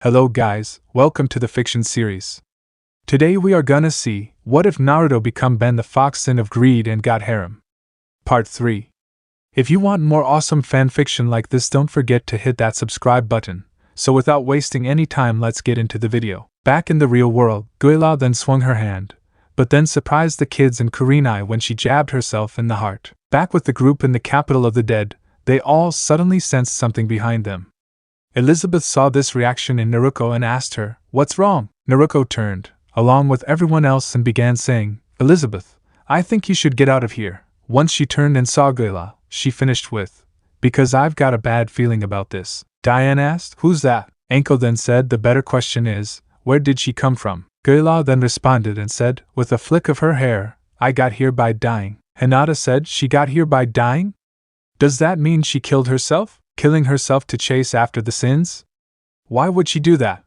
Hello guys, welcome to the fiction series. Today we are gonna see, what if Naruto become Ben the Fox Sin of Greed and got Harem? Part 3. If you want more awesome fanfiction like this, don't forget to hit that subscribe button. So without wasting any time, let's get into the video. Back in the real world, Guila then swung her hand, but then surprised the kids and Kurinai when she jabbed herself in the heart. Back with the group in the capital of the dead, they all suddenly sensed something behind them. Elizabeth saw this reaction in Naruto and asked her, "What's wrong?" Naruto turned, along with everyone else, and began saying, "Elizabeth, I think you should get out of here." Once she turned and saw Guila, she finished with, "Because I've got a bad feeling about this." Diane asked, "Who's that?" Anko then said, "The better question is, where did she come from?" Guila then responded and said, with a flick of her hair, "I got here by dying." Hinata said, "She got here by dying? Does that mean she killed herself? Killing herself to chase after the sins? Why would she do that?"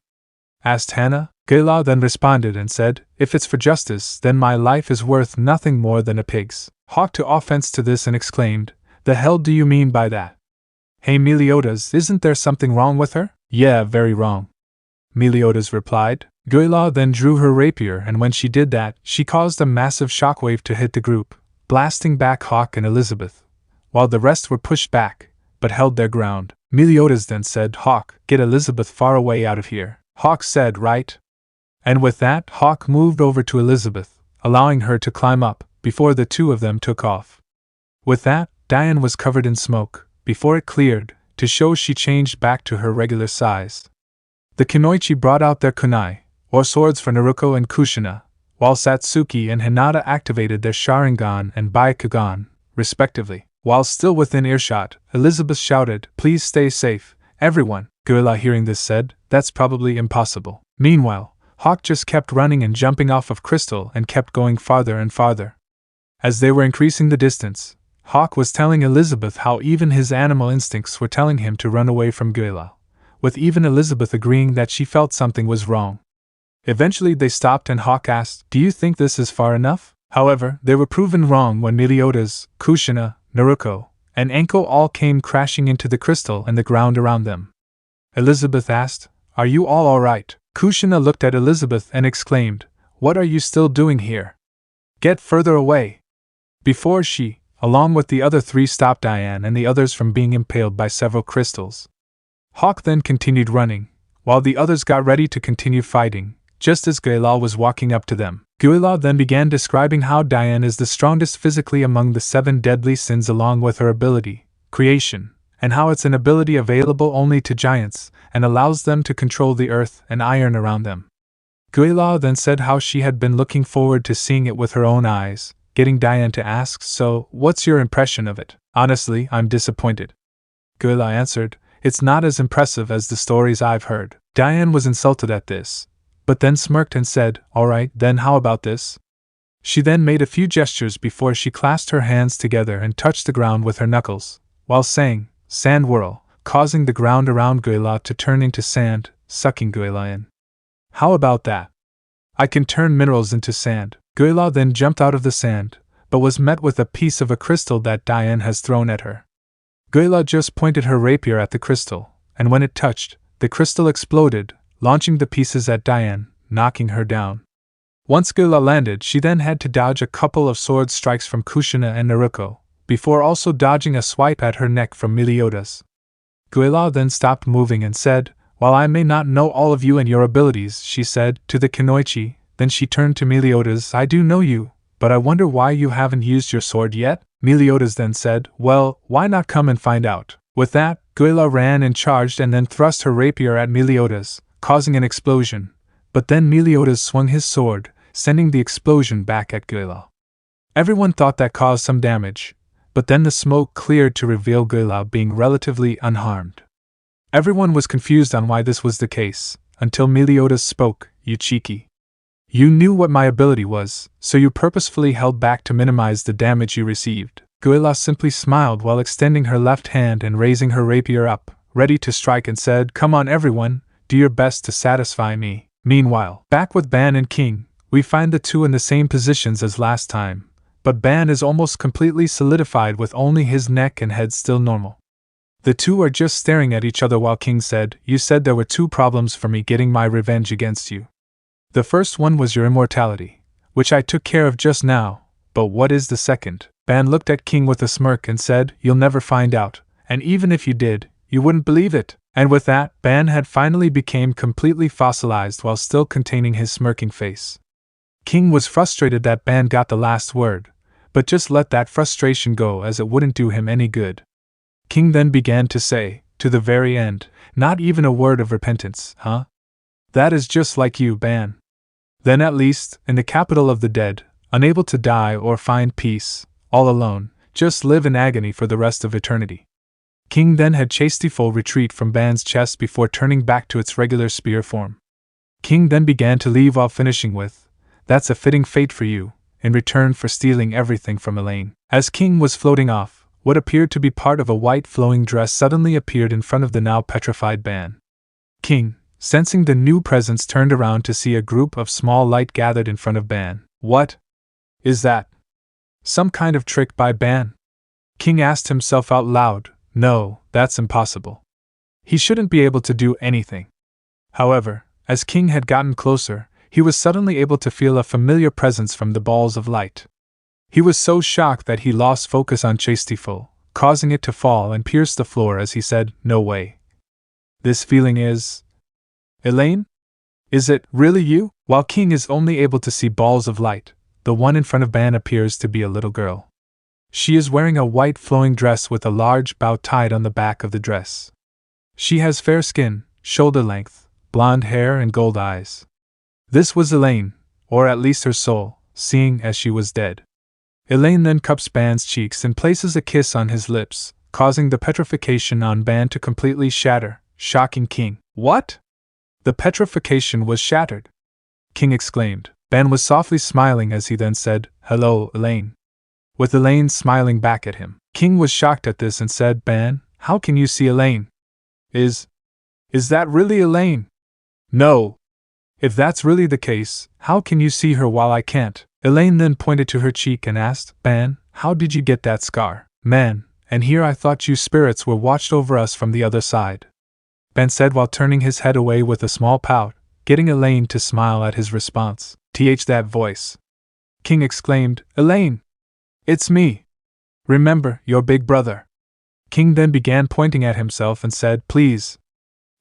asked Hannah. Guila then responded and said, "If it's for justice, then my life is worth nothing more than a pig's." Hawk took offense to this and exclaimed, "The hell do you mean by that? Hey Meliodas, isn't there something wrong with her?" "Yeah, very wrong," Meliodas replied. Guila then drew her rapier, and when she did that, she caused a massive shockwave to hit the group, blasting back Hawk and Elizabeth, while the rest were pushed back, but held their ground. Meliodas then said, "Hawk, get Elizabeth far away out of here." Hawk said, "Right." And with that, Hawk moved over to Elizabeth, allowing her to climb up, before the two of them took off. With that, Diane was covered in smoke, before it cleared, to show she changed back to her regular size. The Kunoichi brought out their kunai, or swords for Naruto and Kushina, while Satsuki and Hinata activated their Sharingan and Byakugan, respectively. While still within earshot, Elizabeth shouted, "Please stay safe, everyone." Guila, hearing this, said, "That's probably impossible." Meanwhile, Hawk just kept running and jumping off of Crystal and kept going farther and farther. As they were increasing the distance, Hawk was telling Elizabeth how even his animal instincts were telling him to run away from Guila, with even Elizabeth agreeing that she felt something was wrong. Eventually they stopped and Hawk asked, "Do you think this is far enough?" However, they were proven wrong when Meliodas, Kushina, Naruto, and Anko all came crashing into the crystal and the ground around them. Elizabeth asked, "Are you all alright?" Kushina looked at Elizabeth and exclaimed, "What are you still doing here? Get further away!" Before she, along with the other three, stopped Diane and the others from being impaled by several crystals. Hawk then continued running, while the others got ready to continue fighting, just as Guila was walking up to them. Guila then began describing how Diane is the strongest physically among the 7 deadly sins along with her ability, creation, and how it's an ability available only to giants, and allows them to control the earth and iron around them. Guila then said how she had been looking forward to seeing it with her own eyes, getting Diane to ask, "So, what's your impression of it?" "Honestly, I'm disappointed," Guila answered. "It's not as impressive as the stories I've heard." Diane was insulted at this, but then smirked and said, "Alright, then how about this?" She then made a few gestures before she clasped her hands together and touched the ground with her knuckles, while saying, "Sand whirl," causing the ground around Guila to turn into sand, sucking Guila in. "How about that? I can turn minerals into sand." Guila then jumped out of the sand, but was met with a piece of a crystal that Diane has thrown at her. Guila just pointed her rapier at the crystal, and when it touched, the crystal exploded, launching the pieces at Diane, knocking her down. Once Guila landed, she then had to dodge a couple of sword strikes from Kushina and Naruto, before also dodging a swipe at her neck from Meliodas. Guila then stopped moving and said, "While I may not know all of you and your abilities," she said to the Kunoichi, then she turned to Meliodas, "I do know you, but I wonder why you haven't used your sword yet?" Meliodas then said, "Well, why not come and find out?" With that, Guila ran and charged and then thrust her rapier at Meliodas, causing an explosion, but then Meliodas swung his sword, sending the explosion back at Guila. Everyone thought that caused some damage, but then the smoke cleared to reveal Guila being relatively unharmed. Everyone was confused on why this was the case, until Meliodas spoke, "You cheeky. You knew what my ability was, so you purposefully held back to minimize the damage you received." Guila simply smiled while extending her left hand and raising her rapier up, ready to strike, and said, "Come on everyone, do your best to satisfy me." Meanwhile, back with Ban and King, we find the two in the same positions as last time, but Ban is almost completely solidified with only his neck and head still normal. The two are just staring at each other while King said, "You said there were two problems for me getting my revenge against you. The first one was your immortality, which I took care of just now, but what is the second?" Ban looked at King with a smirk and said, "You'll never find out, and even if you did, you wouldn't believe it." And with that, Ban had finally become completely fossilized while still containing his smirking face. King was frustrated that Ban got the last word, but just let that frustration go as it wouldn't do him any good. King then began to say, to the very end, "Not even a word of repentance, huh? That is just like you, Ban. Then at least, in the capital of the dead, unable to die or find peace, all alone, just live in agony for the rest of eternity." King then had chasteful retreat from Ban's chest before turning back to its regular spear form. King then began to leave while finishing with, "That's a fitting fate for you, in return for stealing everything from Elaine." As King was floating off, what appeared to be part of a white flowing dress suddenly appeared in front of the now petrified Ban. King, sensing the new presence, turned around to see a group of small light gathered in front of Ban. "What is that? Some kind of trick by Ban?" King asked himself out loud. No, that's impossible. He shouldn't be able to do anything. However, as King had gotten closer, he was suddenly able to feel a familiar presence from the balls of light. He was so shocked that he lost focus on Chasteful, causing it to fall and pierce the floor as he said, "No way. This feeling is... Elaine? Is it really you?" While King is only able to see balls of light, the one in front of Ban appears to be a little girl. She is wearing a white flowing dress with a large bow tied on the back of the dress. She has fair skin, shoulder length, blonde hair and gold eyes. This was Elaine, or at least her soul, seeing as she was dead. Elaine then cups Ban's cheeks and places a kiss on his lips, causing the petrification on Ban to completely shatter, shocking King. "What?" The petrification was shattered, King exclaimed. Ban was softly smiling as he then said, "Hello, Elaine." With Elaine smiling back at him. King was shocked at this and said, "Ban, how can you see Elaine? Is that really Elaine?" "No. If that's really the case, how can you see her while I can't?" Elaine then pointed to her cheek and asked, "Ban, how did you get that scar?" "Man, and here I thought you spirits were watched over us from the other side," Ban said while turning his head away with a small pout, getting Elaine to smile at his response. That voice!" King exclaimed, "Elaine! It's me! Remember, your big brother." King then began pointing at himself and said, "Please,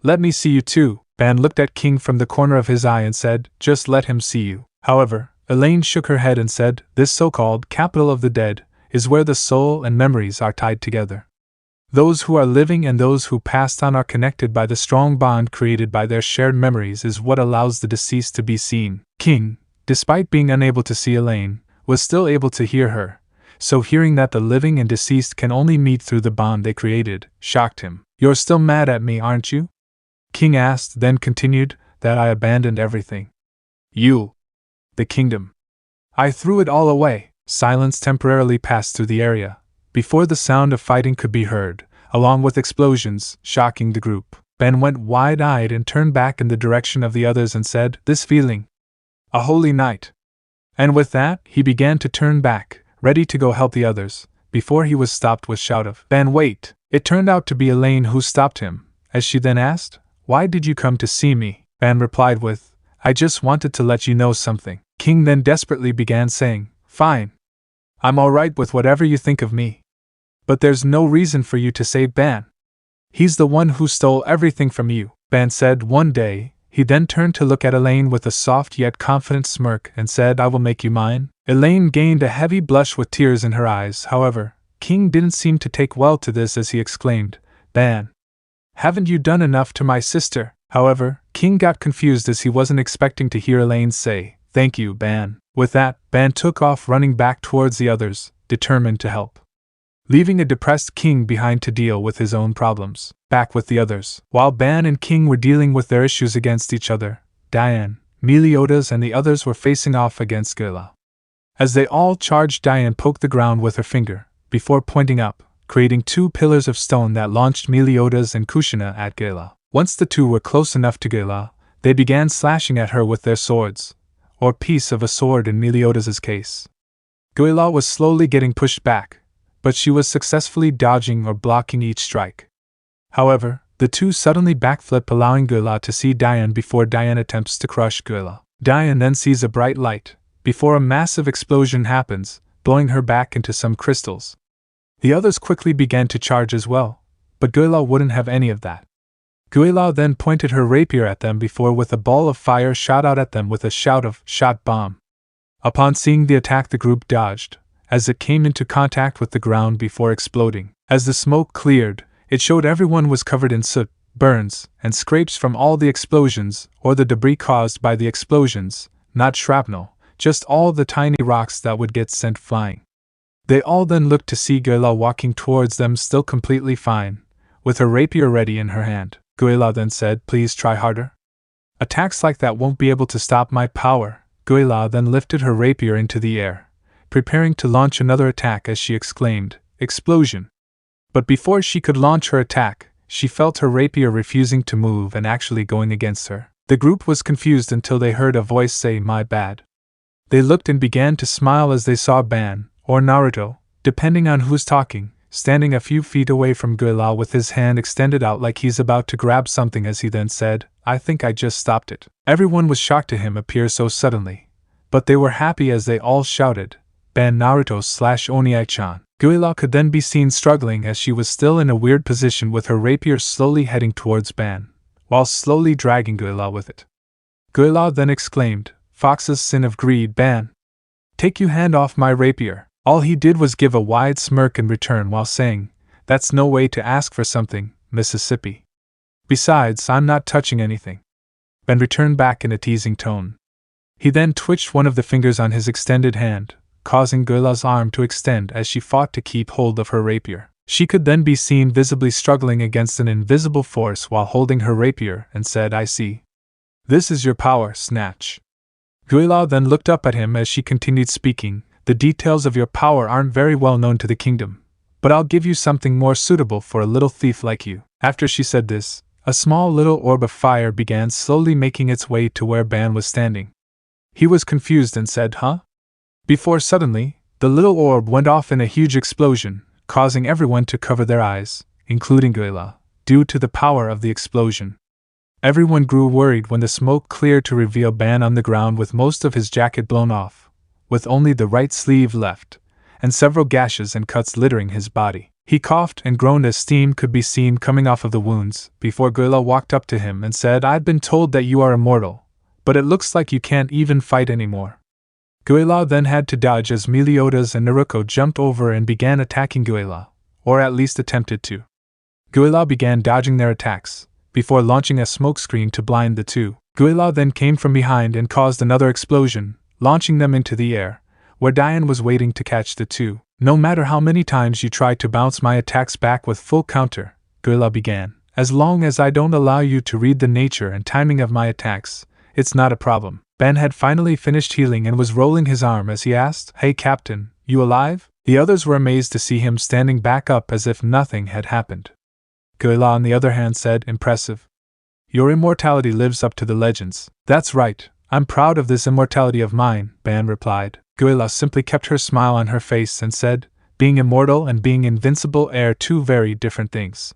let me see you too." Ban looked at King from the corner of his eye and said, "Just let him see you." However, Elaine shook her head and said, "This so-called capital of the dead is where the soul and memories are tied together. Those who are living and those who passed on are connected by the strong bond created by their shared memories is what allows the deceased to be seen." King, despite being unable to see Elaine, was still able to hear her, so hearing that the living and deceased can only meet through the bond they created, shocked him. "You're still mad at me, aren't you?" King asked, then continued, "That I abandoned everything. You. The kingdom. I threw it all away." Silence temporarily passed through the area, before the sound of fighting could be heard, along with explosions, shocking the group. Ben went wide-eyed and turned back in the direction of the others and said, "This feeling. A holy night." And with that, he began to turn back, ready to go help the others, before he was stopped with a shout of, "Ben, wait!" It turned out to be Elaine who stopped him, as she then asked, "Why did you come to see me?" Ben replied with, "I just wanted to let you know something." King then desperately began saying, "Fine. I'm alright with whatever you think of me. But there's no reason for you to save Ban. He's the one who stole everything from you," Ban said one day. He then turned to look at Elaine with a soft yet confident smirk and said, "I will make you mine." Elaine gained a heavy blush with tears in her eyes. However, King didn't seem to take well to this as he exclaimed, "Ban, haven't you done enough to my sister?" However, King got confused as he wasn't expecting to hear Elaine say, "Thank you, Ban." With that, Ban took off running back towards the others, determined to help, leaving a depressed King behind to deal with his own problems. Back with the others. While Ban and King were dealing with their issues against each other, Diane, Meliodas and the others were facing off against Guila. As they all charged, Diane poked the ground with her finger, before pointing up, creating two pillars of stone that launched Meliodas and Kushina at Guila. Once the two were close enough to Guila, they began slashing at her with their swords, or piece of a sword in Meliodas's case. Guila was slowly getting pushed back, but she was successfully dodging or blocking each strike. However, the two suddenly backflip, allowing Guila to see Diane before Diane attempts to crush Guila. Diane then sees a bright light, before a massive explosion happens, blowing her back into some crystals. The others quickly began to charge as well, but Guila wouldn't have any of that. Guila then pointed her rapier at them before with a ball of fire shot out at them with a shout of "Shot bomb." Upon seeing the attack, the group dodged, as it came into contact with the ground before exploding. As the smoke cleared, it showed everyone was covered in soot, burns, and scrapes from all the explosions, or the debris caused by the explosions, not shrapnel, just all the tiny rocks that would get sent flying. They all then looked to see Guila walking towards them still completely fine, with her rapier ready in her hand. Guila then said, "Please try harder. Attacks like that won't be able to stop my power." Guila then lifted her rapier into the air, preparing to launch another attack as she exclaimed, "Explosion!" But before she could launch her attack, she felt her rapier refusing to move and actually going against her. The group was confused until they heard a voice say, "My bad." They looked and began to smile as they saw Ban, or Naruto, depending on who's talking, standing a few feet away from Guila with his hand extended out like he's about to grab something, as he then said, "I think I just stopped it." Everyone was shocked to him appear so suddenly, but they were happy as they all shouted, "Ban Naruto/Oniai-chan." Guila could then be seen struggling as she was still in a weird position with her rapier slowly heading towards Ban, while slowly dragging Guila with it. Guila then exclaimed, "Fox's sin of greed, Ban! Take your hand off my rapier." All he did was give a wide smirk in return while saying, "That's no way to ask for something, Mississippi. Besides, I'm not touching anything." Ben returned back in a teasing tone. He then twitched one of the fingers on his extended hand, causing Guila's arm to extend as she fought to keep hold of her rapier. She could then be seen visibly struggling against an invisible force while holding her rapier and said, "I see. This is your power, Snatch." Guila then looked up at him as she continued speaking, "The details of your power aren't very well known to the kingdom, but I'll give you something more suitable for a little thief like you." After she said this, a small little orb of fire began slowly making its way to where Ban was standing. He was confused and said, "Huh?" Before suddenly, the little orb went off in a huge explosion, causing everyone to cover their eyes, including Guila, due to the power of the explosion. Everyone grew worried when the smoke cleared to reveal Ban on the ground with most of his jacket blown off, with only the right sleeve left, and several gashes and cuts littering his body. He coughed and groaned as steam could be seen coming off of the wounds, before Guila walked up to him and said, "I'd been told that you are immortal, but it looks like you can't even fight anymore." Guila then had to dodge as Meliodas and Naruto jumped over and began attacking Guila, or at least attempted to. Guila began dodging their attacks, before launching a smokescreen to blind the two. Guila then came from behind and caused another explosion, launching them into the air, where Diane was waiting to catch the two. "No matter how many times you try to bounce my attacks back with full counter," Guila began, "as long as I don't allow you to read the nature and timing of my attacks, it's not a problem." Ben had finally finished healing and was rolling his arm as he asked, "Hey Captain, you alive?" The others were amazed to see him standing back up as if nothing had happened. Guila on the other hand said, "Impressive. Your immortality lives up to the legends." "That's right, I'm proud of this immortality of mine," Ben replied. Guila simply kept her smile on her face and said, "Being immortal and being invincible are two very different things.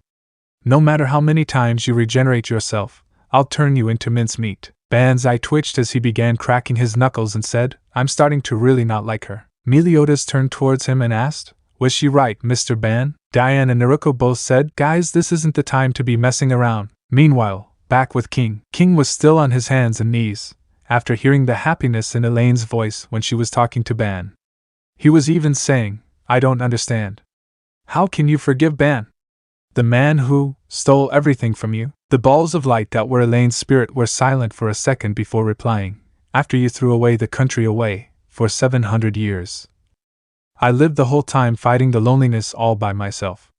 No matter how many times you regenerate yourself, I'll turn you into mincemeat." Ban's eye twitched as he began cracking his knuckles and said, "I'm starting to really not like her." Meliodas turned towards him and asked, "Was she right, Mr. Ban?" Diane and Naruto both said, "Guys, this isn't the time to be messing around." Meanwhile, back with King. King was still on his hands and knees, after hearing the happiness in Elaine's voice when she was talking to Ban. He was even saying, "I don't understand. How can you forgive Ban? The man who stole everything from you?" The balls of light that were Elaine's spirit were silent for a second before replying, "After you threw away the country away, for 700 years. I lived the whole time fighting the loneliness all by myself."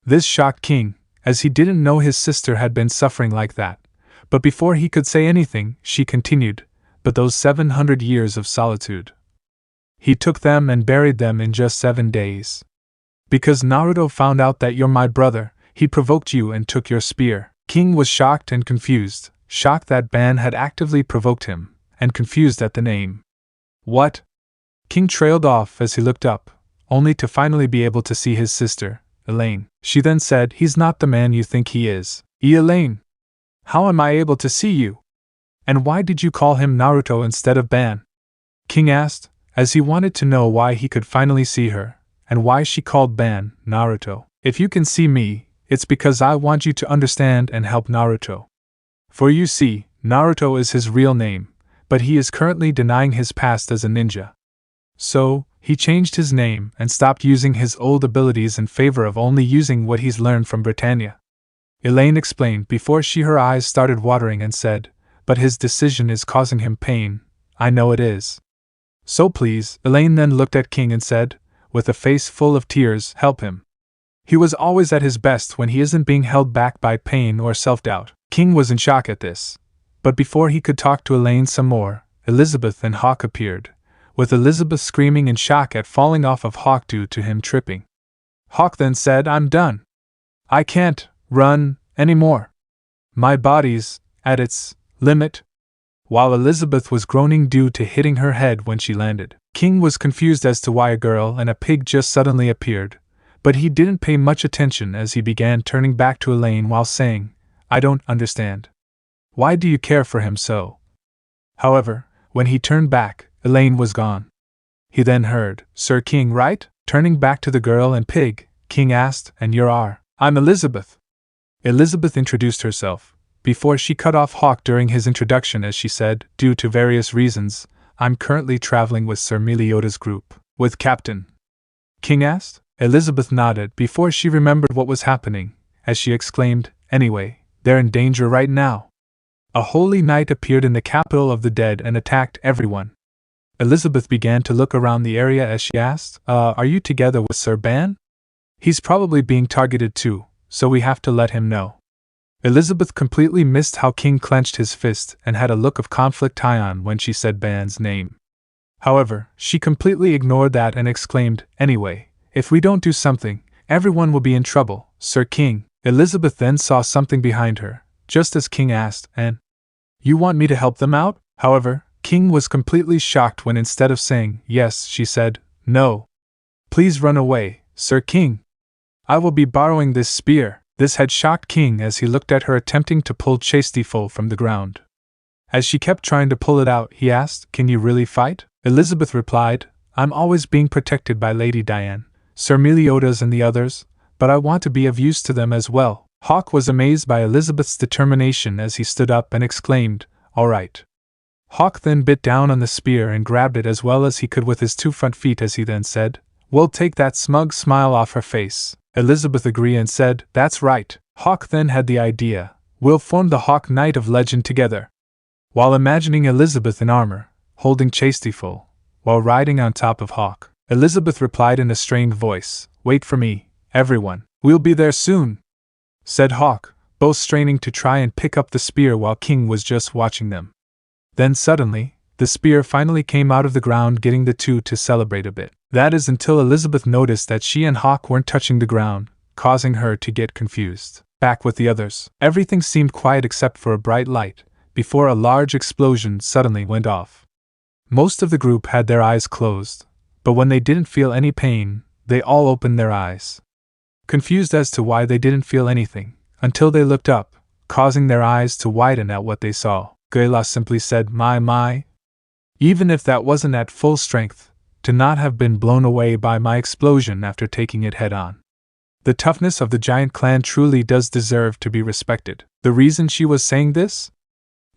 This shocked King, as he didn't know his sister had been suffering like that, but before he could say anything, she continued, "But those 700 years of solitude. He took them and buried them in just 7 days. Because Naruto found out that you're my brother, he provoked you and took your spear." King was shocked and confused, shocked that Ban had actively provoked him, and confused at the name. "What?" King trailed off as he looked up, only to finally be able to see his sister, Elaine. She then said, he's not the man you think he is. Elaine! How am I able to see you? And why did you call him Naruto instead of Ban? King asked, as he wanted to know why he could finally see her, and why she called Ban Naruto. If you can see me, it's because I want you to understand and help Naruto. For you see, Naruto is his real name, but he is currently denying his past as a ninja. So, he changed his name and stopped using his old abilities in favor of only using what he's learned from Britannia. Elaine explained before her eyes started watering and said, but his decision is causing him pain. I know it is. So please, Elaine then looked at King and said, with a face full of tears, help him. He was always at his best when he isn't being held back by pain or self-doubt. King was in shock at this. But before he could talk to Elaine some more, Elizabeth and Hawk appeared, with Elizabeth screaming in shock at falling off of Hawk due to him tripping. Hawk then said, I'm done. I can't run anymore. My body's at its limit. While Elizabeth was groaning due to hitting her head when she landed, King was confused as to why a girl and a pig just suddenly appeared, but he didn't pay much attention as he began turning back to Elaine while saying, I don't understand. Why do you care for him so? However, when he turned back, Elaine was gone. He then heard, Sir King, right? Turning back to the girl and pig, King asked, and I'm Elizabeth. Elizabeth introduced herself, before she cut off Hawk during his introduction as she said, due to various reasons, I'm currently traveling with Sir Meliodas' group. With Captain? King asked. Elizabeth nodded before she remembered what was happening, as she exclaimed, anyway, they're in danger right now. A holy knight appeared in the capital of the dead and attacked everyone. Elizabeth began to look around the area as she asked, are you together with Sir Ban? He's probably being targeted too, so we have to let him know. Elizabeth completely missed how King clenched his fist and had a look of conflict on when she said Ban's name. However, she completely ignored that and exclaimed, anyway, if we don't do something, everyone will be in trouble, Sir King. Elizabeth then saw something behind her, just as King asked, and you want me to help them out? However, King was completely shocked when instead of saying, yes, she said, no. Please run away, Sir King. I will be borrowing this spear. This had shocked King as he looked at her attempting to pull Chastiful from the ground. As she kept trying to pull it out, he asked, can you really fight? Elizabeth replied, I'm always being protected by Lady Diane, Sir Meliodas and the others, but I want to be of use to them as well. Hawk was amazed by Elizabeth's determination as he stood up and exclaimed, all right. Hawk then bit down on the spear and grabbed it as well as he could with his 2 front feet as he then said, we'll take that smug smile off her face. Elizabeth agreed and said, that's right. Hawk then had the idea, we'll form the Hawk Knight of Legend together. While imagining Elizabeth in armor, holding Chastiful, while riding on top of Hawk, Elizabeth replied in a strained voice, wait for me, everyone. We'll be there soon, said Hawk, both straining to try and pick up the spear while King was just watching them. Then suddenly, the spear finally came out of the ground, getting the two to celebrate a bit. That is until Elizabeth noticed that she and Hawk weren't touching the ground, causing her to get confused. Back with the others, everything seemed quiet except for a bright light, before a large explosion suddenly went off. Most of the group had their eyes closed, but when they didn't feel any pain, they all opened their eyes. Confused as to why they didn't feel anything, until they looked up, causing their eyes to widen at what they saw. Guila simply said, my. Even if that wasn't at full strength, to not have been blown away by my explosion after taking it head on. The toughness of the giant clan truly does deserve to be respected. The reason she was saying this?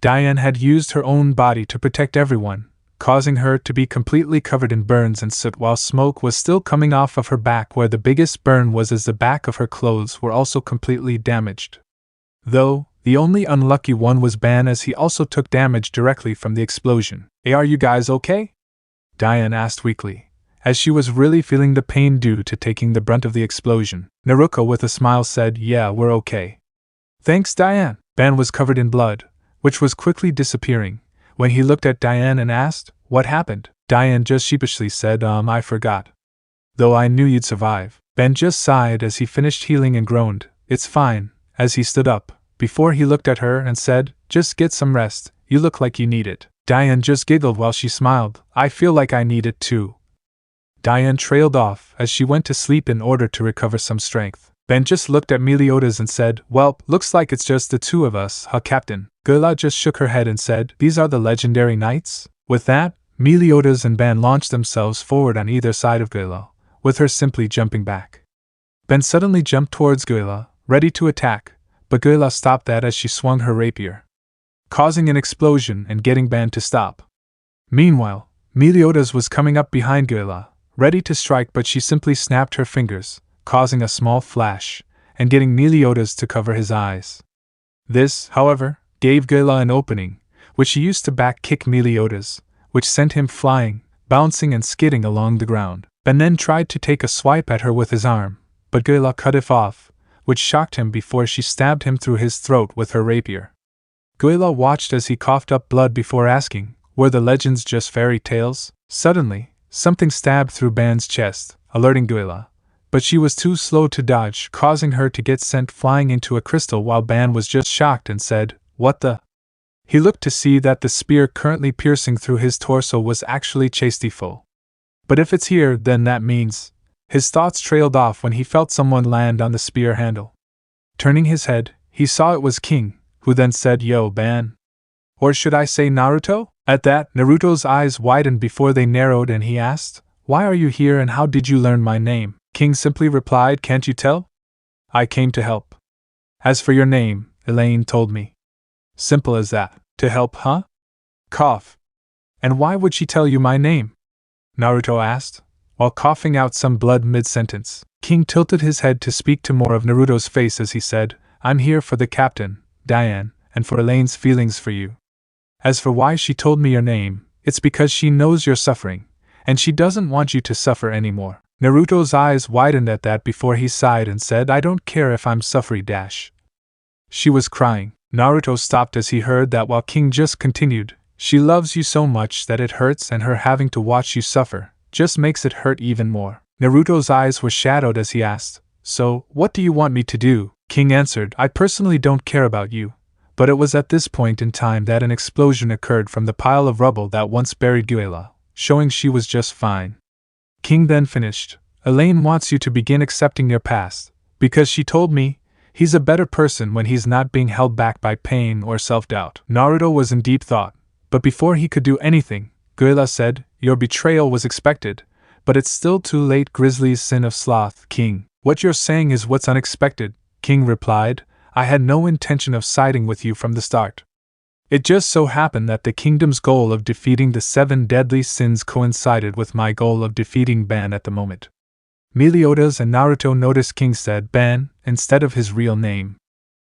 Diane had used her own body to protect everyone, causing her to be completely covered in burns and soot while smoke was still coming off of her back where the biggest burn was as the back of her clothes were also completely damaged. Though, the only unlucky one was Ban as he also took damage directly from the explosion. Hey, are you guys okay? Diane asked weakly, as she was really feeling the pain due to taking the brunt of the explosion. Naruto with a smile said, yeah, we're okay. Thanks, Diane. Ban was covered in blood, which was quickly disappearing, when he looked at Diane and asked, what happened? Diane just sheepishly said, I forgot. Though I knew you'd survive. Ben just sighed as he finished healing and groaned, it's fine, as he stood up, before he looked at her and said, just get some rest, you look like you need it. Diane just giggled while she smiled, I feel like I need it too. Diane trailed off as she went to sleep in order to recover some strength. Ben just looked at Meliodas and said, "Well, looks like it's just the two of us, huh, Captain?" Guila just shook her head and said, "These are the legendary knights?" With that, Meliodas and Ben launched themselves forward on either side of Guila, with her simply jumping back. Ben suddenly jumped towards Guila, ready to attack, but Guila stopped that as she swung her rapier, causing an explosion and getting Ben to stop. Meanwhile, Meliodas was coming up behind Guila, ready to strike, but she simply snapped her fingers, causing a small flash, and getting Meliodas to cover his eyes. This, however, gave Guila an opening, which she used to back kick Meliodas, which sent him flying, bouncing and skidding along the ground. Ben then tried to take a swipe at her with his arm, but Guila cut it off, which shocked him before she stabbed him through his throat with her rapier. Guila watched as he coughed up blood before asking, "Were the legends just fairy tales?" Suddenly, something stabbed through Ben's chest, alerting Guila, but she was too slow to dodge, causing her to get sent flying into a crystal while Ben was just shocked and said, "What the?" He looked to see that the spear currently piercing through his torso was actually Chastiful. But if it's here, then that means... His thoughts trailed off when he felt someone land on the spear handle. Turning his head, he saw it was King, who then said, "Yo, Ben. Or should I say Naruto?" At that, Naruto's eyes widened before they narrowed and he asked, "Why are you here and how did you learn my name?" King simply replied, "Can't you tell? I came to help. As for your name, Elaine told me." Simple as that. To help, huh? Cough. "And why would she tell you my name?" Naruto asked, while coughing out some blood mid-sentence. King tilted his head to speak to more of Naruto's face as he said, "I'm here for the captain, Diane, and for Elaine's feelings for you. As for why she told me your name, it's because she knows you're suffering, and she doesn't want you to suffer anymore." Naruto's eyes widened at that before he sighed and said, "I don't care if I'm suffering dash." She was crying. Naruto stopped as he heard that while King just continued, "She loves you so much that it hurts and her having to watch you suffer just makes it hurt even more." Naruto's eyes were shadowed as he asked, "So, what do you want me to do?" King answered, "I personally don't care about you." But it was at this point in time that an explosion occurred from the pile of rubble that once buried Guila, showing she was just fine. King then finished, "Elaine wants you to begin accepting your past, because she told me he's a better person when he's not being held back by pain or self-doubt." Naruto was in deep thought, but before he could do anything, Guila said, "Your betrayal was expected, but it's still too late. Grizzly's sin of sloth." "King, what you're saying is what's unexpected," King replied. "I had no intention of siding with you from the start. It just so happened that the kingdom's goal of defeating the 7 deadly sins coincided with my goal of defeating Ben at the moment." Meliodas and Naruto noticed King said Ben instead of his real name.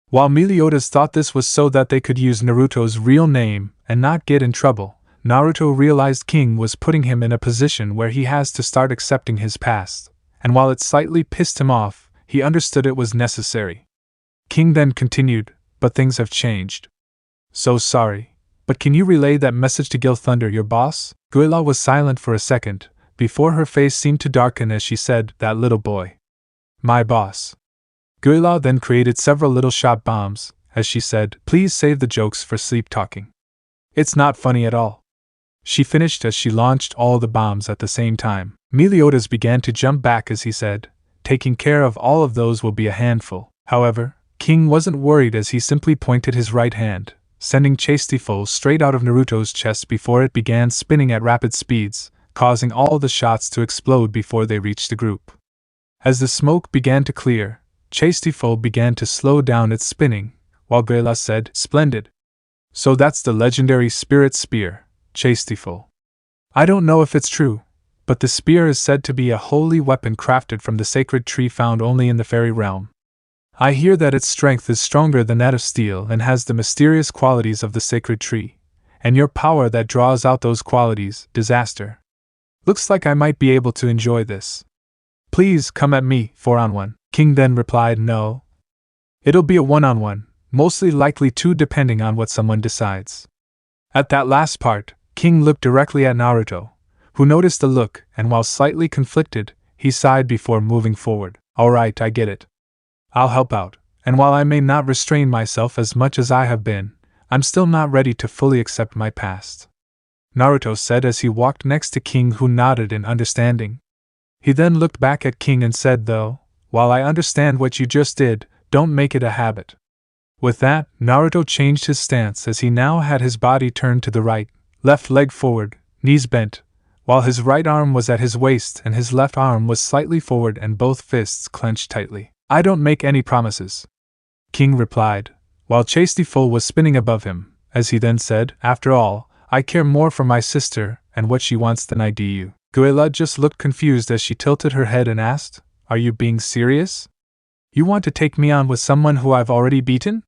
While Meliodas thought this was so that they could use Naruto's real name and not get in trouble, Naruto realized King was putting him in a position where he has to start accepting his past, and while it slightly pissed him off, he understood it was necessary. King then continued, "But things have changed. So sorry, but can you relay that message to Gil Thunder, your boss?" Guila was silent for a second, before her face seemed to darken as she said, "That little boy. My boss." Guila then created several little shot bombs, as she said, "Please save the jokes for sleep talking. It's not funny at all." She finished as she launched all the bombs at the same time. Meliodas began to jump back as he said, "Taking care of all of those will be a handful." However, King wasn't worried as he simply pointed his right hand, sending Chastiful straight out of Naruto's chest before it began spinning at rapid speeds, causing all the shots to explode before they reached the group. As the smoke began to clear, Chastiful began to slow down its spinning, while Guila said, "Splendid. So that's the legendary spirit spear, Chastiful. I don't know if it's true, but the spear is said to be a holy weapon crafted from the sacred tree found only in the fairy realm. I hear that its strength is stronger than that of steel and has the mysterious qualities of the sacred tree, and your power that draws out those qualities, disaster. Looks like I might be able to enjoy this. Please come at me, 4-on-1. King then replied, "No. It'll be a 1-on-1, mostly likely 2 depending on what someone decides." At that last part, King looked directly at Naruto, who noticed the look, and while slightly conflicted, he sighed before moving forward. "Alright, I get it. I'll help out, and while I may not restrain myself as much as I have been, I'm still not ready to fully accept my past," Naruto said as he walked next to King, who nodded in understanding. He then looked back at King and said, though, while I understand what you just did, don't make it a habit. With that, Naruto changed his stance as he now had his body turned to the right, left leg forward, knees bent, while his right arm was at his waist and his left arm was slightly forward and both fists clenched tightly. I don't make any promises, King replied, while Chastiful was spinning above him, as he then said, after all, I care more for my sister and what she wants than I do you. Guila just looked confused as she tilted her head and asked, Are you being serious? You want to take me on with someone who I've already beaten?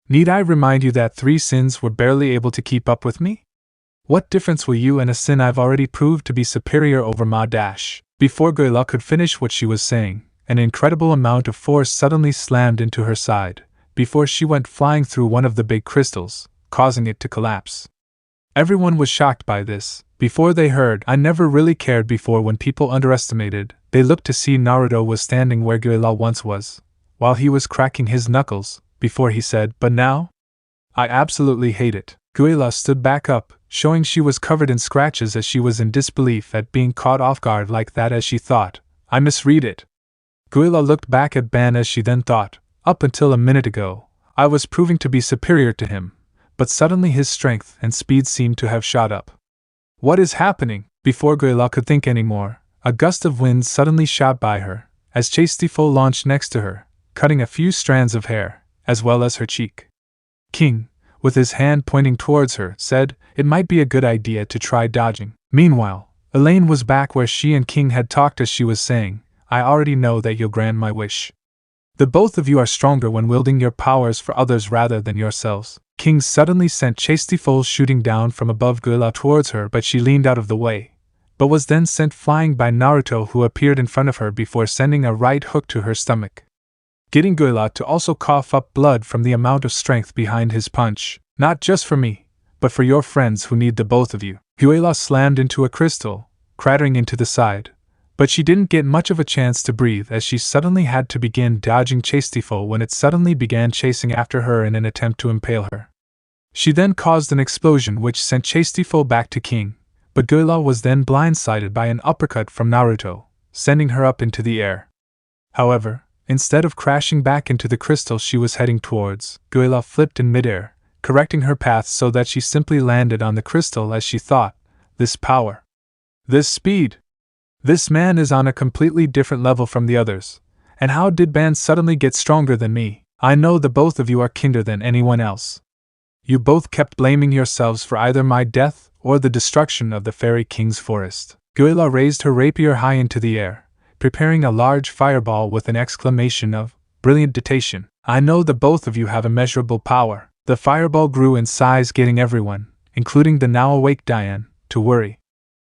Need I remind you that 3 sins were barely able to keep up with me? What difference will you and a sin I've already proved to be superior over ma dash? Before Guila could finish what she was saying, an incredible amount of force suddenly slammed into her side, before she went flying through one of the big crystals, causing it to collapse. Everyone was shocked by this. Before they heard, I never really cared before when people underestimated, they looked to see Naruto was standing where Guila once was, while he was cracking his knuckles, before he said, but now? I absolutely hate it. Guila stood back up, showing she was covered in scratches as she was in disbelief at being caught off guard like that as she thought, I misread it. Guila looked back at Ban as she then thought, up until a minute ago, I was proving to be superior to him, but suddenly his strength and speed seemed to have shot up. What is happening? Before Guila could think any more, a gust of wind suddenly shot by her, as Chastiful launched next to her, cutting a few strands of hair, as well as her cheek. King, with his hand pointing towards her, said, it might be a good idea to try dodging. Meanwhile, Elaine was back where she and King had talked as she was saying, I already know that you'll grant my wish. The both of you are stronger when wielding your powers for others rather than yourselves. King suddenly sent Chastiful shooting down from above Guila towards her, but she leaned out of the way, but was then sent flying by Naruto, who appeared in front of her before sending a right hook to her stomach, getting Guila to also cough up blood from the amount of strength behind his punch. Not just for me, but for your friends who need the both of you. Guila slammed into a crystal, clattering into the side, but she didn't get much of a chance to breathe as she suddenly had to begin dodging Chastiful when it suddenly began chasing after her in an attempt to impale her. She then caused an explosion which sent Chastiful back to King, but Guila was then blindsided by an uppercut from Naruto, sending her up into the air. However, instead of crashing back into the crystal she was heading towards, Guila flipped in midair, correcting her path so that she simply landed on the crystal as she thought, this power, this speed. This man is on a completely different level from the others, and how did Ban suddenly get stronger than me? I know the both of you are kinder than anyone else. You both kept blaming yourselves for either my death or the destruction of the Fairy King's forest. Guila raised her rapier high into the air, preparing a large fireball with an exclamation of brilliant dictation. I know the both of you have immeasurable power. The fireball grew in size, getting everyone, including the now awake Diane, to worry.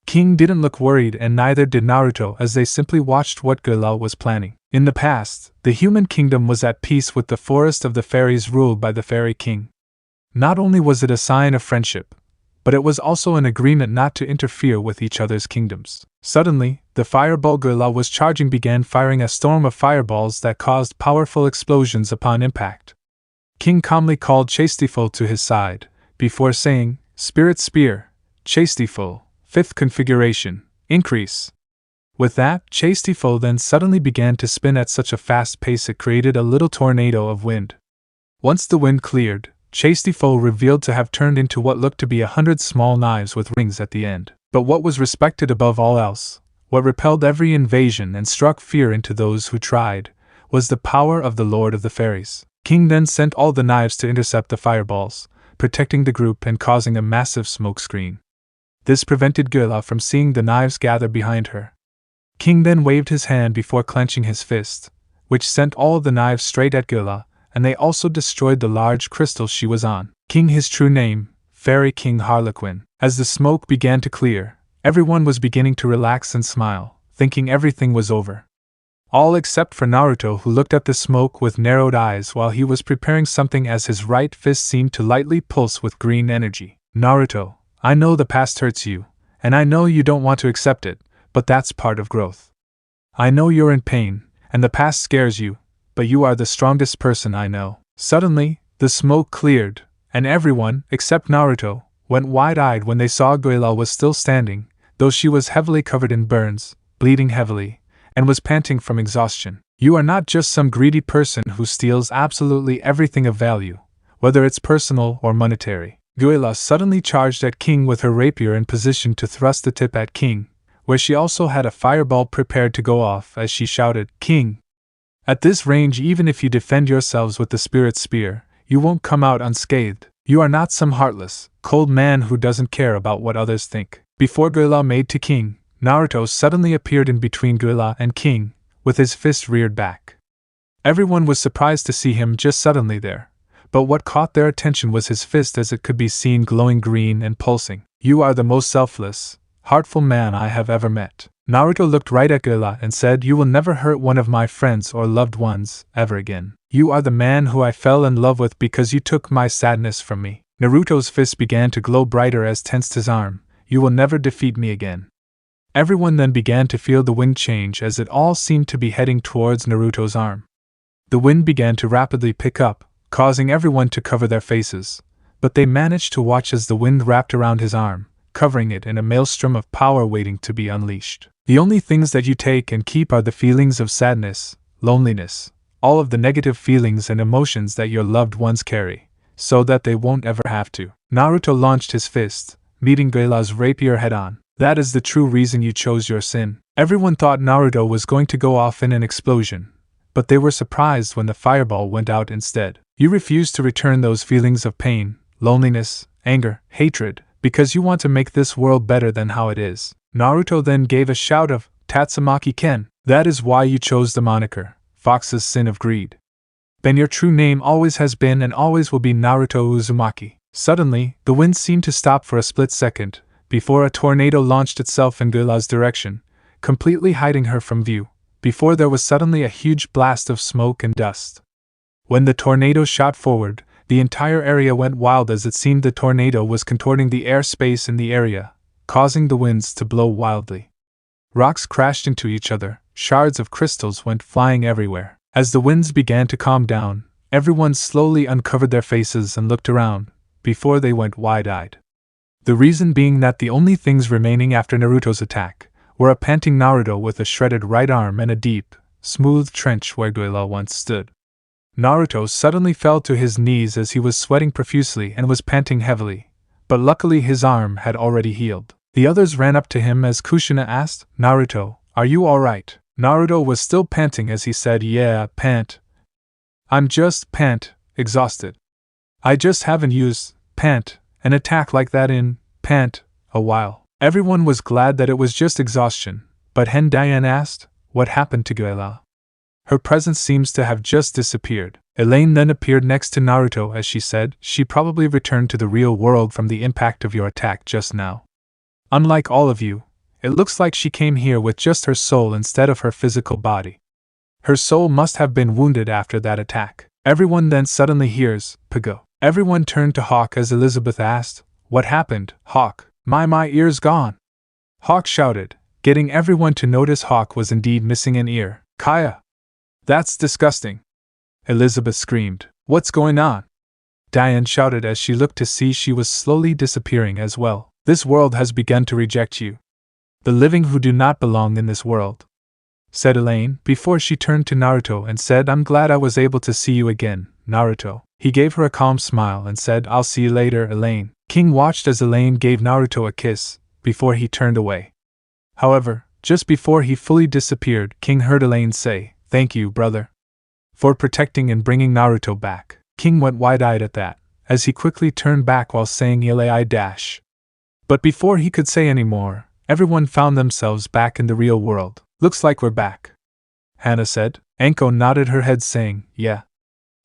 King didn't look worried and neither did Naruto as they simply watched what Guila was planning. In the past, the human kingdom was at peace with the forest of the fairies ruled by the Fairy King. Not only was it a sign of friendship, but it was also an agreement not to interfere with each other's kingdoms. Suddenly, the fireball Guila was charging began firing a storm of fireballs that caused powerful explosions upon impact. King calmly called Chastiful to his side, before saying, Spirit Spear, Chastiful, 5th configuration, increase. With that, Chastiful then suddenly began to spin at such a fast pace it created a little tornado of wind. Once the wind cleared, Chastiful revealed to have turned into what looked to be 100 small knives with rings at the end. But what was respected above all else, what repelled every invasion and struck fear into those who tried, was the power of the Lord of the Fairies. King then sent all the knives to intercept the fireballs, protecting the group and causing a massive smoke screen. This prevented Guila from seeing the knives gather behind her. King then waved his hand before clenching his fist, which sent all the knives straight at Guila, and they also destroyed the large crystal she was on. King, his true name, Fairy King Harlequin. As the smoke began to clear, everyone was beginning to relax and smile, thinking everything was over. All except for Naruto, who looked at the smoke with narrowed eyes while he was preparing something as his right fist seemed to lightly pulse with green energy. Naruto, I know the past hurts you, and I know you don't want to accept it, but that's part of growth. I know you're in pain, and the past scares you, but you are the strongest person I know. Suddenly, the smoke cleared, and everyone, except Naruto, went wide-eyed when they saw Guila was still standing, though she was heavily covered in burns, bleeding heavily, and was panting from exhaustion. You are not just some greedy person who steals absolutely everything of value, whether it's personal or monetary. Guila suddenly charged at King with her rapier in position to thrust the tip at King, where she also had a fireball prepared to go off as she shouted, "King! At this range, even if you defend yourselves with the spirit spear, you won't come out unscathed. You are not some heartless, cold man who doesn't care about what others think." Before Guila made to King, Naruto suddenly appeared in between Guila and King, with his fist reared back. Everyone was surprised to see him just suddenly there, but what caught their attention was his fist as it could be seen glowing green and pulsing. "You are the most selfless, heartful man I have ever met." Naruto looked right at Guila and said, "You will never hurt one of my friends or loved ones, ever again. You are the man who I fell in love with because you took my sadness from me." Naruto's fist began to glow brighter as tensed his arm. "You will never defeat me again." Everyone then began to feel the wind change as it all seemed to be heading towards Naruto's arm. The wind began to rapidly pick up, causing everyone to cover their faces, but they managed to watch as the wind wrapped around his arm, covering it in a maelstrom of power waiting to be unleashed. The only things that you take and keep are the feelings of sadness, loneliness, all of the negative feelings and emotions that your loved ones carry, so that they won't ever have to. Naruto launched his fist, meeting Guila's rapier head-on. "That is the true reason you chose your sin." Everyone thought Naruto was going to go off in an explosion, but they were surprised when the fireball went out instead. "You refuse to return those feelings of pain, loneliness, anger, hatred, because you want to make this world better than how it is." Naruto then gave a shout of Tatsumaki Ken. "That is why you chose the moniker, Fox's Sin of Greed. Then your true name always has been and always will be Naruto Uzumaki." Suddenly, the wind seemed to stop for a split second, before a tornado launched itself in Guila's direction, completely hiding her from view, before there was suddenly a huge blast of smoke and dust. When the tornado shot forward, the entire area went wild as it seemed the tornado was contorting the airspace in the area, causing the winds to blow wildly. Rocks crashed into each other, shards of crystals went flying everywhere. As the winds began to calm down, everyone slowly uncovered their faces and looked around, before they went wide-eyed. The reason being that the only things remaining after Naruto's attack were a panting Naruto with a shredded right arm and a deep, smooth trench where Guila once stood. Naruto suddenly fell to his knees as he was sweating profusely and was panting heavily, but luckily his arm had already healed. The others ran up to him as Kushina asked, "Naruto, are you alright?" Naruto was still panting as he said, "Yeah, pant. I'm just exhausted. I just haven't used an attack like that in a while." Everyone was glad that it was just exhaustion, but Diane asked, "What happened to Guila? Her presence seems to have just disappeared." Elaine then appeared next to Naruto as she said, "She probably returned to the real world from the impact of your attack just now. Unlike all of you, it looks like she came here with just her soul instead of her physical body. Her soul must have been wounded after that attack." Everyone then suddenly hears, "Pago." Everyone turned to Hawk as Elizabeth asked, "What happened, Hawk? My ear's gone." Hawk shouted, getting everyone to notice Hawk was indeed missing an ear. "Kaya! That's disgusting!" Elizabeth screamed. "What's going on?" Diane shouted as she looked to see she was slowly disappearing as well. "This world has begun to reject you. The living who do not belong in this world," said Elaine, before she turned to Naruto and said, "I'm glad I was able to see you again, Naruto." He gave her a calm smile and said, "I'll see you later, Elaine." King watched as Elaine gave Naruto a kiss, before he turned away. However, just before he fully disappeared, King heard Elaine say, "Thank you, brother, for protecting and bringing Naruto back." King went wide-eyed at that, as he quickly turned back while saying Yelai-. But before he could say any more, everyone found themselves back in the real world. "Looks like we're back," Hana said. Anko nodded her head saying, "Yeah,"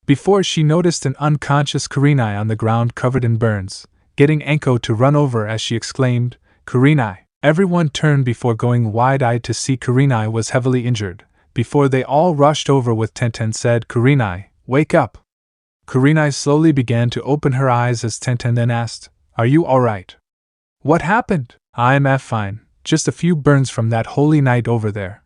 before she noticed an unconscious Kurenai on the ground covered in burns, getting Anko to run over as she exclaimed, "Kurenai!" Everyone turned before going wide-eyed to see Kurenai was heavily injured, before they all rushed over with Tenten said, "Kurenai, wake up!" Kurenai slowly began to open her eyes as Tenten then asked, "Are you alright?" "What happened?" "I'm fine, just a few burns from that holy night over there,"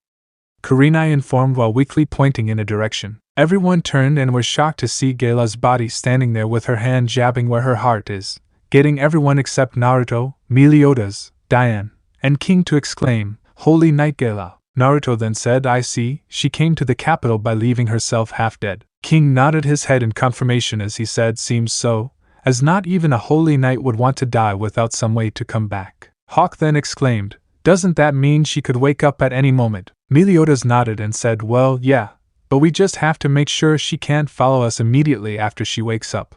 Kurenai informed while weakly pointing in a direction. Everyone turned and were shocked to see Guila's body standing there with her hand jabbing where her heart is, getting everyone except Naruto, Meliodas, Diane, and King to exclaim, Holy Night Guila. Naruto then said, I see, she came to the capital by leaving herself half dead. King nodded his head in confirmation as he said, seems so, as not even a holy knight would want to die without some way to come back. Hawk then exclaimed, doesn't that mean she could wake up at any moment? Meliodas nodded and said, well, yeah, but we just have to make sure she can't follow us immediately after she wakes up.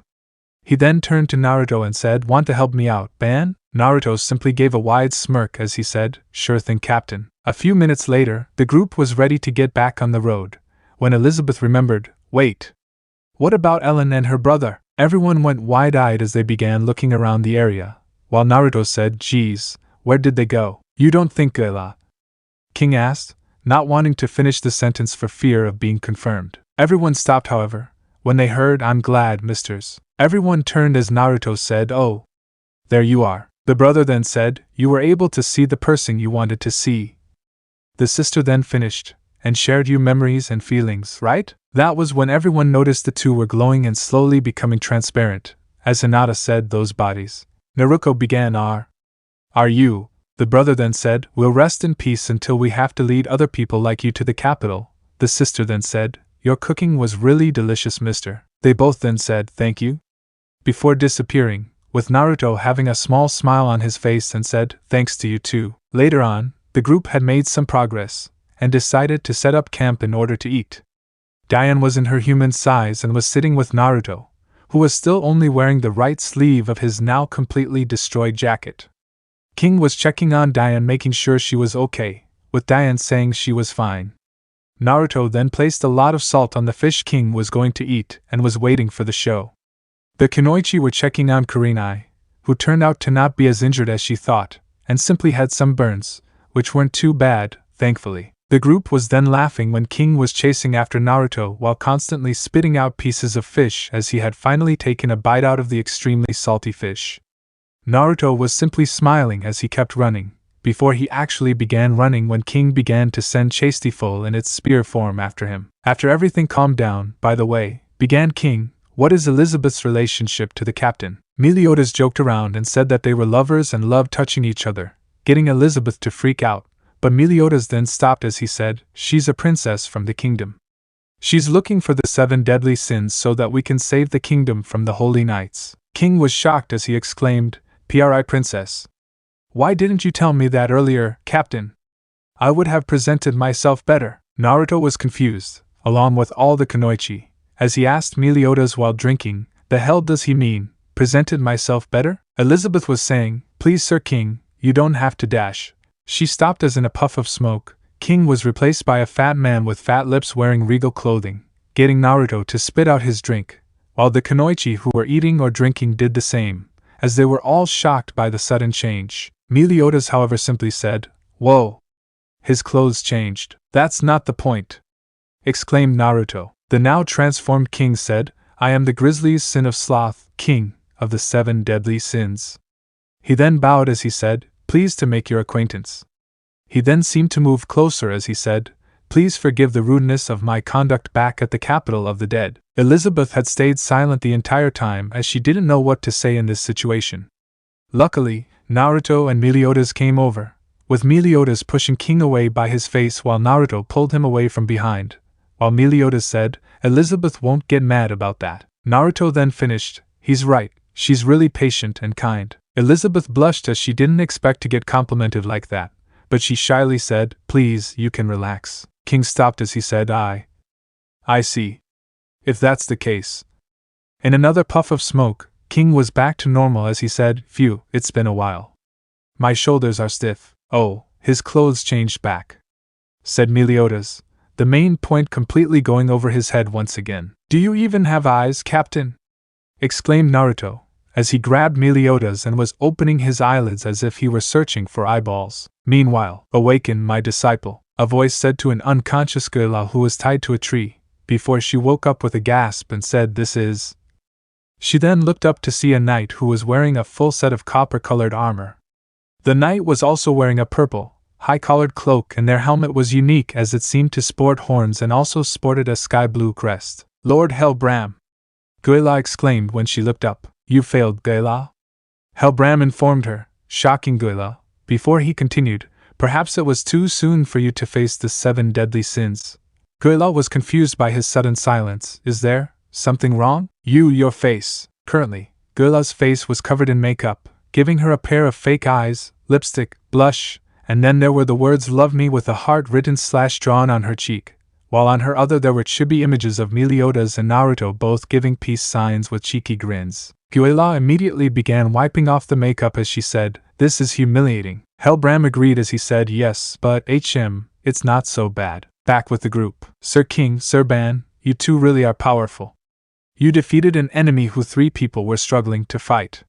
He then turned to Naruto and said, want to help me out, Ban? Naruto simply gave a wide smirk as he said, sure thing, Captain. A few minutes later, the group was ready to get back on the road, when Elizabeth remembered, wait. What about Ellen and her brother? Everyone went wide-eyed as they began looking around the area, while Naruto said, geez, where did they go? You don't think Guila? King asked, not wanting to finish the sentence for fear of being confirmed. Everyone stopped, however, when they heard, I'm glad, misters. Everyone turned as Naruto said, oh. There you are. The brother then said, you were able to see the person you wanted to see. The sister then finished, and shared you memories and feelings, right? That was when everyone noticed the two were glowing and slowly becoming transparent. As Hinata said, those bodies. Naruto began, are you? The brother then said, we'll rest in peace until we have to lead other people like you to the capital. The sister then said, your cooking was really delicious, mister. They both then said, thank you. Before disappearing, with Naruto having a small smile on his face and said, thanks to you too. Later on, the group had made some progress, and decided to set up camp in order to eat. Diane was in her human size and was sitting with Naruto, who was still only wearing the right sleeve of his now completely destroyed jacket. King was checking on Diane, making sure she was okay, with Diane saying she was fine. Naruto then placed a lot of salt on the fish King was going to eat and was waiting for the show. The Kunoichi were checking on Kurenai, who turned out to not be as injured as she thought, and simply had some burns, which weren't too bad, thankfully. The group was then laughing when King was chasing after Naruto while constantly spitting out pieces of fish as he had finally taken a bite out of the extremely salty fish. Naruto was simply smiling as he kept running, before he actually began running when King began to send Chastiful in its spear form after him. After everything calmed down, by the way, began King, what is Elizabeth's relationship to the captain? Meliodas joked around and said that they were lovers and loved touching each other, getting Elizabeth to freak out, but Meliodas then stopped as he said, she's a princess from the kingdom. She's looking for the 7 deadly sins so that we can save the kingdom from the holy knights. King was shocked as he exclaimed, Pri princess. Why didn't you tell me that earlier, Captain? I would have presented myself better. Naruto was confused, along with all the Kunoichi, as he asked Meliodas while drinking, the hell does he mean, presented myself better? Elizabeth was saying, please Sir King, you don't have to dash. She stopped as in a puff of smoke, King was replaced by a fat man with fat lips wearing regal clothing, getting Naruto to spit out his drink, while the Kunoichi who were eating or drinking did the same, as they were all shocked by the sudden change. Meliodas however simply said, whoa. His clothes changed. That's not the point, exclaimed Naruto. The now transformed King said, I am the grisly sin of sloth, King of the 7 deadly sins. He then bowed as he said, pleased to make your acquaintance. He then seemed to move closer as he said, please forgive the rudeness of my conduct back at the capital of the dead. Elizabeth had stayed silent the entire time as she didn't know what to say in this situation. Luckily, Naruto and Meliodas came over, with Meliodas pushing King away by his face while Naruto pulled him away from behind, while Meliodas said, Elizabeth won't get mad about that. Naruto then finished, he's right, she's really patient and kind. Elizabeth blushed as she didn't expect to get complimented like that, but she shyly said, please, you can relax. King stopped as he said, I see. If that's the case. In another puff of smoke, King was back to normal as he said, phew, it's been a while. My shoulders are stiff. Oh, his clothes changed back, said Meliodas, the main point completely going over his head once again. Do you even have eyes, Captain? Exclaimed Naruto, as he grabbed Meliodas and was opening his eyelids as if he were searching for eyeballs. Meanwhile, awaken, my disciple, a voice said to an unconscious Guila who was tied to a tree, before she woke up with a gasp and said, this is. She then looked up to see a knight who was wearing a full set of copper-colored armor. The knight was also wearing a purple, high-collared cloak and their helmet was unique as it seemed to sport horns and also sported a sky-blue crest. Lord Hellbram! Guila exclaimed when she looked up. You failed, Guila? Hellbram informed her, shocking Guila, before he continued, Perhaps it was too soon for you to face the 7 deadly sins. Guila was confused by his sudden silence. Is there something wrong? Your face. Currently, Guila's face was covered in makeup, giving her a pair of fake eyes, lipstick, blush, and then there were the words "Love me" with a heart written/drawn on her cheek, while on her other there were chibi images of Meliodas and Naruto both giving peace signs with cheeky grins. Guila immediately began wiping off the makeup as she said, "This is humiliating." Hellbram agreed as he said, "Yes, but it's not so bad." Back with the group. "Sir King, Sir Ban, you two really are powerful. You defeated an enemy who 3 people were struggling to fight,"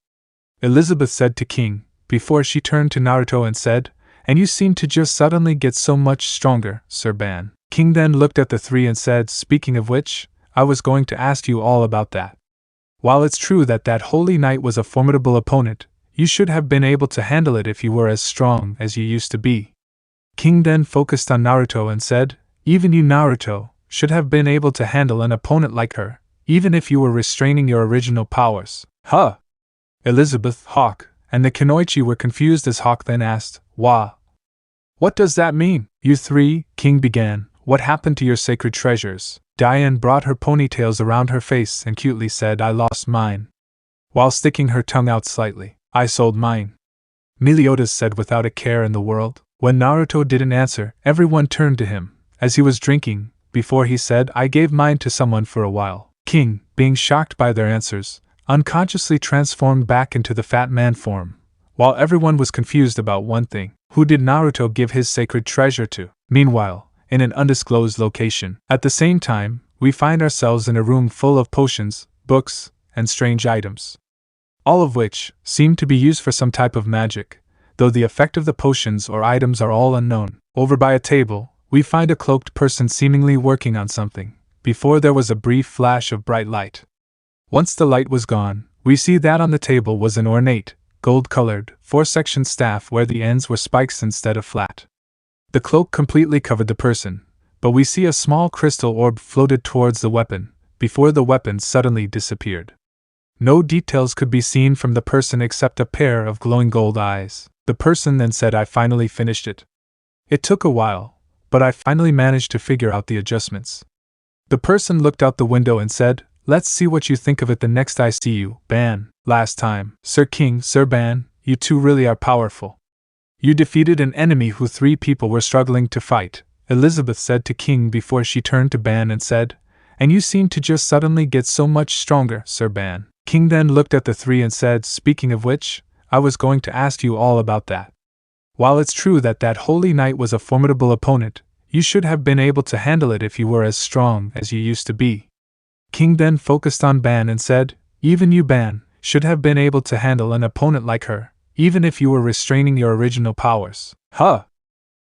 Elizabeth said to King, before she turned to Naruto and said, "And you seem to just suddenly get so much stronger, Sir Ban." King then looked at the 3 and said, "Speaking of which, I was going to ask you all about that. While it's true that holy knight was a formidable opponent, you should have been able to handle it if you were as strong as you used to be." King then focused on Naruto and said, "Even you, Naruto, should have been able to handle an opponent like her, even if you were restraining your original powers." Huh? Elizabeth, Hawk, and the Kunoichi were confused as Hawk then asked, What does that mean? You 3, King began, "What happened to your sacred treasures?" Diane brought her ponytails around her face and cutely said, "I lost mine," while sticking her tongue out slightly. "I sold mine," Meliodas said without a care in the world. When Naruto didn't answer, everyone turned to him, as he was drinking, before he said, "I gave mine to someone for a while." King, being shocked by their answers, unconsciously transformed back into the fat man form, while everyone was confused about one thing: who did Naruto give his sacred treasure to? Meanwhile, in an undisclosed location. At the same time, we find ourselves in a room full of potions, books, and strange items, all of which seem to be used for some type of magic, though the effect of the potions or items are all unknown. Over by a table, we find a cloaked person seemingly working on something, before there was a brief flash of bright light. Once the light was gone, we see that on the table was an ornate, gold-colored, 4-section staff where the ends were spikes instead of flat. The cloak completely covered the person, but we see a small crystal orb floated towards the weapon, before the weapon suddenly disappeared. No details could be seen from the person except a pair of glowing gold eyes. The person then said, "I finally finished it. It took a while, but I finally managed to figure out the adjustments." The person looked out the window and said, "Let's see what you think of it the next I see you, Ban." Last time, "Sir King, Sir Ban, you two really are powerful. You defeated an enemy who 3 people were struggling to fight," Elizabeth said to King before she turned to Ban and said, "And you seem to just suddenly get so much stronger, Sir Ban." King then looked at the 3 and said, "Speaking of which, I was going to ask you all about that. While it's true that holy knight was a formidable opponent, you should have been able to handle it if you were as strong as you used to be." King then focused on Ban and said, "Even you, Ban, should have been able to handle an opponent like her, even if you were restraining your original powers." Huh?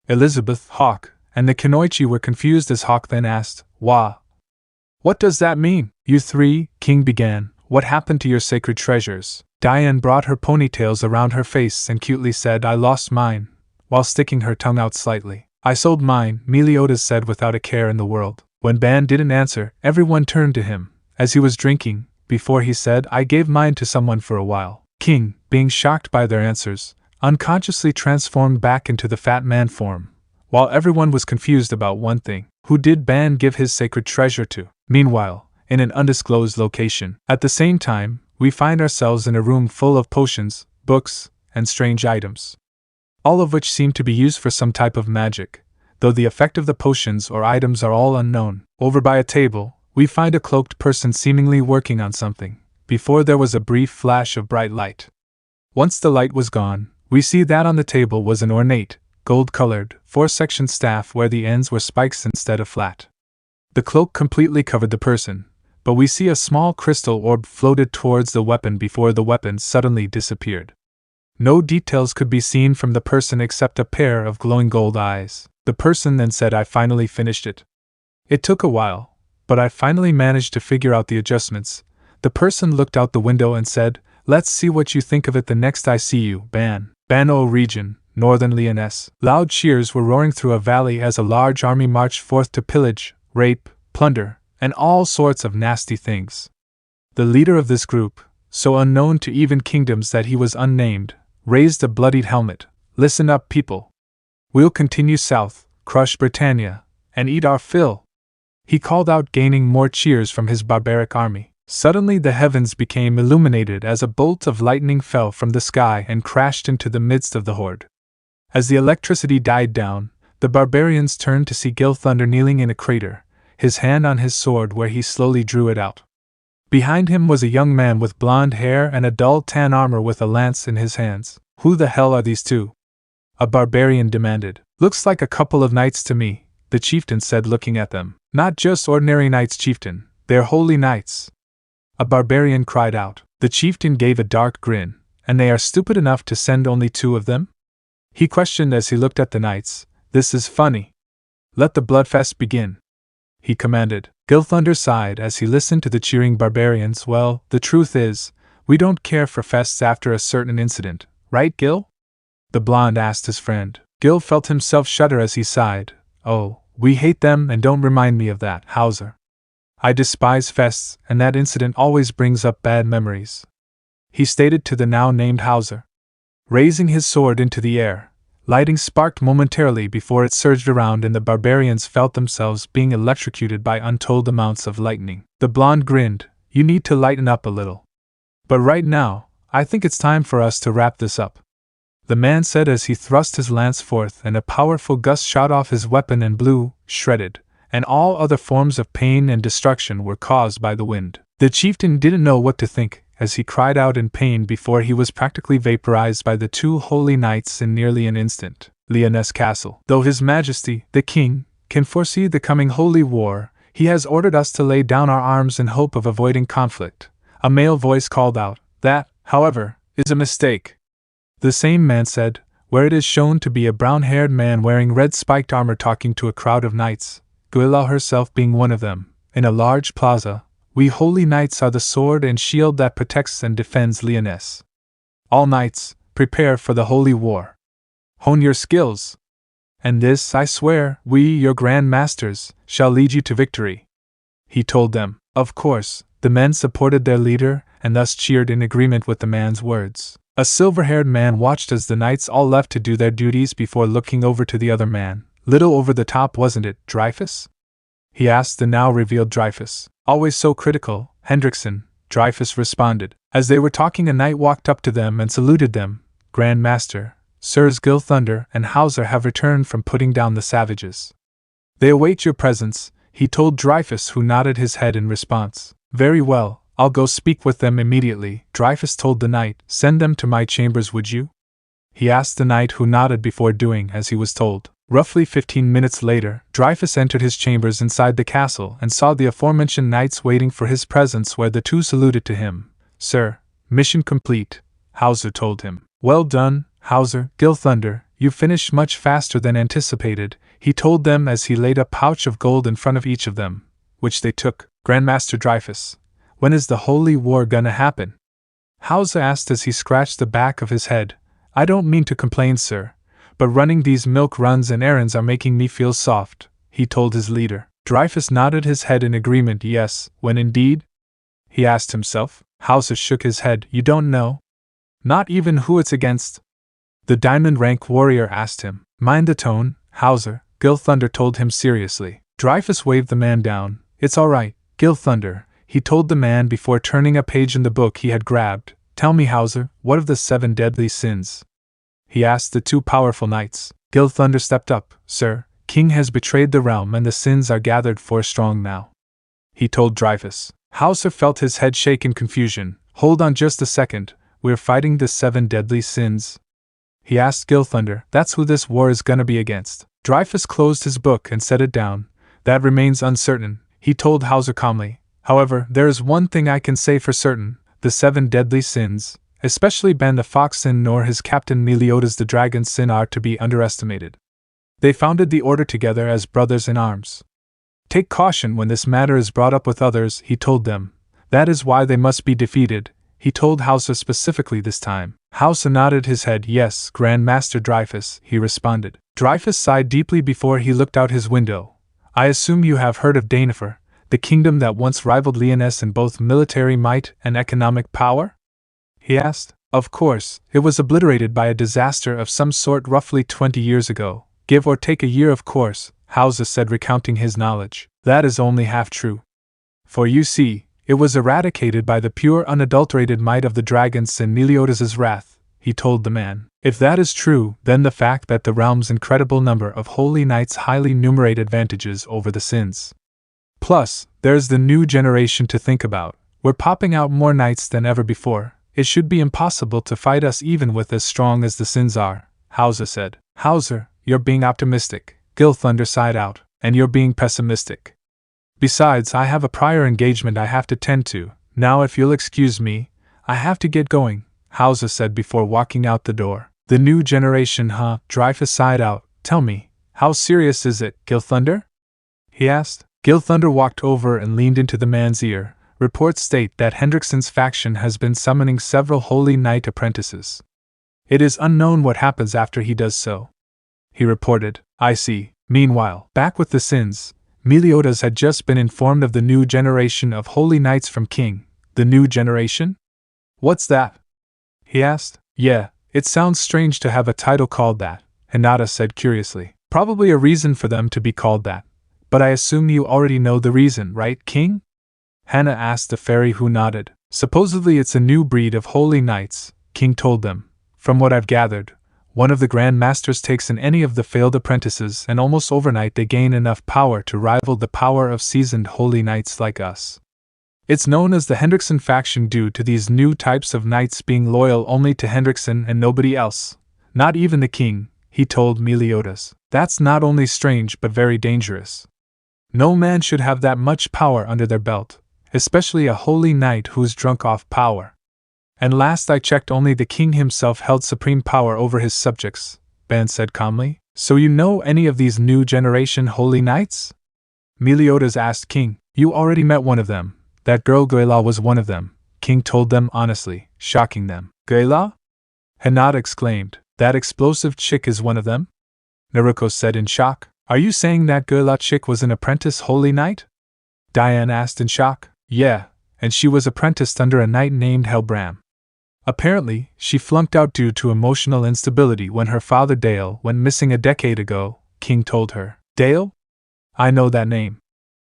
Elizabeth, Hawk, and the Kunoichi were confused as Hawk then asked, What does that mean? You 3, King began, "What happened to your sacred treasures?" Diane brought her ponytails around her face and cutely said, "I lost mine," while sticking her tongue out slightly. "I sold mine," Meliodas said without a care in the world. When Ban didn't answer, everyone turned to him, as he was drinking, before he said, "I gave mine to someone for a while." King, being shocked by their answers, unconsciously transformed back into the fat man form, while everyone was confused about one thing: who did Ban give his sacred treasure to? Meanwhile, in an undisclosed location. At the same time, we find ourselves in a room full of potions, books, and strange items, all of which seem to be used for some type of magic, though the effect of the potions or items are all unknown. Over by a table, we find a cloaked person seemingly working on something, before there was a brief flash of bright light. Once the light was gone, we see that on the table was an ornate, gold-colored, 4-section staff where the ends were spikes instead of flat. The cloak completely covered the person, but we see a small crystal orb floated towards the weapon before the weapon suddenly disappeared. No details could be seen from the person except a pair of glowing gold eyes. The person then said, "I finally finished it. It took a while, but I finally managed to figure out the adjustments." The person looked out the window and said, "Let's see what you think of it the next I see you, Ban." Bano region, northern Lyonesse. Loud cheers were roaring through a valley as a large army marched forth to pillage, rape, plunder, and all sorts of nasty things. The leader of this group, so unknown to even kingdoms that he was unnamed, raised a bloodied helmet. "Listen up, people. We'll continue south, crush Britannia, and eat our fill," he called out, gaining more cheers from his barbaric army. Suddenly the heavens became illuminated as a bolt of lightning fell from the sky and crashed into the midst of the horde. As the electricity died down, the barbarians turned to see Gilthunder kneeling in a crater, his hand on his sword where he slowly drew it out. Behind him was a young man with blonde hair and a dull tan armor with a lance in his hands. "Who the hell are these two?" a barbarian demanded. "Looks like a couple of knights to me," the chieftain said, looking at them. "Not just ordinary knights, chieftain, they're holy knights," a barbarian cried out. The chieftain gave a dark grin. "And they are stupid enough to send only 2 of them?" he questioned as he looked at the knights. "This is funny. Let the bloodfest begin," he commanded. Gilthunder sighed as he listened to the cheering barbarians. "Well, the truth is, we don't care for fests after a certain incident, right, Gil?" the blonde asked his friend. Gil felt himself shudder as he sighed. "Oh, we hate them, and don't remind me of that, Hauser. I despise fests, and that incident always brings up bad memories," he stated to the now named Hauser. Raising his sword into the air, lightning sparked momentarily before it surged around, and the barbarians felt themselves being electrocuted by untold amounts of lightning. The blonde grinned. "You need to lighten up a little. But right now, I think it's time for us to wrap this up," the man said as he thrust his lance forth, and a powerful gust shot off his weapon and blew, shredded, and all other forms of pain and destruction were caused by the wind. The chieftain didn't know what to think, as he cried out in pain before he was practically vaporized by the 2 holy knights in nearly an instant. Leoness Castle. "Though His Majesty, the King, can foresee the coming holy war, he has ordered us to lay down our arms in hope of avoiding conflict," a male voice called out. "That, however, is a mistake," the same man said, where it is shown to be a brown-haired man wearing red spiked armor talking to a crowd of knights, Guila herself being one of them, in a large plaza. "We holy knights are the sword and shield that protects and defends Leoness. All knights, prepare for the holy war. Hone your skills. And this, I swear, we, your grand masters, shall lead you to victory," he told them. Of course, the men supported their leader and thus cheered in agreement with the man's words. A silver-haired man watched as the knights all left to do their duties before looking over to the other man. "Little over the top, wasn't it, Dreyfus?" he asked the now revealed Dreyfus. "Always so critical, Hendrickson," Dreyfus responded. As they were talking, a knight walked up to them and saluted them. "Grand Master, Sirs Gilthunder and Hauser have returned from putting down the savages. They await your presence," he told Dreyfus, who nodded his head in response. "Very well, I'll go speak with them immediately," Dreyfus told the knight. "Send them to my chambers, would you?" he asked the knight, who nodded before doing as he was told. Roughly 15 minutes later, Dreyfus entered his chambers inside the castle and saw the aforementioned knights waiting for his presence, where the 2 saluted to him. "Sir, mission complete," Hauser told him. "Well done, Hauser, Gilthunder, you finished much faster than anticipated," he told them as he laid a pouch of gold in front of each of them, which they took. "Grandmaster Dreyfus, when is the holy war gonna happen?" Hauser asked as he scratched the back of his head. "I don't mean to complain, sir, but running these milk runs and errands are making me feel soft," he told his leader. Dreyfus nodded his head in agreement. "Yes, when indeed?" he asked himself. Hauser shook his head. "You don't know? Not even who it's against?" the diamond rank warrior asked him. "Mind the tone, Hauser," Gilthunder told him seriously. Dreyfus waved the man down. "It's all right, Gilthunder," he told the man before turning a page in the book he had grabbed. "Tell me, Hauser, what of the 7 deadly sins?" he asked the 2 powerful knights. Gilthunder stepped up. "Sir, King has betrayed the realm and the sins are gathered for strong now," he told Dreyfus. Hauser felt his head shake in confusion. "Hold on just a second, we're fighting the 7 deadly sins?" he asked Gilthunder. "That's who this war is gonna be against." Dreyfus closed his book and set it down. "That remains uncertain," he told Hauser calmly. "However, there is one thing I can say for certain. The 7 deadly sins, especially Ban the Fox sin nor his captain Meliodas the Dragon sin, are to be underestimated. They founded the order together as brothers in arms. Take caution when this matter is brought up with others," he told them. "That is why they must be defeated," he told Hauser specifically this time. Hauser nodded his head. "Yes, Grand Master Dreyfus," he responded. Dreyfus sighed deeply before he looked out his window. "I assume you have heard of Danifer, the kingdom that once rivaled Leoness in both military might and economic power?" he asked. "Of course, it was obliterated by a disaster of some sort roughly 20 years ago," Give or take a year, of course, Hauser said, recounting his knowledge. That is only half true. For you see, it was eradicated by the pure unadulterated might of the dragons and Meliodas' wrath, he told the man. If that is true, then the fact that the realm's incredible number of holy knights highly numerate advantages over the sins. Plus, there's the new generation to think about. We're popping out more knights than ever before. It should be impossible to fight us even with as strong as the sins are, Hauser said. Hauser, you're being optimistic, Gilthunder sighed out, and you're being pessimistic. Besides, I have a prior engagement I have to tend to. Now if you'll excuse me, I have to get going, Hauser said before walking out the door. The new generation, huh? Dreyfus sighed out. Tell me, how serious is it, Gilthunder? He asked. Gilthunder walked over and leaned into the man's ear. Reports state that Hendrickson's faction has been summoning several holy knight apprentices. It is unknown what happens after he does so, he reported. I see. Meanwhile, back with the sins, Meliodas had just been informed of the new generation of holy knights from King. The new generation? What's that? He asked. Yeah, it sounds strange to have a title called that, Hinata said curiously. Probably a reason for them to be called that. But I assume you already know the reason, right, King? Hannah asked the fairy, who nodded. Supposedly it's a new breed of holy knights, King told them. From what I've gathered, one of the Grand Masters takes in any of the failed apprentices, and almost overnight they gain enough power to rival the power of seasoned holy knights like us. It's known as the Hendrickson faction due to these new types of knights being loyal only to Hendrickson and nobody else. Not even the king, he told Meliodas. That's not only strange but very dangerous. No man should have that much power under their belt, especially a holy knight who's drunk off power. And last I checked, only the king himself held supreme power over his subjects, Ban said calmly. So you know any of these new generation holy knights? Meliodas asked King. You already met one of them. That girl Guila was one of them, King told them honestly, shocking them. Guila? Hinata exclaimed. That explosive chick is one of them? Naruto said in shock. Are you saying that Guila chick was an apprentice holy knight? Diane asked in shock. Yeah, and she was apprenticed under a knight named Helbram. Apparently, she flunked out due to emotional instability when her father Dale went missing a decade ago, King told her. Dale? I know that name.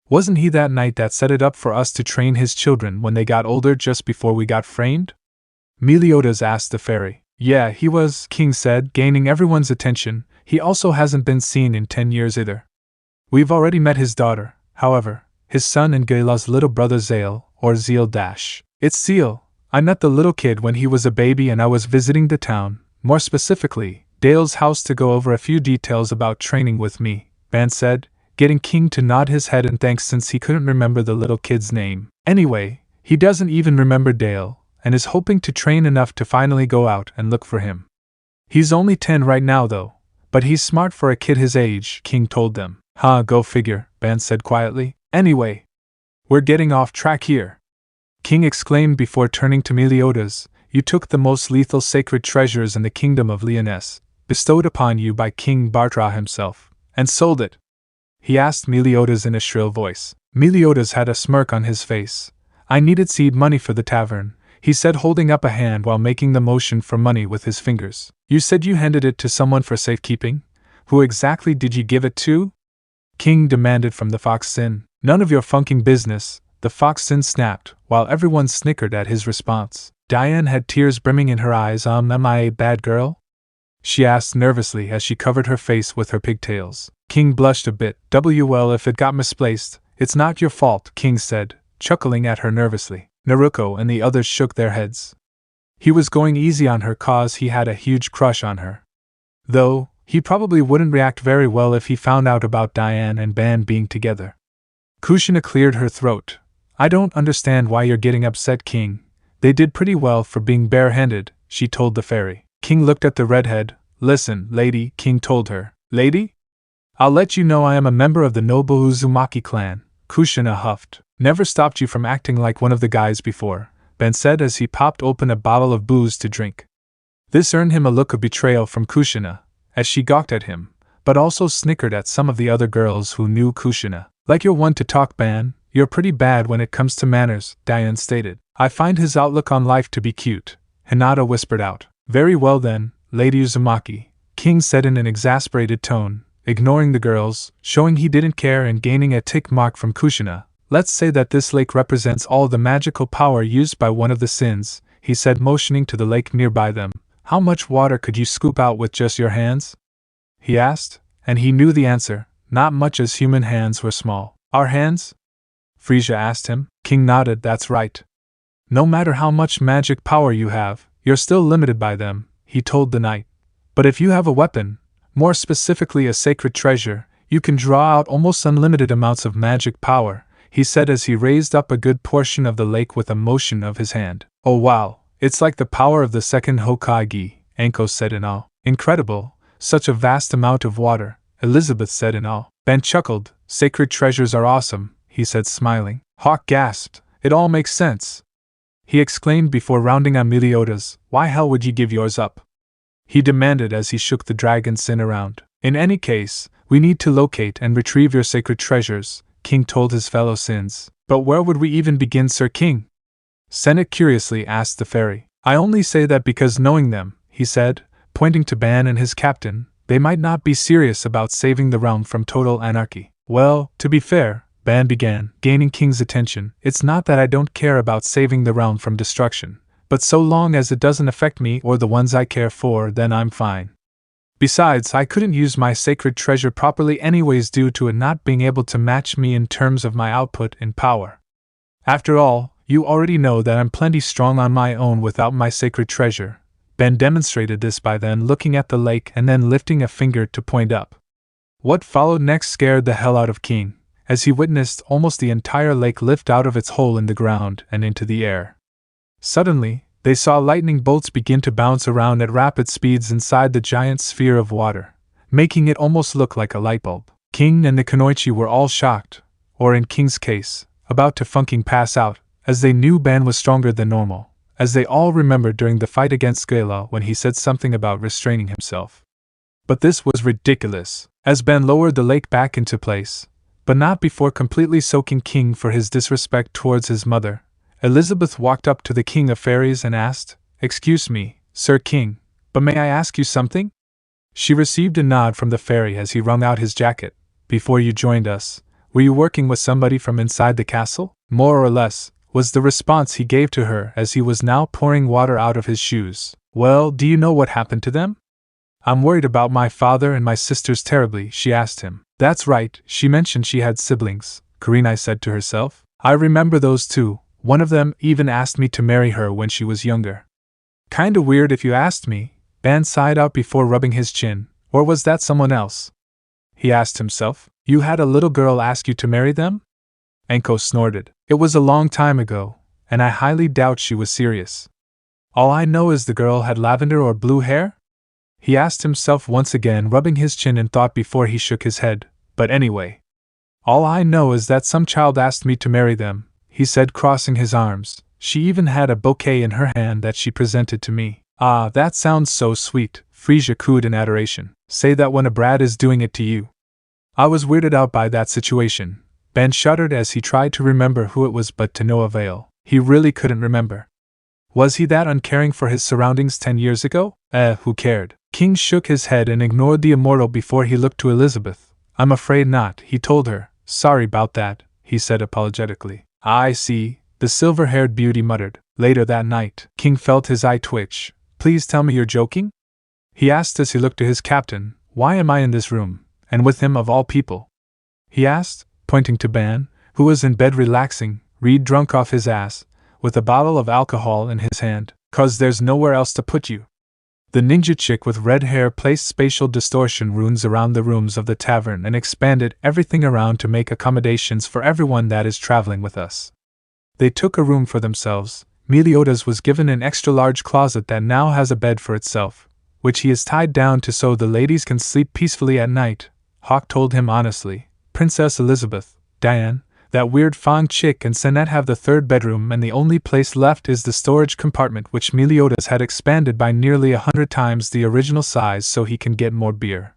Wasn't he that knight that set it up for us to train his children when they got older just before we got framed? Meliodas asked the fairy. Yeah, he was, King said, gaining everyone's attention. He also hasn't been seen in 10 years either. We've already met his daughter, however, his son and Guila's little brother Zale, or Zeal Dash. It's Zeal. I met the little kid when he was a baby and I was visiting the town, more specifically, Dale's house, to go over a few details about training with me, Ban said, getting King to nod his head in thanks since he couldn't remember the little kid's name. Anyway, he doesn't even remember Dale, and is hoping to train enough to finally go out and look for him. He's only 10 right now though, but he's smart for a kid his age, King told them. Go figure, Ban said quietly. Anyway, we're getting off track here, King exclaimed before turning to Meliodas. You took the most lethal sacred treasures in the kingdom of Lyonesse, bestowed upon you by King Bartra himself, and sold it? He asked Meliodas in a shrill voice. Meliodas had a smirk on his face. I needed seed money for the tavern, he said, holding up a hand while making the motion for money with his fingers. You said you handed it to someone for safekeeping? Who exactly did you give it to? King demanded from the Fox Sin. None of your funking business, the Fox Sin snapped, while everyone snickered at his response. Diane had tears brimming in her eyes. Am I a bad girl? She asked nervously as she covered her face with her pigtails. King blushed a bit. Well, if it got misplaced, it's not your fault, King said, chuckling at her nervously. Naruto and the others shook their heads. He was going easy on her cause he had a huge crush on her. Though, he probably wouldn't react very well if he found out about Diane and Ban being together. Kushina cleared her throat. I don't understand why you're getting upset, King. They did pretty well for being barehanded, she told the fairy. King looked at the redhead. Listen, lady, King told her. Lady? I'll let you know I am a member of the noble Uzumaki clan, Kushina huffed. Never stopped you from acting like one of the guys before, Ben said as he popped open a bottle of booze to drink. This earned him a look of betrayal from Kushina, as she gawked at him, but also snickered at some of the other girls who knew Kushina. Like you're one to talk, Ban, you're pretty bad when it comes to manners, Diane stated. I find his outlook on life to be cute, Hinata whispered out. Very well then, Lady Uzumaki, King said in an exasperated tone, ignoring the girls, showing he didn't care and gaining a tick mark from Kushina. Let's say that this lake represents all the magical power used by one of the sins, he said, motioning to the lake nearby them. How much water could you scoop out with just your hands? He asked, and he knew the answer, not much, as human hands were small. Our hands? Frisia asked him. King nodded. That's right. No matter how much magic power you have, you're still limited by them, he told the knight. But if you have a weapon, more specifically a sacred treasure, you can draw out almost unlimited amounts of magic power, he said as he raised up a good portion of the lake with a motion of his hand. Oh wow, it's like the power of the second Hokage, Anko said in awe. Incredible, such a vast amount of water, Elizabeth said in awe. Ben chuckled. Sacred treasures are awesome, he said, smiling. Hawk gasped. It all makes sense, he exclaimed before rounding on Meliodas. Why hell would you give yours up? He demanded as he shook the dragon sin around. In any case, we need to locate and retrieve your sacred treasures, King told his fellow sins. But where would we even begin, Sir King? Senate curiously asked the fairy. I only say that because knowing them, he said, pointing to Ban and his captain, they might not be serious about saving the realm from total anarchy. Well, to be fair, Ban began, gaining King's attention, it's not that I don't care about saving the realm from destruction, but so long as it doesn't affect me or the ones I care for, then I'm fine. Besides, I couldn't use my sacred treasure properly anyways due to it not being able to match me in terms of my output and power. After all, you already know that I'm plenty strong on my own without my sacred treasure. Ben demonstrated this by then looking at the lake and then lifting a finger to point up. What followed next scared the hell out of King, as he witnessed almost the entire lake lift out of its hole in the ground and into the air. Suddenly, they saw lightning bolts begin to bounce around at rapid speeds inside the giant sphere of water, making it almost look like a light bulb. King and the Kunoichi were all shocked, or in King's case, about to fucking pass out, as they knew Ben was stronger than normal, as they all remembered during the fight against Guila when he said something about restraining himself. But this was ridiculous, as Ben lowered the lake back into place, but not before completely soaking King for his disrespect towards his mother. Elizabeth walked up to the King of Fairies and asked, Excuse me, Sir King, but may I ask you something? She received a nod from the fairy as he wrung out his jacket. Before you joined us, were you working with somebody from inside the castle? More or less, was the response he gave to her as he was now pouring water out of his shoes. Well, do you know what happened to them? I'm worried about my father and my sisters terribly, she asked him. That's right, she mentioned she had siblings, Karina said to herself. I remember those too. One of them even asked me to marry her when she was younger. Kinda weird if you asked me, Ban sighed out before rubbing his chin. Or was that someone else? He asked himself. You had a little girl ask you to marry them? Anko snorted. It was a long time ago, and I highly doubt she was serious. All I know is the girl had lavender or blue hair? He asked himself once again, rubbing his chin in thought before he shook his head. But anyway. All I know is that some child asked me to marry them, he said, crossing his arms. She even had a bouquet in her hand that she presented to me. Ah, that sounds so sweet, Frisia cooed in adoration. Say that when a brat is doing it to you. I was weirded out by that situation. Ben shuddered as he tried to remember who it was, but to no avail. He really couldn't remember. Was he that uncaring for his surroundings 10 years ago? Who cared? King shook his head and ignored the immortal before he looked to Elizabeth. I'm afraid not, he told her. Sorry about that, he said apologetically. I see, the silver-haired beauty muttered. Later that night, King felt his eye twitch. Please tell me you're joking? He asked as he looked to his captain. Why am I in this room, and with him of all people? He asked, pointing to Ban, who was in bed relaxing, reed drunk off his ass, with a bottle of alcohol in his hand. 'Cause there's nowhere else to put you. The ninja chick with red hair placed spatial distortion runes around the rooms of the tavern and expanded everything around to make accommodations for everyone that is traveling with us. They took a room for themselves. Meliodas was given an extra-large closet that now has a bed for itself, which he is tied down to so the ladies can sleep peacefully at night. Hawk told him honestly. Princess Elizabeth, Diane, that weird Fang chick, and Senette have the third bedroom, and the only place left is the storage compartment, which Meliodas had expanded by nearly 100 times the original size so he can get more beer.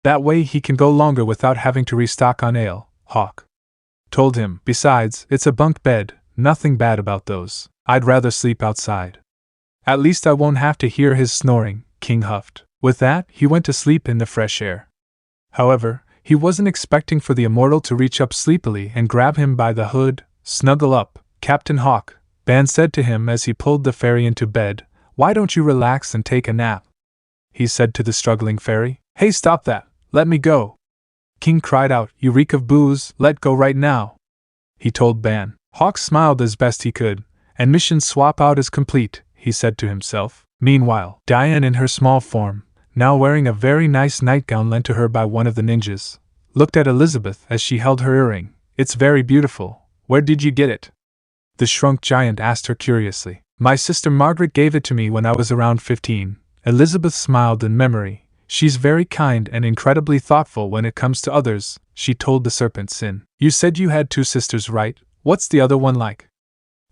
That way he can go longer without having to restock on ale, Hawk told him. Besides, it's a bunk bed, nothing bad about those. I'd rather sleep outside. At least I won't have to hear his snoring, King huffed. With that, he went to sleep in the fresh air. However, he wasn't expecting for the immortal to reach up sleepily and grab him by the hood. Snuggle up, Captain Hawk, Ban said to him as he pulled the fairy into bed. Why don't you relax and take a nap? He said to the struggling fairy. Hey, stop that, let me go. King cried out, you reek of booze, let go right now. He told Ban. Hawk smiled as best he could, and mission swap out is complete, he said to himself. Meanwhile, Diane in her small form, now wearing a very nice nightgown lent to her by one of the ninjas, looked at Elizabeth as she held her earring. It's very beautiful. Where did you get it? The shrunk giant asked her curiously. My sister Margaret gave it to me when I was around 15. Elizabeth smiled in memory. She's very kind and incredibly thoughtful when it comes to others, she told the serpent Sin. You said you had 2 sisters, right? What's the other one like?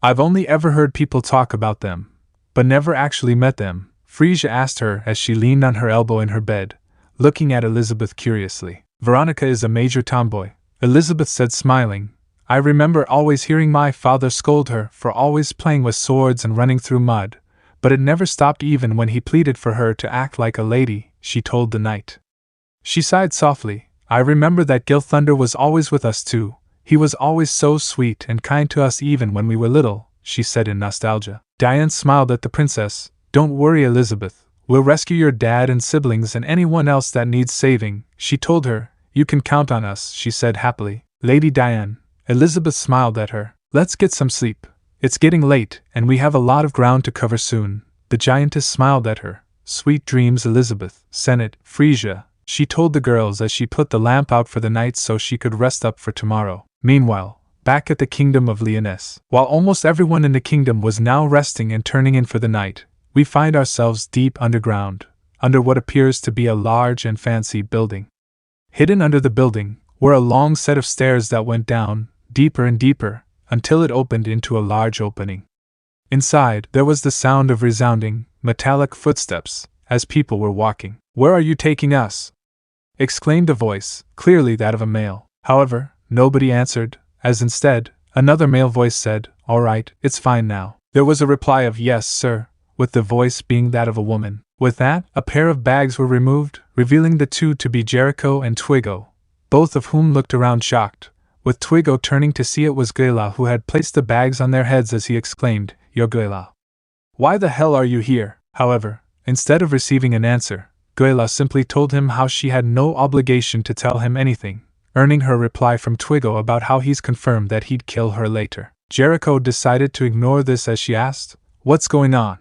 I've only ever heard people talk about them, but never actually met them, Frisia asked her as she leaned on her elbow in her bed, looking at Elizabeth curiously. Veronica is a major tomboy, Elizabeth said smiling. I remember always hearing my father scold her for always playing with swords and running through mud, but it never stopped even when he pleaded for her to act like a lady, she told the knight. She sighed softly. I remember that Gil Thunder was always with us too. He was always so sweet and kind to us even when we were little, she said in nostalgia. Diane smiled at the princess. Don't worry, Elizabeth. We'll rescue your dad and siblings and anyone else that needs saving, she told her. You can count on us, she said happily. Lady Diane. Elizabeth smiled at her. Let's get some sleep. It's getting late, and we have a lot of ground to cover soon. The giantess smiled at her. Sweet dreams, Elizabeth, Senate, Frisia, she told the girls as she put the lamp out for the night so she could rest up for tomorrow. Meanwhile, back at the kingdom of Lyonesse, while almost everyone in the kingdom was now resting and turning in for the night, we find ourselves deep underground, under what appears to be a large and fancy building. Hidden under the building were a long set of stairs that went down, deeper and deeper, until it opened into a large opening. Inside, there was the sound of resounding, metallic footsteps, as people were walking. Where are you taking us? Exclaimed a voice, clearly that of a male. However, nobody answered, as instead, another male voice said, All right, it's fine now. There was a reply of yes, sir, with the voice being that of a woman. With that, a pair of bags were removed, revealing the two to be Jericho and Twigo, both of whom looked around shocked, with Twigo turning to see it was Guila who had placed the bags on their heads as he exclaimed, You're Guila. Why the hell are you here? However, instead of receiving an answer, Guila simply told him how she had no obligation to tell him anything, earning her reply from Twigo about how he's confirmed that he'd kill her later. Jericho decided to ignore this as she asked, What's going on?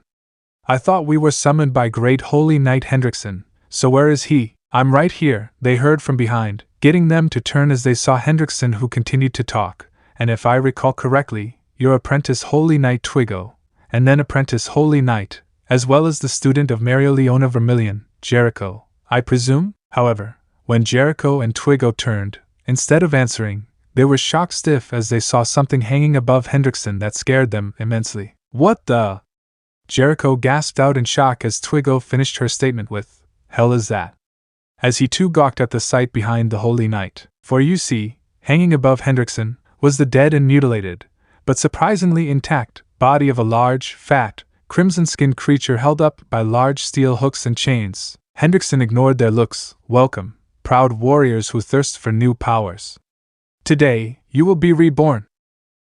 I thought we were summoned by Great Holy Knight Hendrickson, so where is he? I'm right here, they heard from behind, getting them to turn as they saw Hendrickson, who continued to talk, and if I recall correctly, your apprentice Holy Knight Twigo, and then apprentice Holy Knight, as well as the student of Mario Leona Vermilion, Jericho, I presume? However, when Jericho and Twigo turned, instead of answering, they were shock stiff as they saw something hanging above Hendrickson that scared them immensely. What the? Jericho gasped out in shock as Twigo finished her statement with, Hell is that? As he too gawked at the sight behind the Holy Knight. For you see, hanging above Hendrickson, was the dead and mutilated, but surprisingly intact, body of a large, fat, crimson-skinned creature held up by large steel hooks and chains. Hendrickson ignored their looks. Welcome, proud warriors who thirst for new powers. Today, you will be reborn,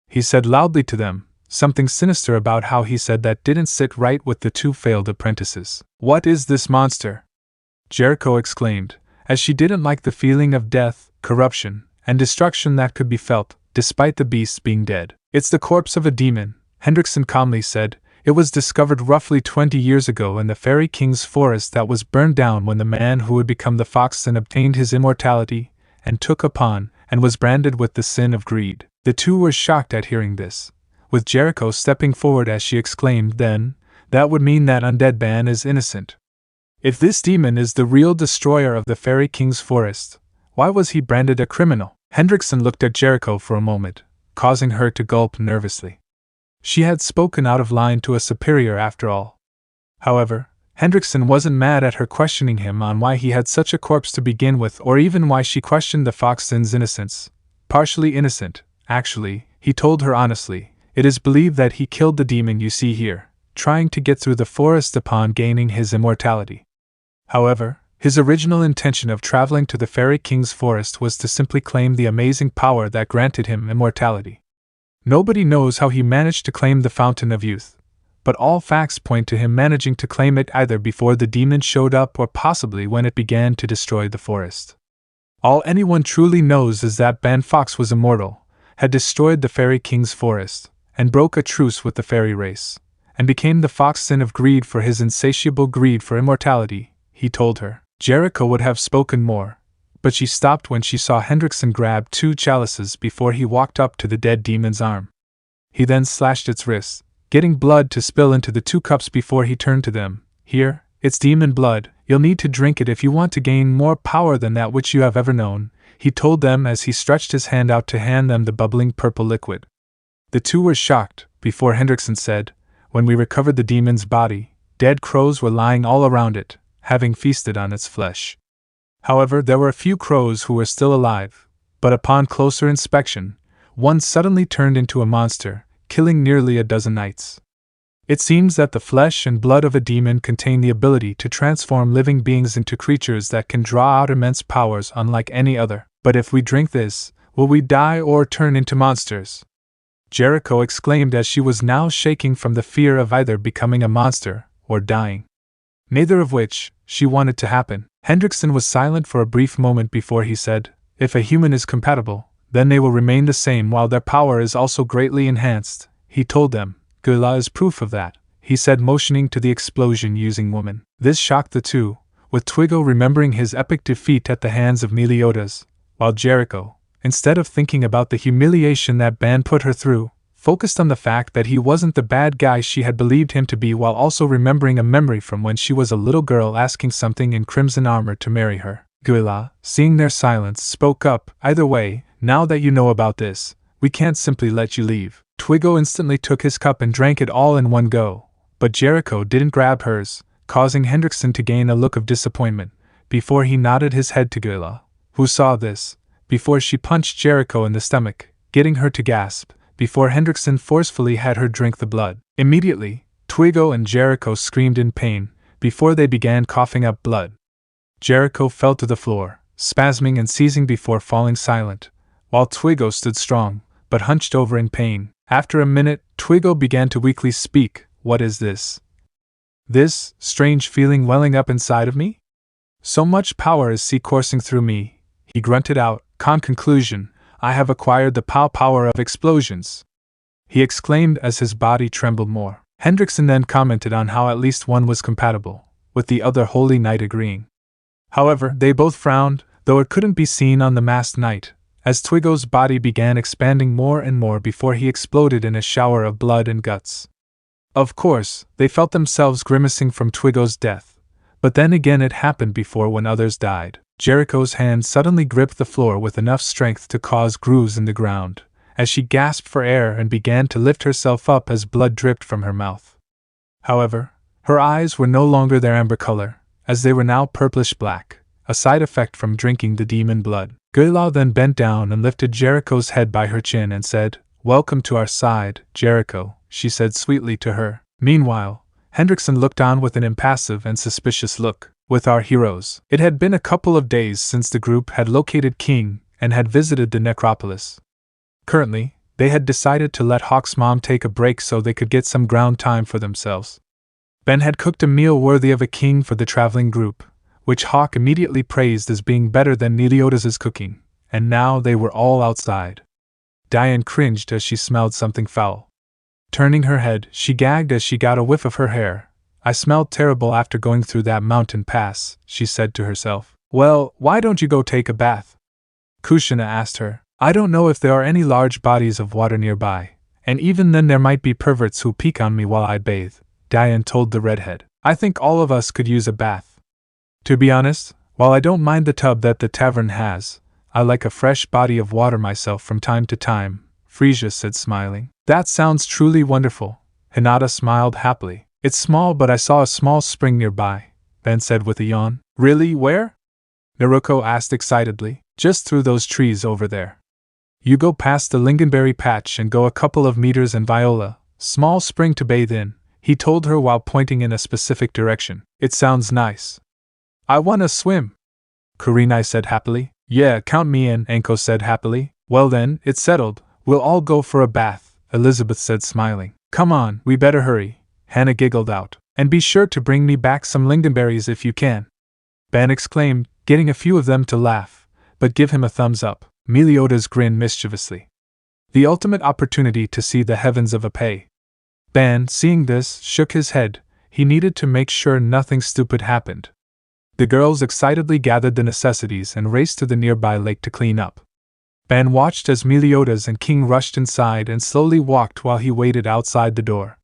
he said loudly to them. Something sinister about how he said that didn't sit right with the two failed apprentices. What is this monster? Jericho exclaimed, as she didn't like the feeling of death, corruption, and destruction that could be felt, despite the beast being dead. It's the corpse of a demon, Hendrickson calmly said. It was discovered roughly 20 years ago in the Fairy King's forest that was burned down when the man who would become the Fox Sin obtained his immortality, and took upon, and was branded with the sin of greed. The two were shocked at hearing this, with Jericho stepping forward as she exclaimed, Then, that would mean that undead man is innocent. If this demon is the real destroyer of the Fairy King's forest, why was he branded a criminal? Hendrickson looked at Jericho for a moment, causing her to gulp nervously. She had spoken out of line to a superior after all. However, Hendrickson wasn't mad at her questioning him on why he had such a corpse to begin with, or even why she questioned the Fox Sin's innocence. Partially innocent, actually, he told her honestly. It is believed that he killed the demon you see here, trying to get through the forest upon gaining his immortality. However, his original intention of traveling to the Fairy King's forest was to simply claim the amazing power that granted him immortality. Nobody knows how he managed to claim the Fountain of Youth, but all facts point to him managing to claim it either before the demon showed up or possibly when it began to destroy the forest. All anyone truly knows is that Ban Fox was immortal, had destroyed the Fairy King's forest, and broke a truce with the fairy race, and became the fox sin of greed for his insatiable greed for immortality, he told her. Jericho would have spoken more, but she stopped when she saw Hendrickson grab 2 chalices before he walked up to the dead demon's arm. He then slashed its wrist, getting blood to spill into the 2 cups before he turned to them. Here, it's demon blood, you'll need to drink it if you want to gain more power than that which you have ever known, he told them as he stretched his hand out to hand them the bubbling purple liquid. The 2 were shocked, before Hendrickson said, when we recovered the demon's body, dead crows were lying all around it, having feasted on its flesh. However, there were a few crows who were still alive, but upon closer inspection, one suddenly turned into a monster, killing nearly a dozen knights. It seems that the flesh and blood of a demon contain the ability to transform living beings into creatures that can draw out immense powers unlike any other. But if we drink this, will we die or turn into monsters? Jericho exclaimed as she was now shaking from the fear of either becoming a monster or dying. Neither of which she wanted to happen. Hendrickson was silent for a brief moment before he said, "If a human is compatible, then they will remain the same while their power is also greatly enhanced," he told them. "Guila is proof of that," he said, motioning to the explosion-using woman. This shocked the 2, with Twigo remembering his epic defeat at the hands of Meliodas, while Jericho, instead of thinking about the humiliation that Ban put her through, focused on the fact that he wasn't the bad guy she had believed him to be, while also remembering a memory from when she was a little girl asking something in crimson armor to marry her. Guila, seeing their silence, spoke up, "Either way, now that you know about this, we can't simply let you leave." Twigo instantly took his cup and drank it all in one go, but Jericho didn't grab hers, causing Hendrickson to gain a look of disappointment, before he nodded his head to Guila, who saw this, before she punched Jericho in the stomach, getting her to gasp, before Hendrickson forcefully had her drink the blood. Immediately, Twigo and Jericho screamed in pain, before they began coughing up blood. Jericho fell to the floor, spasming and seizing before falling silent, while Twigo stood strong, but hunched over in pain. After a minute, Twigo began to weakly speak. "What is this? This strange feeling welling up inside of me? So much power is coursing through me," he grunted out. Conclusion, "I have acquired the power of explosions," he exclaimed as his body trembled more. Hendrickson then commented on how at least one was compatible, with the other holy knight agreeing. However, they both frowned, though it couldn't be seen on the masked knight, as Twigo's body began expanding more and more before he exploded in a shower of blood and guts. Of course, they felt themselves grimacing from Twigo's death, but then again it happened before when others died. Jericho's hand suddenly gripped the floor with enough strength to cause grooves in the ground, as she gasped for air and began to lift herself up as blood dripped from her mouth. However, her eyes were no longer their amber color, as they were now purplish-black, a side effect from drinking the demon blood. Guila then bent down and lifted Jericho's head by her chin and said, "Welcome to our side, Jericho," she said sweetly to her. Meanwhile, Hendrickson looked on with an impassive and suspicious look. With our heroes, it had been a couple of days since the group had located King and had visited the necropolis. Currently, they had decided to let Hawk's mom take a break so they could get some ground time for themselves. Ben had cooked a meal worthy of a king for the traveling group, which Hawk immediately praised as being better than Meliodas' cooking, and now they were all outside. Diane cringed as she smelled something foul. Turning her head, she gagged as she got a whiff of her hair. "I smelled terrible after going through that mountain pass," she said to herself. "Well, why don't you go take a bath?" Kushina asked her. "I don't know if there are any large bodies of water nearby, and even then there might be perverts who peek on me while I bathe," Diane told the redhead. "I think all of us could use a bath. To be honest, while I don't mind the tub that the tavern has, I like a fresh body of water myself from time to time," Frisia said, smiling. "That sounds truly wonderful," Hinata smiled happily. "It's small, but I saw a small spring nearby," Ben said with a yawn. "Really, where?" Naruto asked excitedly. "Just through those trees over there. You go past the lingonberry patch and go a couple of meters and Viola, small spring to bathe in," he told her while pointing in a specific direction. "It sounds nice." I wanna swim, Kurenai said happily. Yeah, count me in, Anko said happily. Well then, it's settled, we'll all go for a bath, Elizabeth said smiling. Come on, we better hurry, Hannah giggled out. And be sure to bring me back some lingonberries if you can, Ben exclaimed, getting a few of them to laugh, but give him a thumbs up. Meliodas grinned mischievously. The ultimate opportunity to see the heavens of Apay. Ben, seeing this, shook his head. He needed to make sure nothing stupid happened. The girls excitedly gathered the necessities and raced to the nearby lake to clean up. Ben watched as Meliodas and King rushed inside and slowly walked while he waited outside the door.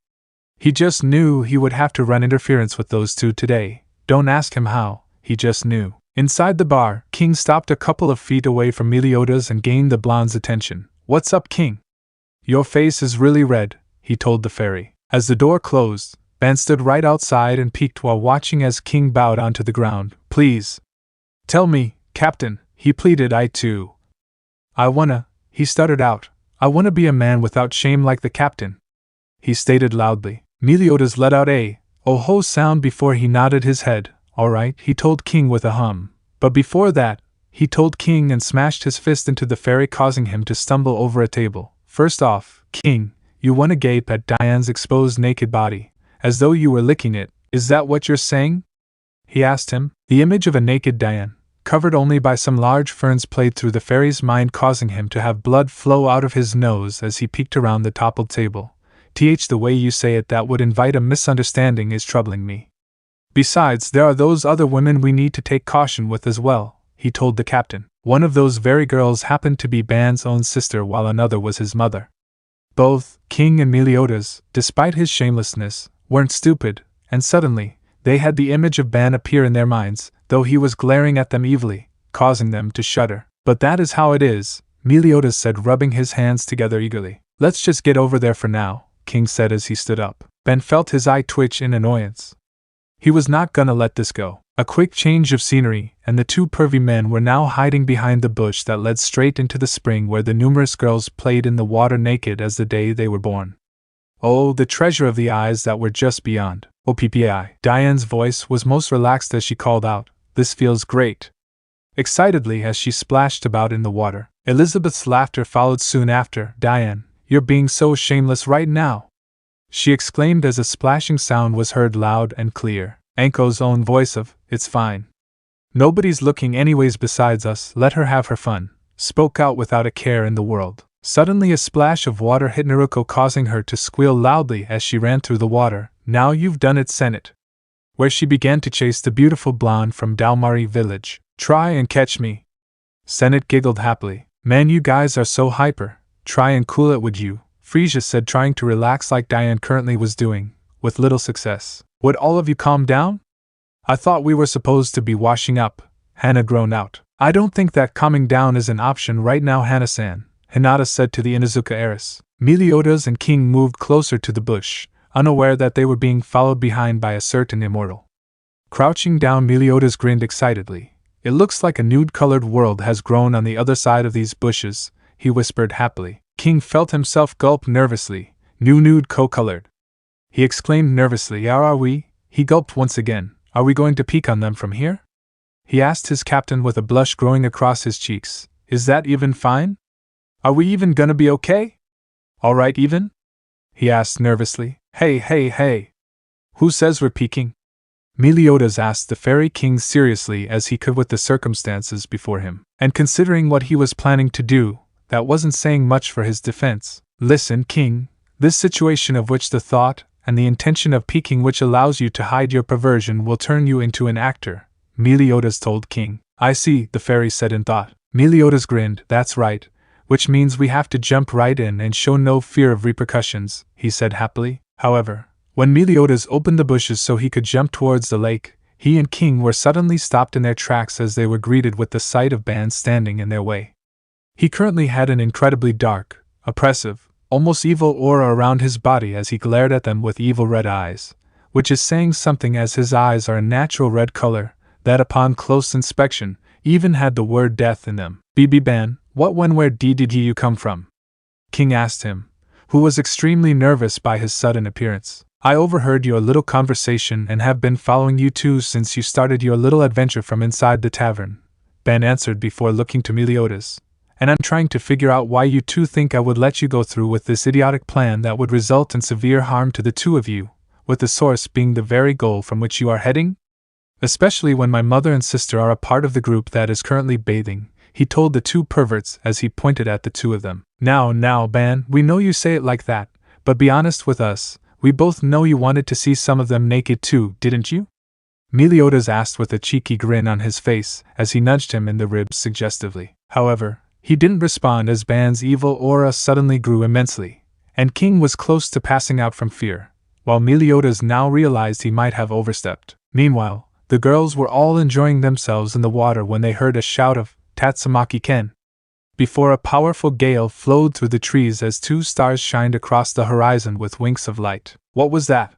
He just knew he would have to run interference with those two today. Don't ask him how, he just knew. Inside the bar, King stopped a couple of feet away from Meliodas and gained the blonde's attention. What's up, King? Your face is really red, he told the fairy. As the door closed, Ben stood right outside and peeked while watching as King bowed onto the ground. Please. Tell me, Captain, he pleaded. He stuttered out. I wanna be a man without shame like the captain, he stated loudly. Meliodas let out a oh-ho sound before he nodded his head. Alright, he told King with a hum. But before that, he told King and smashed his fist into the fairy, causing him to stumble over a table. First off, King, you wanna gape at Diane's exposed naked body, as though you were licking it, is that what you're saying? He asked him. The image of a naked Diane, covered only by some large ferns, played through the fairy's mind, causing him to have blood flow out of his nose as he peeked around the toppled table. The way you say it that would invite a misunderstanding is troubling me. Besides, there are those other women we need to take caution with as well, he told the captain. One of those very girls happened to be Ban's own sister, while another was his mother. Both, King and Meliodas, despite his shamelessness, weren't stupid, and suddenly, they had the image of Ban appear in their minds, though he was glaring at them evilly, causing them to shudder. But that is how it is, Meliodas said, rubbing his hands together eagerly. Let's just get over there for now, King said as he stood up. Ben felt his eye twitch in annoyance. He was not gonna let this go. A quick change of scenery, and the two pervy men were now hiding behind the bush that led straight into the spring where the numerous girls played in the water naked as the day they were born. Oh, the treasure of the eyes that were just beyond. OPPI. Diane's voice was most relaxed as she called out, "This feels great," excitedly as she splashed about in the water. Elizabeth's laughter followed soon after. Diane, you're being so shameless right now, she exclaimed as a splashing sound was heard loud and clear. Anko's own voice of, "It's fine. Nobody's looking anyways besides us, let her have her fun," spoke out without a care in the world. Suddenly a splash of water hit Naruto, causing her to squeal loudly as she ran through the water. Now you've done it, Senate. Where she began to chase the beautiful blonde from Dalmari village. Try and catch me. Senate giggled happily. Man, you guys are so hyper. Try and cool it, would you? Frisia said, trying to relax like Diane currently was doing, with little success. Would all of you calm down? I thought we were supposed to be washing up, Hannah groaned out. I don't think that calming down is an option right now, Hannah-san, Hinata said to the Inuzuka heiress. Meliodas and King moved closer to the bush, unaware that they were being followed behind by a certain immortal. Crouching down, Meliodas grinned excitedly. It looks like a nude-colored world has grown on the other side of these bushes, he whispered happily. King felt himself gulp nervously. Nude co-colored. He exclaimed nervously, are we? He gulped once again. Are we going to peek on them from here? He asked his captain with a blush growing across his cheeks. Is that even fine? Are we even gonna be okay? Alright even? He asked nervously. Hey. Who says we're peeking? Meliodas asked the Fairy King seriously as he could with the circumstances before him. And considering what he was planning to do, that wasn't saying much for his defense. Listen, King, this situation of which the thought and the intention of peeking which allows you to hide your perversion will turn you into an actor, Meliodas told King. I see, the fairy said in thought. Meliodas grinned. That's right, which means we have to jump right in and show no fear of repercussions, he said happily. However, when Meliodas opened the bushes so he could jump towards the lake, he and King were suddenly stopped in their tracks as they were greeted with the sight of Ban standing in their way. He currently had an incredibly dark, oppressive, almost evil aura around his body as he glared at them with evil red eyes, which is saying something as his eyes are a natural red color that upon close inspection even had the word death in them. BB Ban, where did you come from? King asked him, who was extremely nervous by his sudden appearance. I overheard your little conversation and have been following you two since you started your little adventure from inside the tavern, Ben answered before looking to Meliodas. And I'm trying to figure out why you two think I would let you go through with this idiotic plan that would result in severe harm to the two of you, with the source being the very goal from which you are heading? Especially when my mother and sister are a part of the group that is currently bathing, he told the two perverts as he pointed at the two of them. Now, Ben, we know you say it like that, but be honest with us, we both know you wanted to see some of them naked too, didn't you? Meliodas asked with a cheeky grin on his face as he nudged him in the ribs suggestively. However, he didn't respond as Ban's evil aura suddenly grew immensely, and King was close to passing out from fear, while Meliodas now realized he might have overstepped. Meanwhile, the girls were all enjoying themselves in the water when they heard a shout of Tatsumaki Ken. Before a powerful gale flowed through the trees as two stars shined across the horizon with winks of light. What was that?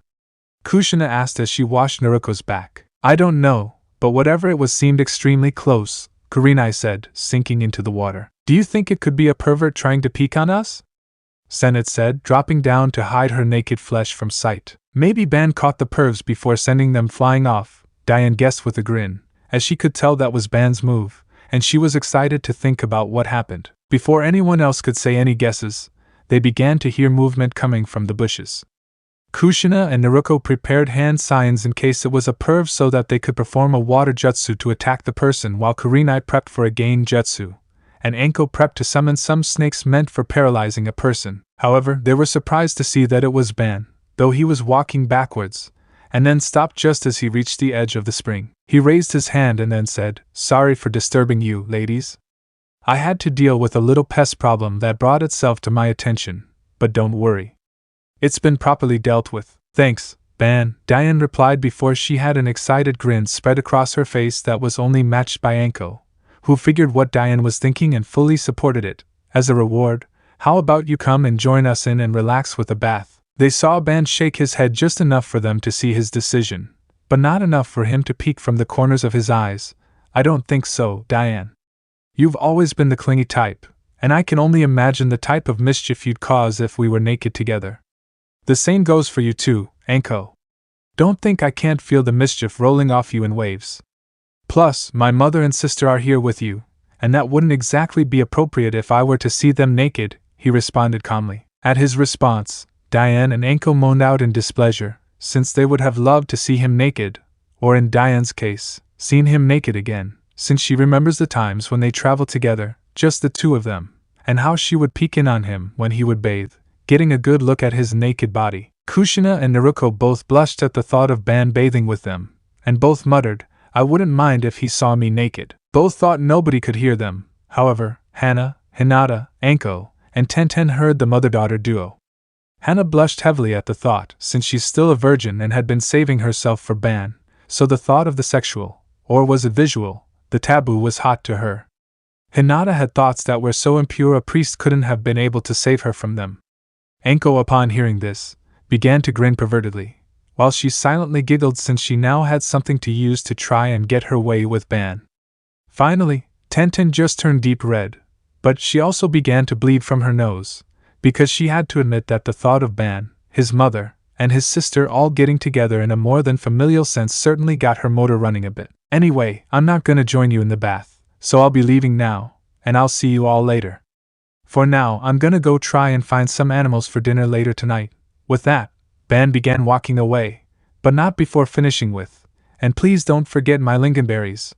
Kushina asked as she washed Naruto's back. I don't know, but whatever it was seemed extremely close, Kurinai said, sinking into the water. Do you think it could be a pervert trying to peek on us? Sennet said, dropping down to hide her naked flesh from sight. Maybe Ban caught the pervs before sending them flying off, Diane guessed with a grin, as she could tell that was Ban's move, and she was excited to think about what happened. Before anyone else could say any guesses, they began to hear movement coming from the bushes. Kushina and Naruto prepared hand signs in case it was a perv so that they could perform a water jutsu to attack the person, while Kurinai prepped for a gain jutsu, and Anko prepped to summon some snakes meant for paralyzing a person. However, they were surprised to see that it was Ban, though he was walking backwards, and then stopped just as he reached the edge of the spring. He raised his hand and then said, Sorry for disturbing you, ladies. I had to deal with a little pest problem that brought itself to my attention, but don't worry. It's been properly dealt with. Thanks, Ban, Diane replied before she had an excited grin spread across her face that was only matched by Anko, who figured what Diane was thinking and fully supported it. As a reward, how about you come and join us in and relax with a bath? They saw Ban shake his head just enough for them to see his decision, but not enough for him to peek from the corners of his eyes. I don't think so, Diane. You've always been the clingy type, and I can only imagine the type of mischief you'd cause if we were naked together. The same goes for you too, Anko. Don't think I can't feel the mischief rolling off you in waves. Plus, my mother and sister are here with you, and that wouldn't exactly be appropriate if I were to see them naked, he responded calmly. At his response, Diane and Anko moaned out in displeasure, since they would have loved to see him naked, or in Diane's case, seen him naked again, since she remembers the times when they traveled together, just the two of them, and how she would peek in on him when he would bathe, getting a good look at his naked body. Kushina and Naruto both blushed at the thought of Ban bathing with them, and both muttered, I wouldn't mind if he saw me naked. Both thought nobody could hear them. However, Hana, Hinata, Anko, and Tenten heard the mother-daughter duo. Hana blushed heavily at the thought, since she's still a virgin and had been saving herself for Ban, so the thought of the sexual, or was it visual, the taboo was hot to her. Hinata had thoughts that were so impure a priest couldn't have been able to save her from them. Anko, upon hearing this, began to grin pervertedly, while she silently giggled since she now had something to use to try and get her way with Ban. Finally, Tenten just turned deep red, but she also began to bleed from her nose, because she had to admit that the thought of Ban, his mother, and his sister all getting together in a more than familial sense certainly got her motor running a bit. Anyway, I'm not gonna join you in the bath, so I'll be leaving now, and I'll see you all later. For now, I'm gonna go try and find some animals for dinner later tonight. With that, Ban began walking away, but not before finishing with, and please don't forget my lingonberries.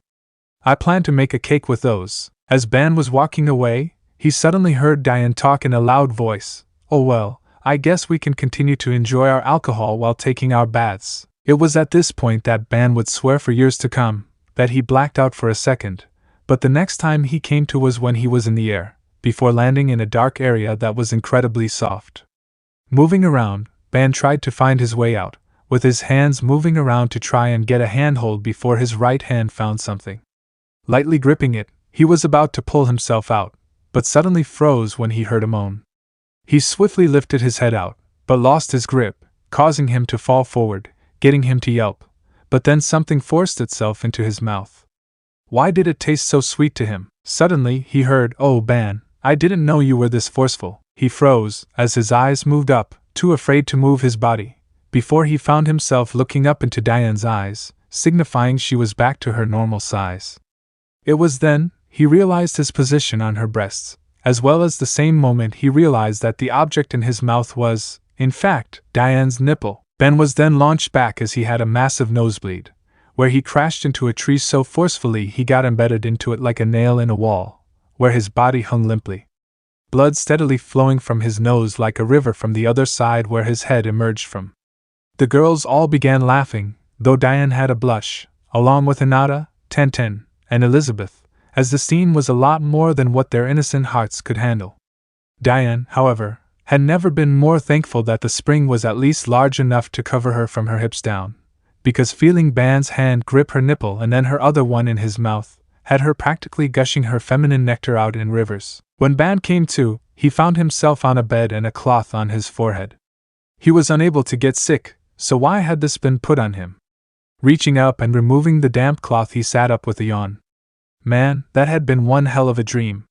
I plan to make a cake with those. As Ban was walking away, he suddenly heard Diane talk in a loud voice. Oh well, I guess we can continue to enjoy our alcohol while taking our baths. It was at this point that Ban would swear for years to come that he blacked out for a second, but the next time he came to was when he was in the air, before landing in a dark area that was incredibly soft. Moving around, Ban tried to find his way out, with his hands moving around to try and get a handhold before his right hand found something. Lightly gripping it, he was about to pull himself out, but suddenly froze when he heard a moan. He swiftly lifted his head out, but lost his grip, causing him to fall forward, getting him to yelp, but then something forced itself into his mouth. Why did it taste so sweet to him? Suddenly he heard, Oh Ban, I didn't know you were this forceful. He froze, as his eyes moved up, too afraid to move his body, before he found himself looking up into Diane's eyes, signifying she was back to her normal size. It was then he realized his position on her breasts, as well as the same moment he realized that the object in his mouth was, in fact, Diane's nipple. Ben was then launched back as he had a massive nosebleed, where he crashed into a tree so forcefully he got embedded into it like a nail in a wall, where his body hung limply. Blood steadily flowing from his nose like a river from the other side where his head emerged from. The girls all began laughing, though Diane had a blush, along with Hinata, Tenten, and Elizabeth, as the scene was a lot more than what their innocent hearts could handle. Diane, however, had never been more thankful that the spring was at least large enough to cover her from her hips down, because feeling Ban's hand grip her nipple and then her other one in his mouth had her practically gushing her feminine nectar out in rivers. When Ban came to, he found himself on a bed and a cloth on his forehead. He was unable to get sick, so why had this been put on him? Reaching up and removing the damp cloth, he sat up with a yawn. Man, that had been one hell of a dream.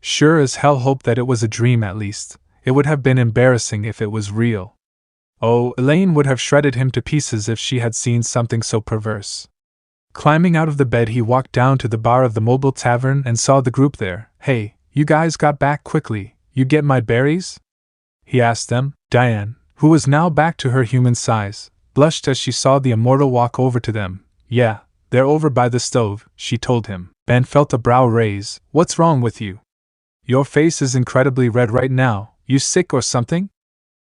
Sure as hell hoped that it was a dream at least. It would have been embarrassing if it was real. Oh, Elaine would have shredded him to pieces if she had seen something so perverse. Climbing out of the bed, he walked down to the bar of the mobile tavern and saw the group there. Hey, you guys got back quickly. You get my berries? He asked them. Diane, who was now back to her human size, blushed as she saw the immortal walk over to them. Yeah, they're over by the stove, she told him. Ben felt a brow raise. What's wrong with you? Your face is incredibly red right now. You sick or something?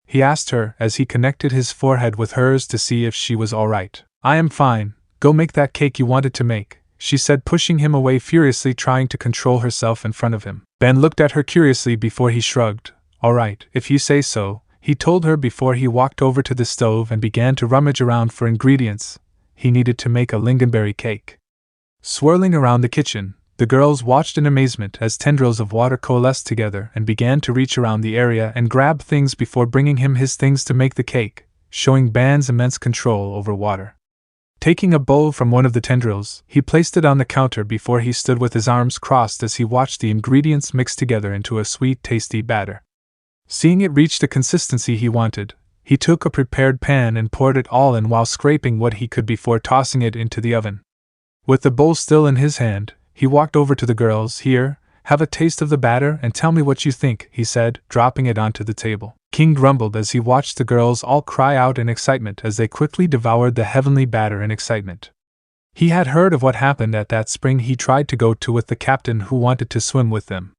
He asked her as he connected his forehead with hers to see if she was all right. I am fine. Go make that cake you wanted to make, she said, pushing him away, furiously trying to control herself in front of him. Ben looked at her curiously before he shrugged. All right, if you say so, he told her before he walked over to the stove and began to rummage around for ingredients he needed to make a lingonberry cake. Swirling around the kitchen, the girls watched in amazement as tendrils of water coalesced together and began to reach around the area and grab things before bringing him his things to make the cake, showing Ban's immense control over water. Taking a bowl from one of the tendrils, he placed it on the counter before he stood with his arms crossed as he watched the ingredients mix together into a sweet, tasty batter. Seeing it reach the consistency he wanted, he took a prepared pan and poured it all in while scraping what he could before tossing it into the oven. With the bowl still in his hand, he walked over to the girls. Here, have a taste of the batter and tell me what you think, he said, dropping it onto the table. King grumbled as he watched the girls all cry out in excitement as they quickly devoured the heavenly batter in excitement. He had heard of what happened at that spring he tried to go to with the captain who wanted to swim with them.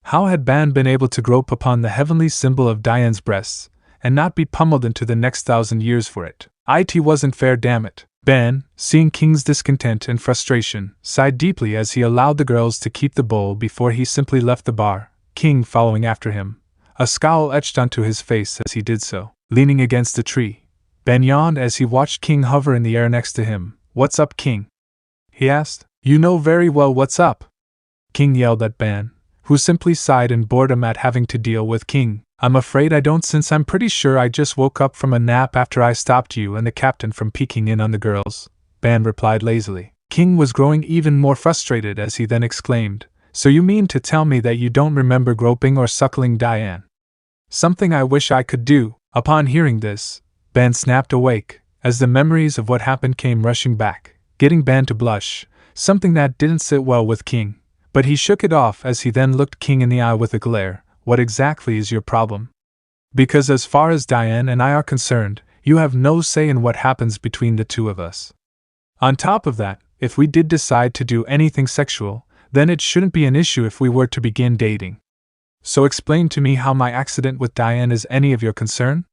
How had Ban been able to grope upon the heavenly symbol of Diane's breasts and not be pummeled into the next 1,000 years for it? It wasn't fair, damn it. Ben, seeing King's discontent and frustration, sighed deeply as he allowed the girls to keep the bowl before he simply left the bar, King following after him. A scowl etched onto his face as he did so. Leaning against a tree, Ben yawned as he watched King hover in the air next to him. What's up, King? He asked. You know very well what's up. King yelled at Ben, who simply sighed in boredom at having to deal with King. I'm afraid I don't, since I'm pretty sure I just woke up from a nap after I stopped you and the captain from peeking in on the girls, Ben replied lazily. King was growing even more frustrated as he then exclaimed, So you mean to tell me that you don't remember groping or suckling Diane? Something I wish I could do. Upon hearing this, Ben snapped awake, as the memories of what happened came rushing back, getting Ben to blush, something that didn't sit well with King. But he shook it off as he then looked King in the eye with a glare. What exactly is your problem? Because as far as Diane and I are concerned, you have no say in what happens between the two of us. On top of that, if we did decide to do anything sexual, then it shouldn't be an issue if we were to begin dating. So explain to me how my accident with Diane is any of your concern?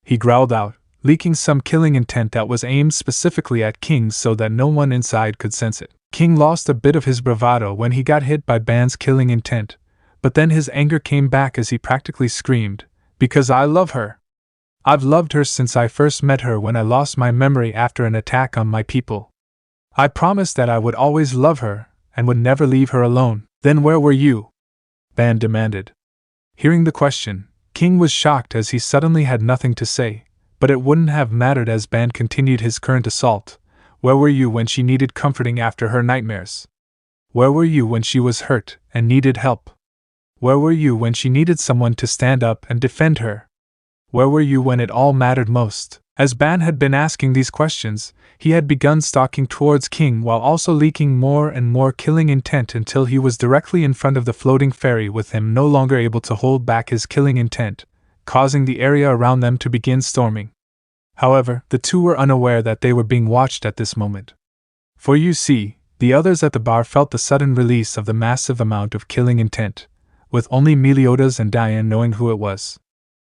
He growled out, leaking some killing intent that was aimed specifically at King so that no one inside could sense it. King lost a bit of his bravado when he got hit by Ban's killing intent, but then his anger came back as he practically screamed, Because I love her. I've loved her since I first met her when I lost my memory after an attack on my people. I promised that I would always love her and would never leave her alone. Then where were you? Ban demanded. Hearing the question, King was shocked as he suddenly had nothing to say, but it wouldn't have mattered as Ban continued his current assault. Where were you when she needed comforting after her nightmares? Where were you when she was hurt and needed help? Where were you when she needed someone to stand up and defend her? Where were you when it all mattered most? As Ban had been asking these questions, he had begun stalking towards King while also leaking more and more killing intent until he was directly in front of the floating ferry with him no longer able to hold back his killing intent, causing the area around them to begin storming. However, the two were unaware that they were being watched at this moment. For you see, the others at the bar felt the sudden release of the massive amount of killing intent, with only Meliodas and Diane knowing who it was.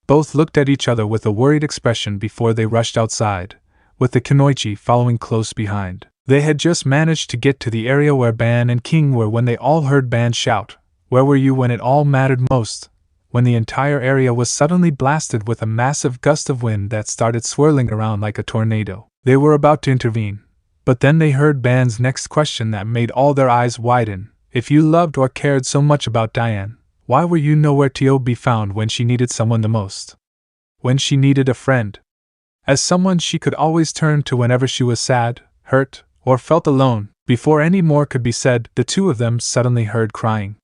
Both looked at each other with a worried expression before they rushed outside, with the Kunoichi following close behind. They had just managed to get to the area where Ban and King were when they all heard Ban shout, "Where were you when it all mattered most?" when the entire area was suddenly blasted with a massive gust of wind that started swirling around like a tornado. They were about to intervene, but then they heard Ban's next question that made all their eyes widen. "If you loved or cared so much about Diane, why were you nowhere to be found when she needed someone the most? When she needed a friend? As someone she could always turn to whenever she was sad, hurt, or felt alone." Before any more could be said, the two of them suddenly heard crying.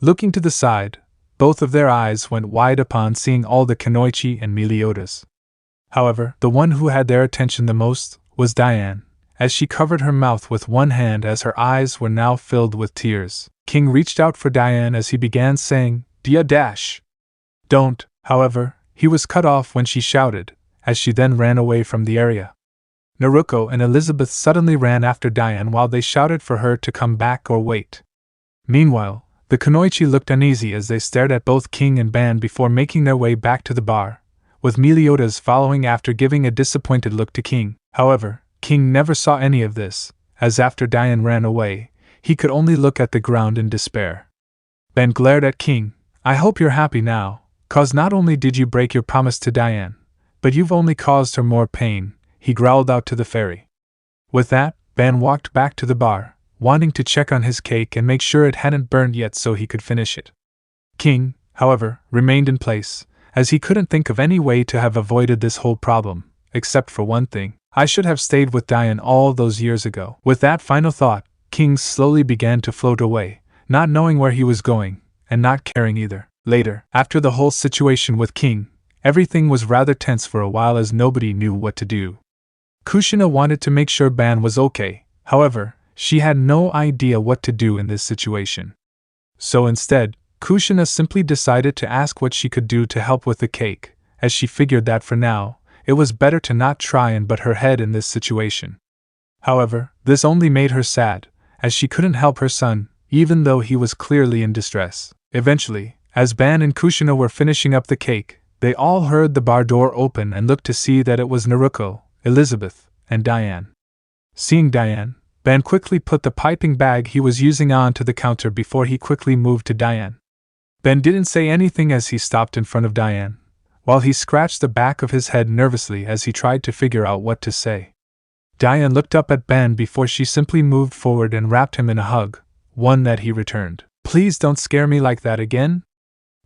Looking to the side, both of their eyes went wide upon seeing all the Kunoichi and Meliodas. However, the one who had their attention the most was Diane, as she covered her mouth with one hand as her eyes were now filled with tears. King reached out for Diane as he began saying, "Dia dash." "Don't," however, he was cut off when she shouted, as she then ran away from the area. Naruto and Elizabeth suddenly ran after Diane while they shouted for her to come back or wait. Meanwhile, the Kunoichi looked uneasy as they stared at both King and Ban before making their way back to the bar, with Meliodas following after giving a disappointed look to King. However, King never saw any of this, as after Diane ran away, he could only look at the ground in despair. Ben glared at King. "I hope you're happy now, cause not only did you break your promise to Diane, but you've only caused her more pain," he growled out to the fairy. With that, Ben walked back to the bar, wanting to check on his cake and make sure it hadn't burned yet so he could finish it. King, however, remained in place, as he couldn't think of any way to have avoided this whole problem, except for one thing. "I should have stayed with Diane all those years ago." With that final thought, King slowly began to float away, not knowing where he was going, and not caring either. Later, after the whole situation with King, everything was rather tense for a while as nobody knew what to do. Kushina wanted to make sure Ban was okay, however, she had no idea what to do in this situation. So instead, Kushina simply decided to ask what she could do to help with the cake, as she figured that for now, it was better to not try and butt her head in this situation. However, this only made her sad, as she couldn't help her son, even though he was clearly in distress. Eventually, as Ban and Kushina were finishing up the cake, they all heard the bar door open and looked to see that it was Naruto, Elizabeth, and Diane. Seeing Diane, Ben quickly put the piping bag he was using onto the counter before he quickly moved to Diane. Ben didn't say anything as he stopped in front of Diane, while he scratched the back of his head nervously as he tried to figure out what to say. Diane looked up at Ben before she simply moved forward and wrapped him in a hug, one that he returned. "Please don't scare me like that again?"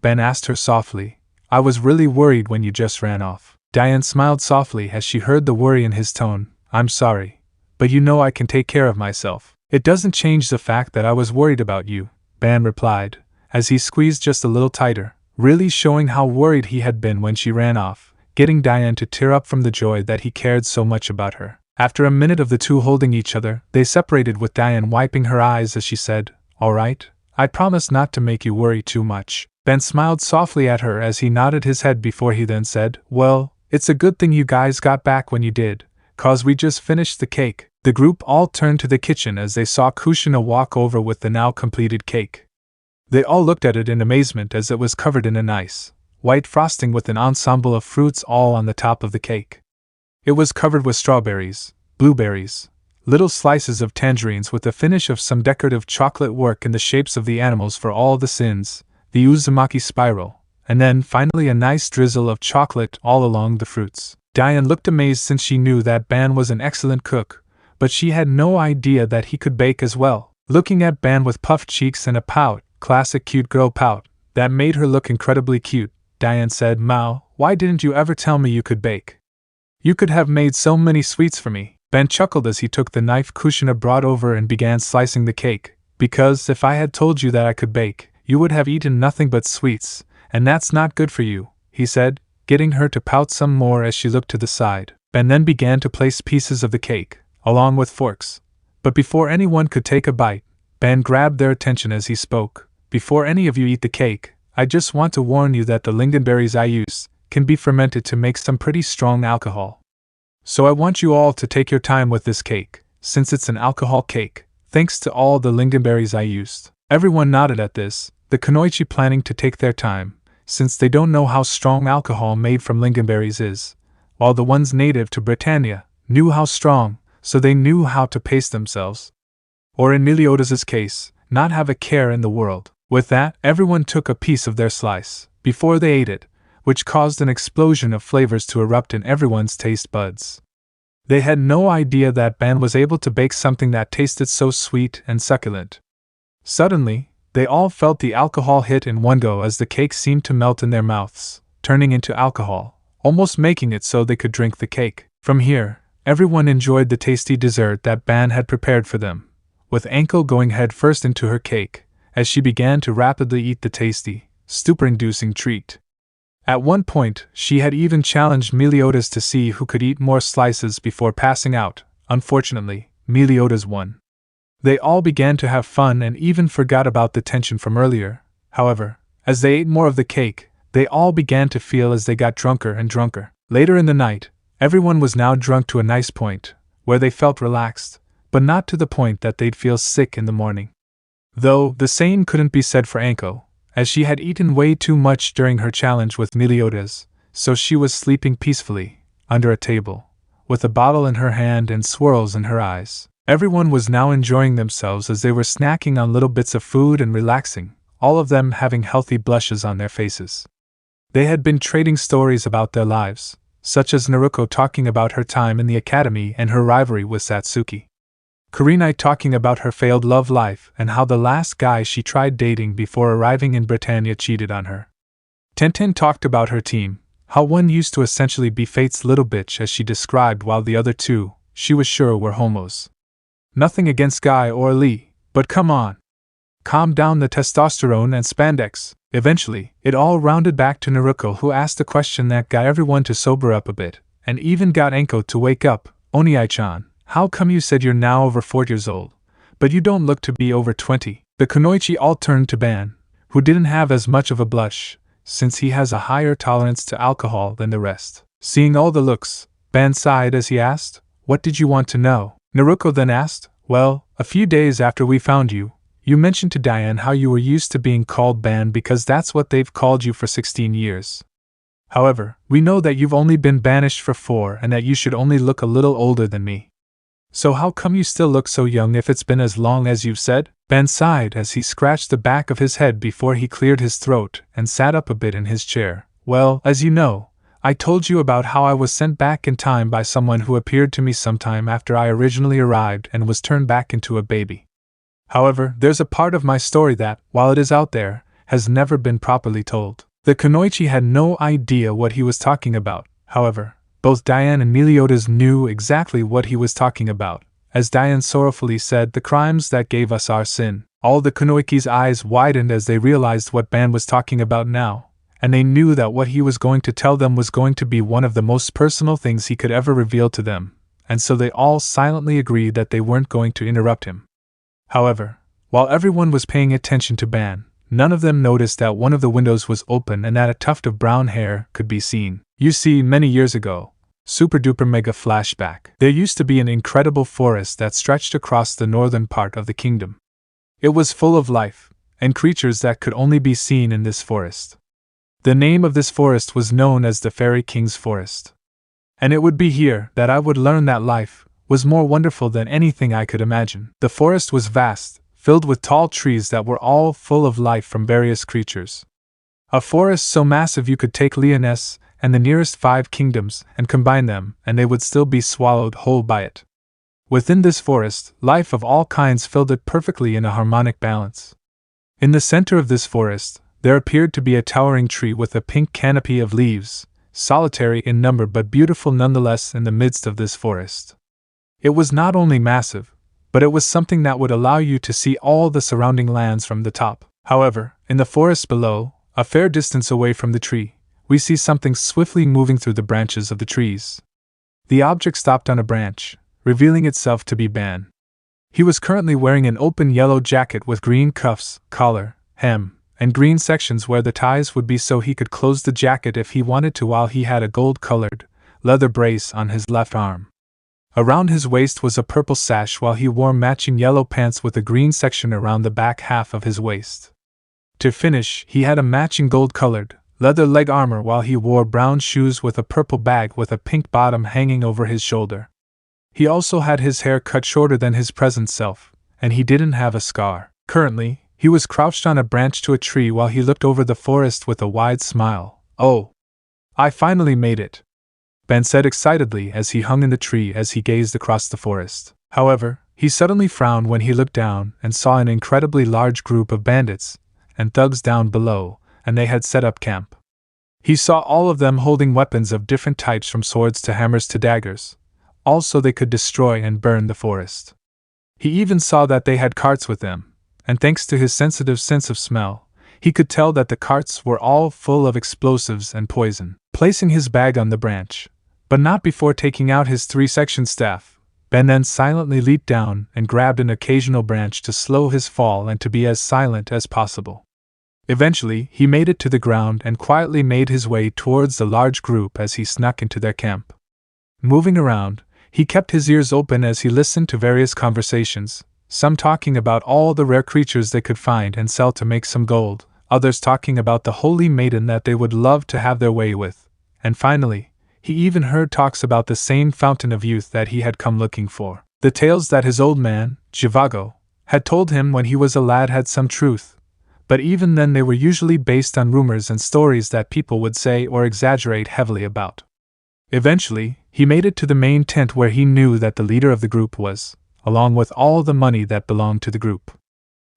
Ben asked her softly. "I was really worried when you just ran off." Diane smiled softly as she heard the worry in his tone. "I'm sorry, but you know I can take care of myself." "It doesn't change the fact that I was worried about you," Ben replied, as he squeezed just a little tighter, really showing how worried he had been when she ran off, getting Diane to tear up from the joy that he cared so much about her. After a minute of the two holding each other, they separated with Diane wiping her eyes as she said, "All right, I promise not to make you worry too much." Ben smiled softly at her as he nodded his head before he then said, "Well, it's a good thing you guys got back when you did, cause we just finished the cake." The group all turned to the kitchen as they saw Kushina walk over with the now completed cake. They all looked at it in amazement as it was covered in a nice, white frosting with an ensemble of fruits all on the top of the cake. It was covered with strawberries, blueberries, little slices of tangerines with a finish of some decorative chocolate work in the shapes of the animals for all the sins, the Uzumaki spiral, and then finally a nice drizzle of chocolate all along the fruits. Diane looked amazed since she knew that Ban was an excellent cook, but she had no idea that he could bake as well. Looking at Ban with puffed cheeks and a pout, classic cute girl pout, that made her look incredibly cute, Diane said, "Mao, why didn't you ever tell me you could bake? You could have made so many sweets for me." Ben chuckled as he took the knife Kushina brought over and began slicing the cake. "Because if I had told you that I could bake, you would have eaten nothing but sweets, and that's not good for you," he said, getting her to pout some more as she looked to the side. Ben then began to place pieces of the cake, along with forks. But before anyone could take a bite, Ben grabbed their attention as he spoke. Before any of you eat the cake, I just want to warn you that the lingonberries I use can be fermented to make some pretty strong alcohol. So I want you all to take your time with this cake, since it's an alcohol cake, thanks to all the lingonberries I used. Everyone nodded at this, the kunoichi planning to take their time, since they don't know how strong alcohol made from lingonberries is, while the ones native to Britannia knew how strong, so they knew how to pace themselves. Or in Meliodas' case, not have a care in the world. With that, everyone took a piece of their slice, before they ate it, which caused an explosion of flavors to erupt in everyone's taste buds. They had no idea that Ben was able to bake something that tasted so sweet and succulent. Suddenly, they all felt the alcohol hit in one go as the cake seemed to melt in their mouths, turning into alcohol, almost making it so they could drink the cake. From here, everyone enjoyed the tasty dessert that Ben had prepared for them, with Anko going head first into her cake, as she began to rapidly eat the tasty, stupor-inducing treat. At one point, she had even challenged Meliodas to see who could eat more slices before passing out. Unfortunately, Meliodas won. They all began to have fun and even forgot about the tension from earlier. However, as they ate more of the cake, they all began to feel as they got drunker and drunker. Later in the night, everyone was now drunk to a nice point, where they felt relaxed, but not to the point that they'd feel sick in the morning. Though, the same couldn't be said for Anko, as she had eaten way too much during her challenge with Meliodas, so she was sleeping peacefully, under a table, with a bottle in her hand and swirls in her eyes. Everyone was now enjoying themselves as they were snacking on little bits of food and relaxing, all of them having healthy blushes on their faces. They had been trading stories about their lives, such as Naruto talking about her time in the academy and her rivalry with Sasuke. Kurenai talking about her failed love life and how the last guy she tried dating before arriving in Britannia cheated on her. Tenten talked about her team, how one used to essentially be Fate's little bitch as she described, while the other two, she was sure, were homos. Nothing against Guy or Lee, but come on. Calm down the testosterone and spandex. Eventually, it all rounded back to Naruto, who asked a question that got everyone to sober up a bit, and even got Anko to wake up. Oniai-chan, how come you said you're now over 4 years old, but you don't look to be over 20? The kunoichi all turned to Ban, who didn't have as much of a blush, since he has a higher tolerance to alcohol than the rest. Seeing all the looks, Ban sighed as he asked, "What did you want to know?" Naruto then asked, "Well, a few days after we found you, you mentioned to Diane how you were used to being called Ban because that's what they've called you for 16 years. However, we know that you've only been banished for 4 and that you should only look a little older than me. So how come you still look so young if it's been as long as you've said?" Ben sighed as he scratched the back of his head before he cleared his throat and sat up a bit in his chair. "Well, as you know, I told you about how I was sent back in time by someone who appeared to me sometime after I originally arrived and was turned back into a baby. However, there's a part of my story that, while it is out there, has never been properly told." The kunoichi had no idea what he was talking about. However, both Diane and Meliodas knew exactly what he was talking about. As Diane sorrowfully said, "The crimes that gave us our sin." All the kunoichi's eyes widened as they realized what Ban was talking about now, and they knew that what he was going to tell them was going to be one of the most personal things he could ever reveal to them, and so they all silently agreed that they weren't going to interrupt him. However, while everyone was paying attention to Ban, none of them noticed that one of the windows was open and that a tuft of brown hair could be seen. You see, many years ago, super duper mega flashback, there used to be an incredible forest that stretched across the northern part of the kingdom. It was full of life, and creatures that could only be seen in this forest. The name of this forest was known as the Fairy King's Forest. And it would be here that I would learn that life was more wonderful than anything I could imagine. The forest was vast, filled with tall trees that were all full of life from various creatures. A forest so massive you could take Leoness and the nearest 5 kingdoms and combine them, and they would still be swallowed whole by it. Within this forest, life of all kinds filled it perfectly in a harmonic balance. In the center of this forest, there appeared to be a towering tree with a pink canopy of leaves, solitary in number but beautiful nonetheless in the midst of this forest. It was not only massive, but it was something that would allow you to see all the surrounding lands from the top. However, in the forest below, a fair distance away from the tree, we see something swiftly moving through the branches of the trees. The object stopped on a branch, revealing itself to be Ban. He was currently wearing an open yellow jacket with green cuffs, collar, hem, and green sections where the ties would be so he could close the jacket if he wanted to, while he had a gold-colored leather brace on his left arm. Around his waist was a purple sash, while he wore matching yellow pants with a green section around the back half of his waist. To finish, he had a matching gold-colored leather leg armor, while he wore brown shoes with a purple bag with a pink bottom hanging over his shoulder. He also had his hair cut shorter than his present self, and he didn't have a scar. Currently, he was crouched on a branch to a tree while he looked over the forest with a wide smile. "Oh! I finally made it!" Ben said excitedly as he hung in the tree as he gazed across the forest. However, he suddenly frowned when he looked down and saw an incredibly large group of bandits and thugs down below, and they had set up camp. He saw all of them holding weapons of different types, from swords to hammers to daggers. Also, they could destroy and burn the forest. He even saw that they had carts with them, and thanks to his sensitive sense of smell, he could tell that the carts were all full of explosives and poison. Placing his bag on the branch, but not before taking out his 3-section staff, Ben then silently leaped down and grabbed an occasional branch to slow his fall and to be as silent as possible. Eventually, he made it to the ground and quietly made his way towards the large group as he snuck into their camp. Moving around, he kept his ears open as he listened to various conversations, some talking about all the rare creatures they could find and sell to make some gold, others talking about the holy maiden that they would love to have their way with, and finally, he even heard talks about the same fountain of youth that he had come looking for. The tales that his old man, Zhivago, had told him when he was a lad had some truth, but even then they were usually based on rumors and stories that people would say or exaggerate heavily about. Eventually, he made it to the main tent where he knew that the leader of the group was, along with all the money that belonged to the group.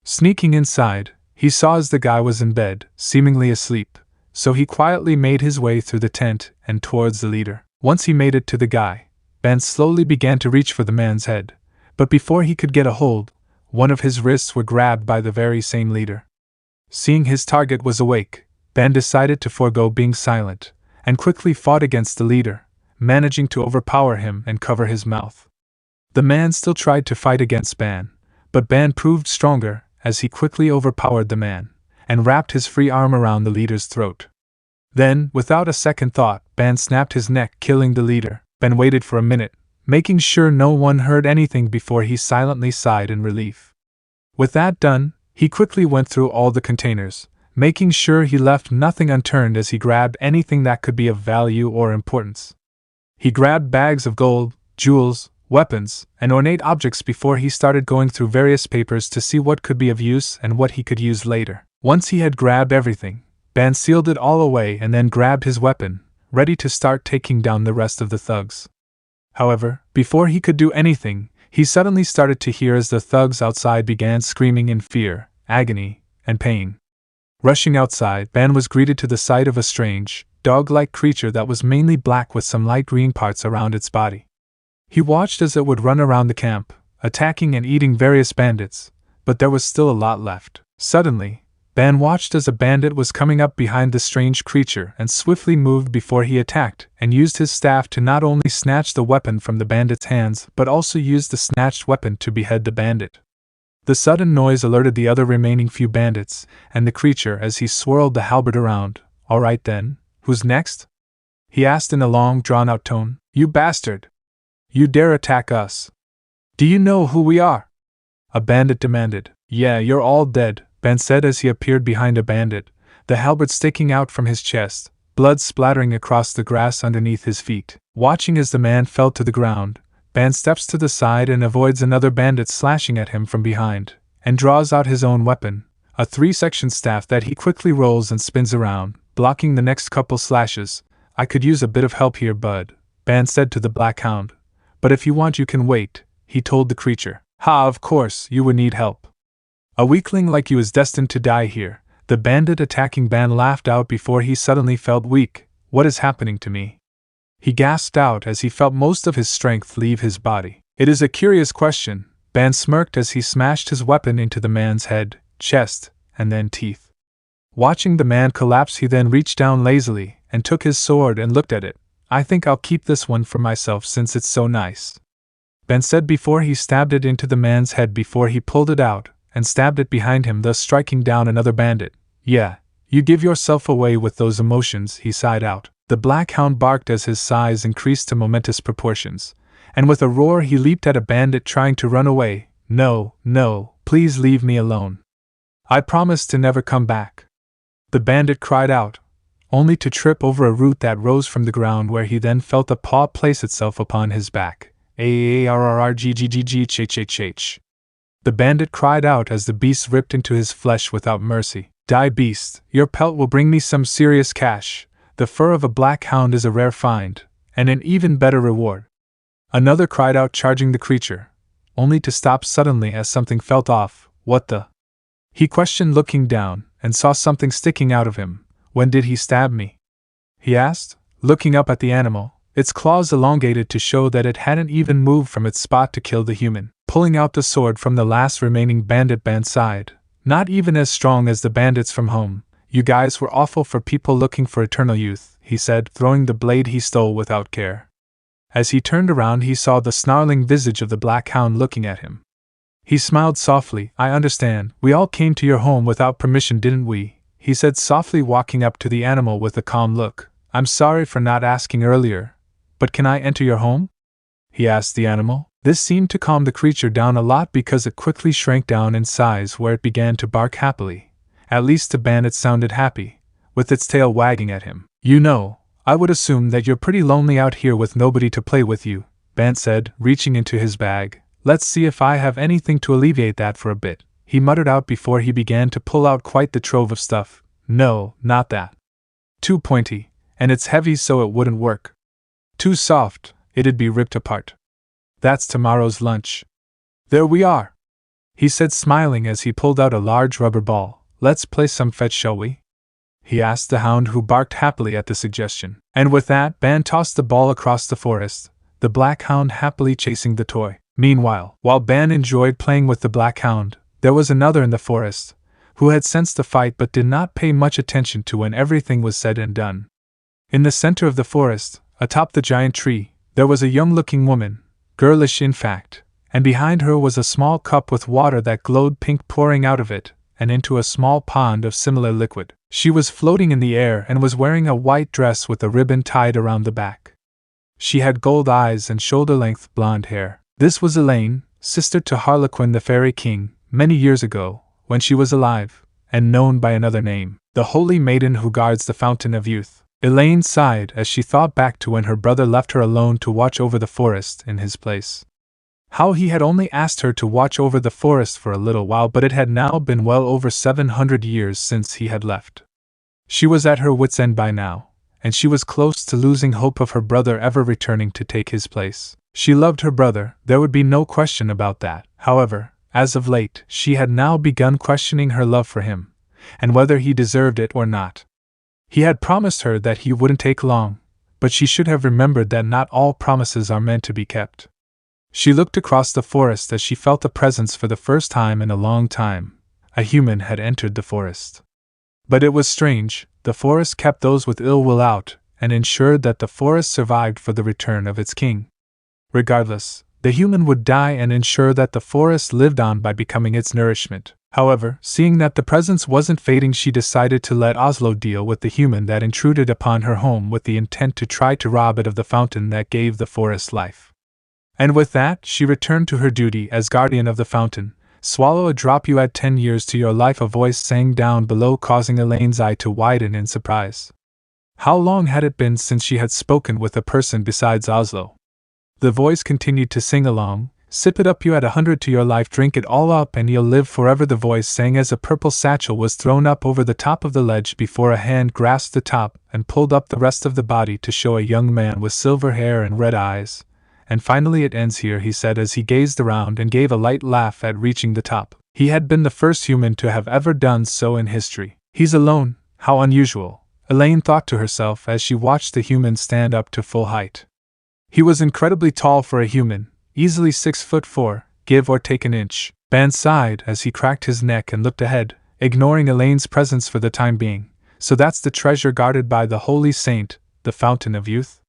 Sneaking inside, he saw as the guy was in bed, seemingly asleep, so he quietly made his way through the tent and towards the leader. Once he made it to the guy, Ben slowly began to reach for the man's head, but before he could get a hold, one of his wrists were grabbed by the very same leader. Seeing his target was awake, Ben decided to forego being silent, and quickly fought against the leader, managing to overpower him and cover his mouth. The man still tried to fight against Ben, but Ben proved stronger as he quickly overpowered the man and wrapped his free arm around the leader's throat. Then, without a second thought, Ben snapped his neck, killing the leader. Ben waited for a minute, making sure no one heard anything before he silently sighed in relief. With that done, he quickly went through all the containers, making sure he left nothing unturned as he grabbed anything that could be of value or importance. He grabbed bags of gold, jewels, weapons, and ornate objects before he started going through various papers to see what could be of use and what he could use later. Once he had grabbed everything, Ben sealed it all away and then grabbed his weapon, ready to start taking down the rest of the thugs. However, before he could do anything, he suddenly started to hear as the thugs outside began screaming in fear, agony, and pain. Rushing outside, Ben was greeted to the sight of a strange, dog-like creature that was mainly black with some light green parts around its body. He watched as it would run around the camp, attacking and eating various bandits, but there was still a lot left. Suddenly, Ben watched as a bandit was coming up behind the strange creature and swiftly moved before he attacked and used his staff to not only snatch the weapon from the bandit's hands but also used the snatched weapon to behead the bandit. The sudden noise alerted the other remaining few bandits and the creature as he swirled the halberd around. "All right then, who's next?" he asked in a long, drawn-out tone. "You bastard! You dare attack us? Do you know who we are?" a bandit demanded. "Yeah, you're all dead," Ben said as he appeared behind a bandit, the halberd sticking out from his chest, blood splattering across the grass underneath his feet. Watching as the man fell to the ground, Ben steps to the side and avoids another bandit slashing at him from behind, and draws out his own weapon, a 3-section staff that he quickly rolls and spins around, blocking the next couple slashes. "I could use a bit of help here, bud," Ben said to the black hound. "But if you want you can wait," he told the creature. "Ha, of course, you would need help. A weakling like you is destined to die here." The bandit attacking Ben laughed out before he suddenly felt weak. "What is happening to me?" he gasped out as he felt most of his strength leave his body. "It is a curious question," Ben smirked as he smashed his weapon into the man's head, chest, and then teeth. Watching the man collapse, he then reached down lazily and took his sword and looked at it. I think I'll keep this one for myself since it's so nice, Ben said before he stabbed it into the man's head before he pulled it out and stabbed it behind him, thus striking down another bandit. Yeah, you give yourself away with those emotions, he sighed out. The black hound barked as his size increased to momentous proportions, and with a roar he leaped at a bandit trying to run away. No, no, please leave me alone. I promise to never come back. The bandit cried out, only to trip over a root that rose from the ground, where he then felt a paw place itself upon his back. A-A-R-R-R-G-G-G-G-H-H-H. The bandit cried out as the beast ripped into his flesh without mercy. Die, beast, your pelt will bring me some serious cash. The fur of a black hound is a rare find, and an even better reward. Another cried out, charging the creature, only to stop suddenly as something felt off. What the? He questioned, looking down, and saw something sticking out of him. When did he stab me? He asked, looking up at the animal, its claws elongated to show that it hadn't even moved from its spot to kill the human. Pulling out the sword from the last remaining bandit, Ben sighed. Not even as strong as the bandits from home. You guys were awful for people looking for eternal youth, he said, throwing the blade he stole without care. As he turned around, he saw the snarling visage of the black hound looking at him. He smiled softly. I understand, we all came to your home without permission, didn't we? He said softly, walking up to the animal with a calm look. I'm sorry for not asking earlier, but can I enter your home? He asked the animal. This seemed to calm the creature down a lot because it quickly shrank down in size, where it began to bark happily. At least to Ben it sounded happy, with its tail wagging at him. You know, I would assume that you're pretty lonely out here with nobody to play with you, Ben said, reaching into his bag. Let's see if I have anything to alleviate that for a bit, he muttered out before he began to pull out quite the trove of stuff. No, not that. Too pointy, and it's heavy so it wouldn't work. Too soft, it'd be ripped apart. That's tomorrow's lunch. There we are, he said, smiling as he pulled out a large rubber ball. Let's play some fetch, shall we? He asked the hound, who barked happily at the suggestion. And with that, Ben tossed the ball across the forest, the black hound happily chasing the toy. Meanwhile, while Ben enjoyed playing with the black hound, there was another in the forest, who had sensed the fight but did not pay much attention to when everything was said and done. In the center of the forest, atop the giant tree, there was a young-looking woman, girlish in fact, and behind her was a small cup with water that glowed pink pouring out of it, and into a small pond of similar liquid. She was floating in the air and was wearing a white dress with a ribbon tied around the back. She had gold eyes and shoulder-length blonde hair. This was Elaine, sister to Harlequin the Fairy King, many years ago, when she was alive, and known by another name, the Holy Maiden who guards the Fountain of Youth. Elaine sighed as she thought back to when her brother left her alone to watch over the forest in his place. How he had only asked her to watch over the forest for a little while, but it had now been well over 700 years since he had left. She was at her wits' end by now, and she was close to losing hope of her brother ever returning to take his place. She loved her brother, there would be no question about that. However, as of late, she had now begun questioning her love for him, and whether he deserved it or not. He had promised her that he wouldn't take long, but she should have remembered that not all promises are meant to be kept. She looked across the forest as she felt a presence for the first time in a long time. A human had entered the forest. But it was strange, the forest kept those with ill will out, and ensured that the forest survived for the return of its king. Regardless, the human would die and ensure that the forest lived on by becoming its nourishment. However, seeing that the presence wasn't fading, she decided to let Oslo deal with the human that intruded upon her home with the intent to try to rob it of the fountain that gave the forest life. And with that, she returned to her duty as guardian of the fountain. Swallow a drop, you add 10 years to your life, a voice sang down below, causing Elaine's eye to widen in surprise. How long had it been since she had spoken with a person besides Oslo? The voice continued to sing along. Sip it up, you add 100 to your life, drink it all up and you'll live forever, the voice sang as a purple satchel was thrown up over the top of the ledge before a hand grasped the top and pulled up the rest of the body to show a young man with silver hair and red eyes. And finally it ends here, he said as he gazed around and gave a light laugh at reaching the top. He had been the first human to have ever done so in history. He's alone, how unusual, Elaine thought to herself as she watched the human stand up to full height. He was incredibly tall for a human, easily 6'4", give or take an inch. Ben sighed as he cracked his neck and looked ahead, ignoring Elaine's presence for the time being, So that's the treasure guarded by the holy saint, the fountain of youth?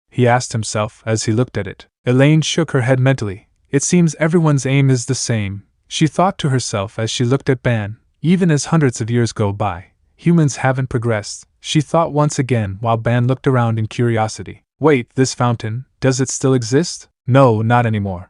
He asked himself as he looked at it. Elaine shook her head mentally. It seems everyone's aim is the same, she thought to herself as she looked at Ban. Even as hundreds of years go by, humans haven't progressed, she thought once again while Ban looked around in curiosity. Wait, this fountain, does it still exist? No, not anymore.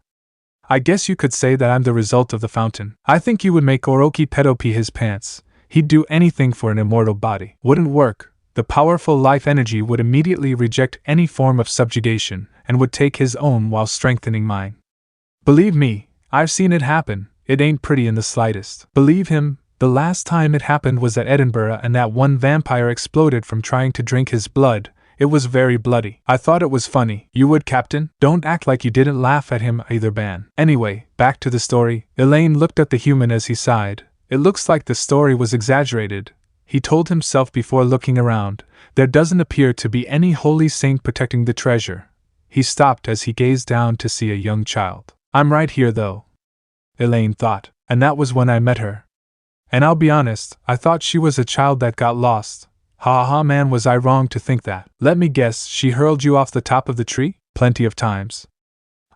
I guess you could say that I'm the result of the fountain. I think you would make Orochi pedo pee his pants. He'd do anything for an immortal body. Wouldn't work. The powerful life energy would immediately reject any form of subjugation and would take his own while strengthening mine. Believe me, I've seen it happen. It ain't pretty in the slightest. Believe him, the last time it happened was at Edinburgh and that one vampire exploded from trying to drink his blood. It was very bloody. I thought it was funny. You would, Captain? Don't act like you didn't laugh at him either, Ban. Anyway, back to the story. Elaine looked at the human as he sighed. It looks like the story was exaggerated, he told himself before looking around. There doesn't appear to be any holy saint protecting the treasure. He stopped as he gazed down to see a young child. I'm right here though, Elaine thought, and that was when I met her. And I'll be honest, I thought she was a child that got lost. Ha ha man, was I wrong to think that? Let me guess, she hurled you off the top of the tree? Plenty of times.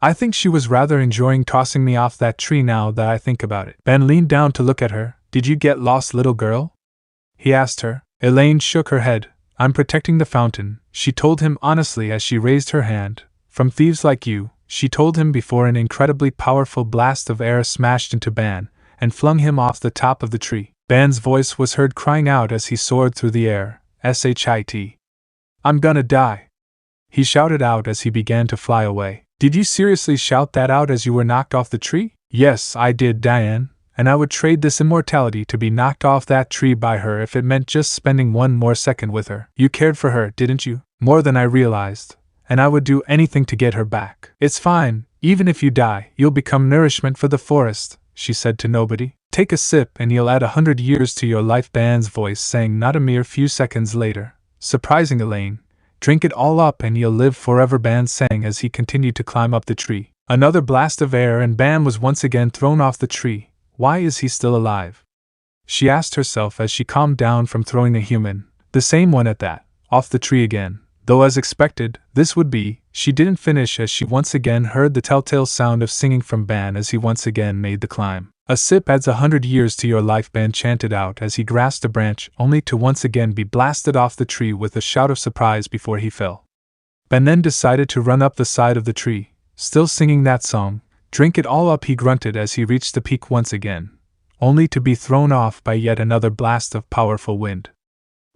I think she was rather enjoying tossing me off that tree now that I think about it. Ben leaned down to look at her. Did you get lost, little girl? He asked her. Elaine shook her head. I'm protecting the fountain, she told him honestly as she raised her hand. From thieves like you, she told him before an incredibly powerful blast of air smashed into Ban and flung him off the top of the tree. Ban's voice was heard crying out as he soared through the air. Shit. I'm gonna die. He shouted out as he began to fly away. Did you seriously shout that out as you were knocked off the tree? Yes, I did, Diane, and I would trade this immortality to be knocked off that tree by her if it meant just spending one more second with her. You cared for her, didn't you? More than I realized, and I would do anything to get her back. It's fine, even if you die, you'll become nourishment for the forest, she said to nobody. Take a sip and you'll add 100 years to your life, Ban's voice sang not a mere few seconds later, surprising Elaine. Drink it all up and you'll live forever, Ban sang as he continued to climb up the tree. Another blast of air and Ban was once again thrown off the tree. Why is he still alive? She asked herself as she calmed down from throwing a human, the same one at that, off the tree again. Though as expected, this would be, she didn't finish as she once again heard the telltale sound of singing from Ban as he once again made the climb. A sip adds 100 years to your life, Ban chanted out as he grasped a branch only to once again be blasted off the tree with a shout of surprise before he fell. Ben then decided to run up the side of the tree, still singing that song. Drink it all up, he grunted as he reached the peak once again, only to be thrown off by yet another blast of powerful wind.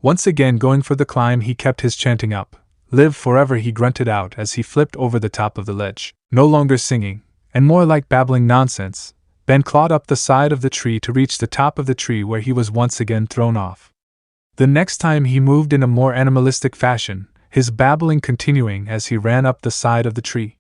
Once again going for the climb, he kept his chanting up. Live forever, he grunted out as he flipped over the top of the ledge. No longer singing, and more like babbling nonsense, Ben clawed up the side of the tree to reach the top of the tree where he was once again thrown off. The next time he moved in a more animalistic fashion, his babbling continuing as he ran up the side of the tree.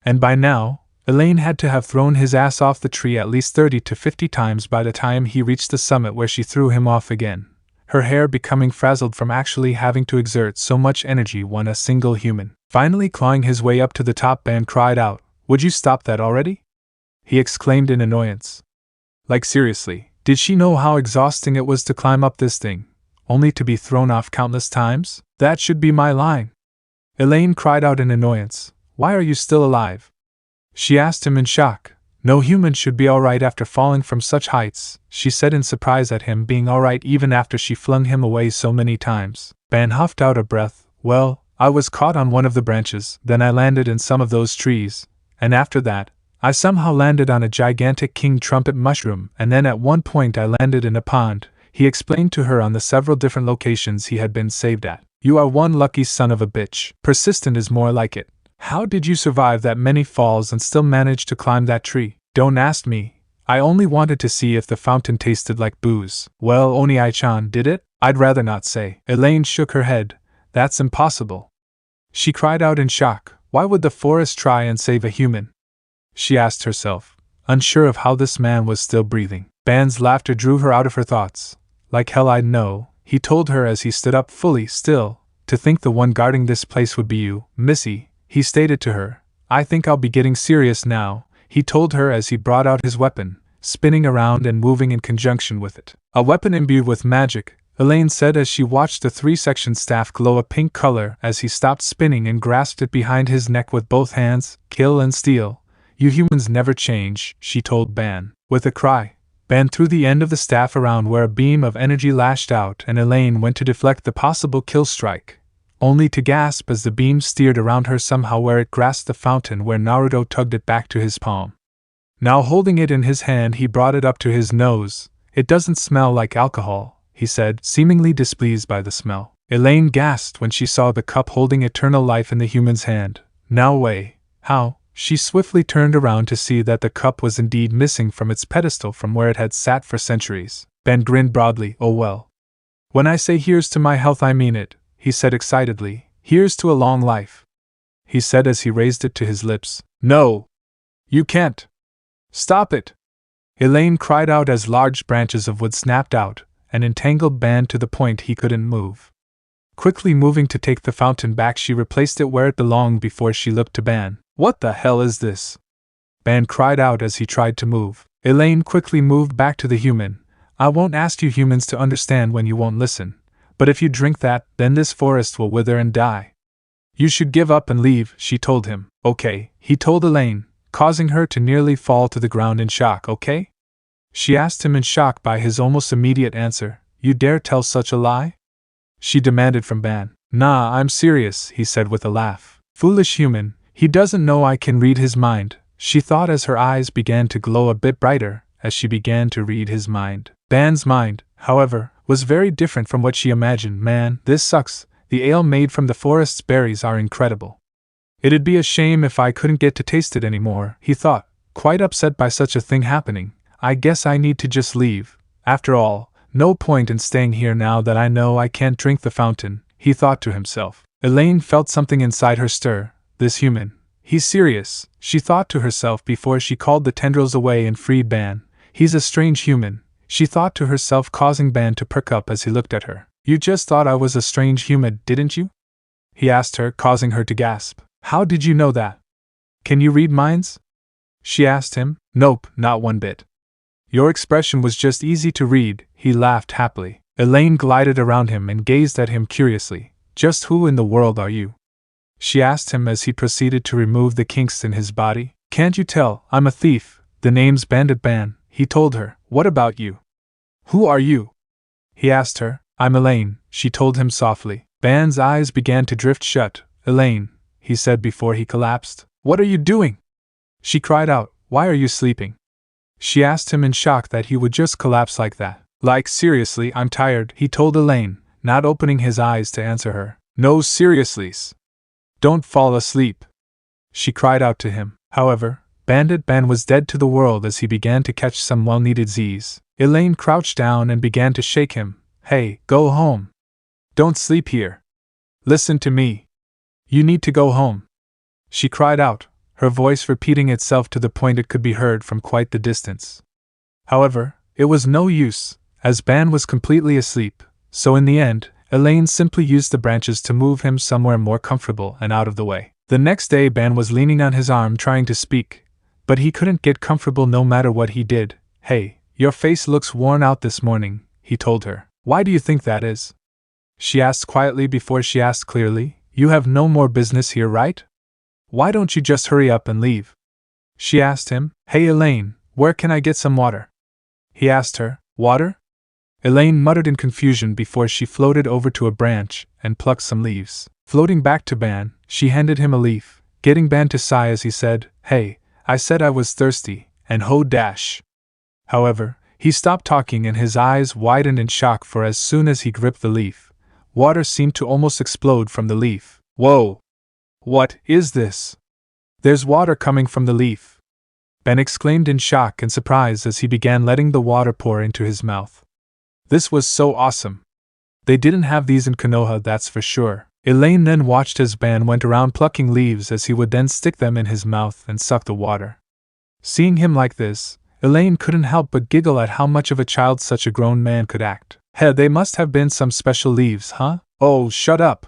And by now, Elaine had to have thrown his ass off the tree at least 30 to 50 times by the time he reached the summit where she threw him off again, her hair becoming frazzled from actually having to exert so much energy on a single human. Finally clawing his way up to the top, Ben cried out, "Would you stop that already?" he exclaimed in annoyance. Like seriously, did she know how exhausting it was to climb up this thing, only to be thrown off countless times? That should be my line. Elaine cried out in annoyance. Why are you still alive? She asked him in shock. No human should be alright after falling from such heights, she said in surprise at him being alright even after she flung him away so many times. Ben huffed out a breath. Well, I was caught on one of the branches, then I landed in some of those trees, and after that, I somehow landed on a gigantic king trumpet mushroom, and then at one point I landed in a pond, he explained to her on the several different locations he had been saved at. You are one lucky son of a bitch. Persistent is more like it. How did you survive that many falls and still manage to climb that tree? Don't ask me. I only wanted to see if the fountain tasted like booze. Well, Oni-chan, did it? I'd rather not say. Elaine shook her head. That's impossible. She cried out in shock. Why would the forest try and save a human? She asked herself, unsure of how this man was still breathing. Ban's laughter drew her out of her thoughts. Like hell I'd know, he told her as he stood up fully still. To think the one guarding this place would be you, Missy, he stated to her. I think I'll be getting serious now, he told her as he brought out his weapon, spinning around and moving in conjunction with it. A weapon imbued with magic, Elaine said as she watched the three-section staff glow a pink color as he stopped spinning and grasped it behind his neck with both hands. Kill and steal. You humans never change, she told Ban. With a cry, Ban threw the end of the staff around where a beam of energy lashed out and Elaine went to deflect the possible kill strike, only to gasp as the beam steered around her somehow where it grasped the fountain where Naruto tugged it back to his palm. Now holding it in his hand he brought it up to his nose. It doesn't smell like alcohol, he said, seemingly displeased by the smell. Elaine gasped when she saw the cup holding eternal life in the human's hand. Now wait, how? She swiftly turned around to see that the cup was indeed missing from its pedestal from where it had sat for centuries. Ben grinned broadly. Oh well. When I say here's to my health I mean it, he said excitedly. Here's to a long life, he said as he raised it to his lips. No! You can't! Stop it! Elaine cried out as large branches of wood snapped out and entangled Ban to the point he couldn't move. Quickly moving to take the fountain back, she replaced it where it belonged before she looked to Ban. What the hell is this? Ban cried out as he tried to move. Elaine quickly moved back to the human. I won't ask you humans to understand when you won't listen, but if you drink that, then this forest will wither and die. You should give up and leave, she told him. Okay, he told Elaine, causing her to nearly fall to the ground in shock. Okay? She asked him in shock by his almost immediate answer. You dare tell such a lie? She demanded from Ban. Nah, I'm serious, he said with a laugh. Foolish human, he doesn't know I can read his mind, she thought as her eyes began to glow a bit brighter as she began to read his mind. Ban's mind, however, was very different from what she imagined. Man, this sucks. The ale made from the forest's berries are incredible. It'd be a shame if I couldn't get to taste it anymore, he thought, quite upset by such a thing happening. I guess I need to just leave. After all, no point in staying here now that I know I can't drink the fountain, he thought to himself. Elaine felt something inside her stir. This human. He's serious, she thought to herself before she called the tendrils away and freed Ban. He's a strange human, she thought to herself, causing Ban to perk up as he looked at her. You just thought I was a strange human, didn't you? He asked her, causing her to gasp. How did you know that? Can you read minds? She asked him. Nope, not one bit. Your expression was just easy to read, he laughed happily. Elaine glided around him and gazed at him curiously. Just who in the world are you? She asked him as he proceeded to remove the kinks in his body. Can't you tell, I'm a thief, the name's Bandit Ban, he told her. What about you? Who are you? He asked her. I'm Elaine, she told him softly. Ban's eyes began to drift shut. Elaine, he said before he collapsed. What are you doing? She cried out. Why are you sleeping? She asked him in shock that he would just collapse like that. Like seriously, I'm tired, he told Elaine, not opening his eyes to answer her. No, seriously. Don't fall asleep, she cried out to him. However, Bandit Ban was dead to the world as he began to catch some well-needed Z's. Elaine crouched down and began to shake him. Hey, go home. Don't sleep here. Listen to me. You need to go home, she cried out, her voice repeating itself to the point it could be heard from quite the distance. However, it was no use, as Ban was completely asleep, so in the end, Elaine simply used the branches to move him somewhere more comfortable and out of the way. The next day Ban was leaning on his arm trying to speak, but he couldn't get comfortable no matter what he did. Hey, your face looks worn out this morning, he told her. Why do you think that is? She asked quietly before she asked clearly. You have no more business here, right? Why don't you just hurry up and leave? She asked him. Hey Elaine, where can I get some water? He asked her. Water? Elaine muttered in confusion before she floated over to a branch and plucked some leaves. Floating back to Ban, she handed him a leaf, getting Ban to sigh as he said, Hey, I said I was thirsty, and ho dash. However, he stopped talking and his eyes widened in shock, for as soon as he gripped the leaf, water seemed to almost explode from the leaf. Whoa! What is this? There's water coming from the leaf, Ben exclaimed in shock and surprise as he began letting the water pour into his mouth. This was so awesome. They didn't have these in Konoha, that's for sure. Elaine then watched as Ban went around plucking leaves as he would then stick them in his mouth and suck the water. Seeing him like this, Elaine couldn't help but giggle at how much of a child such a grown man could act. Hey, they must have been some special leaves, huh? Oh, shut up.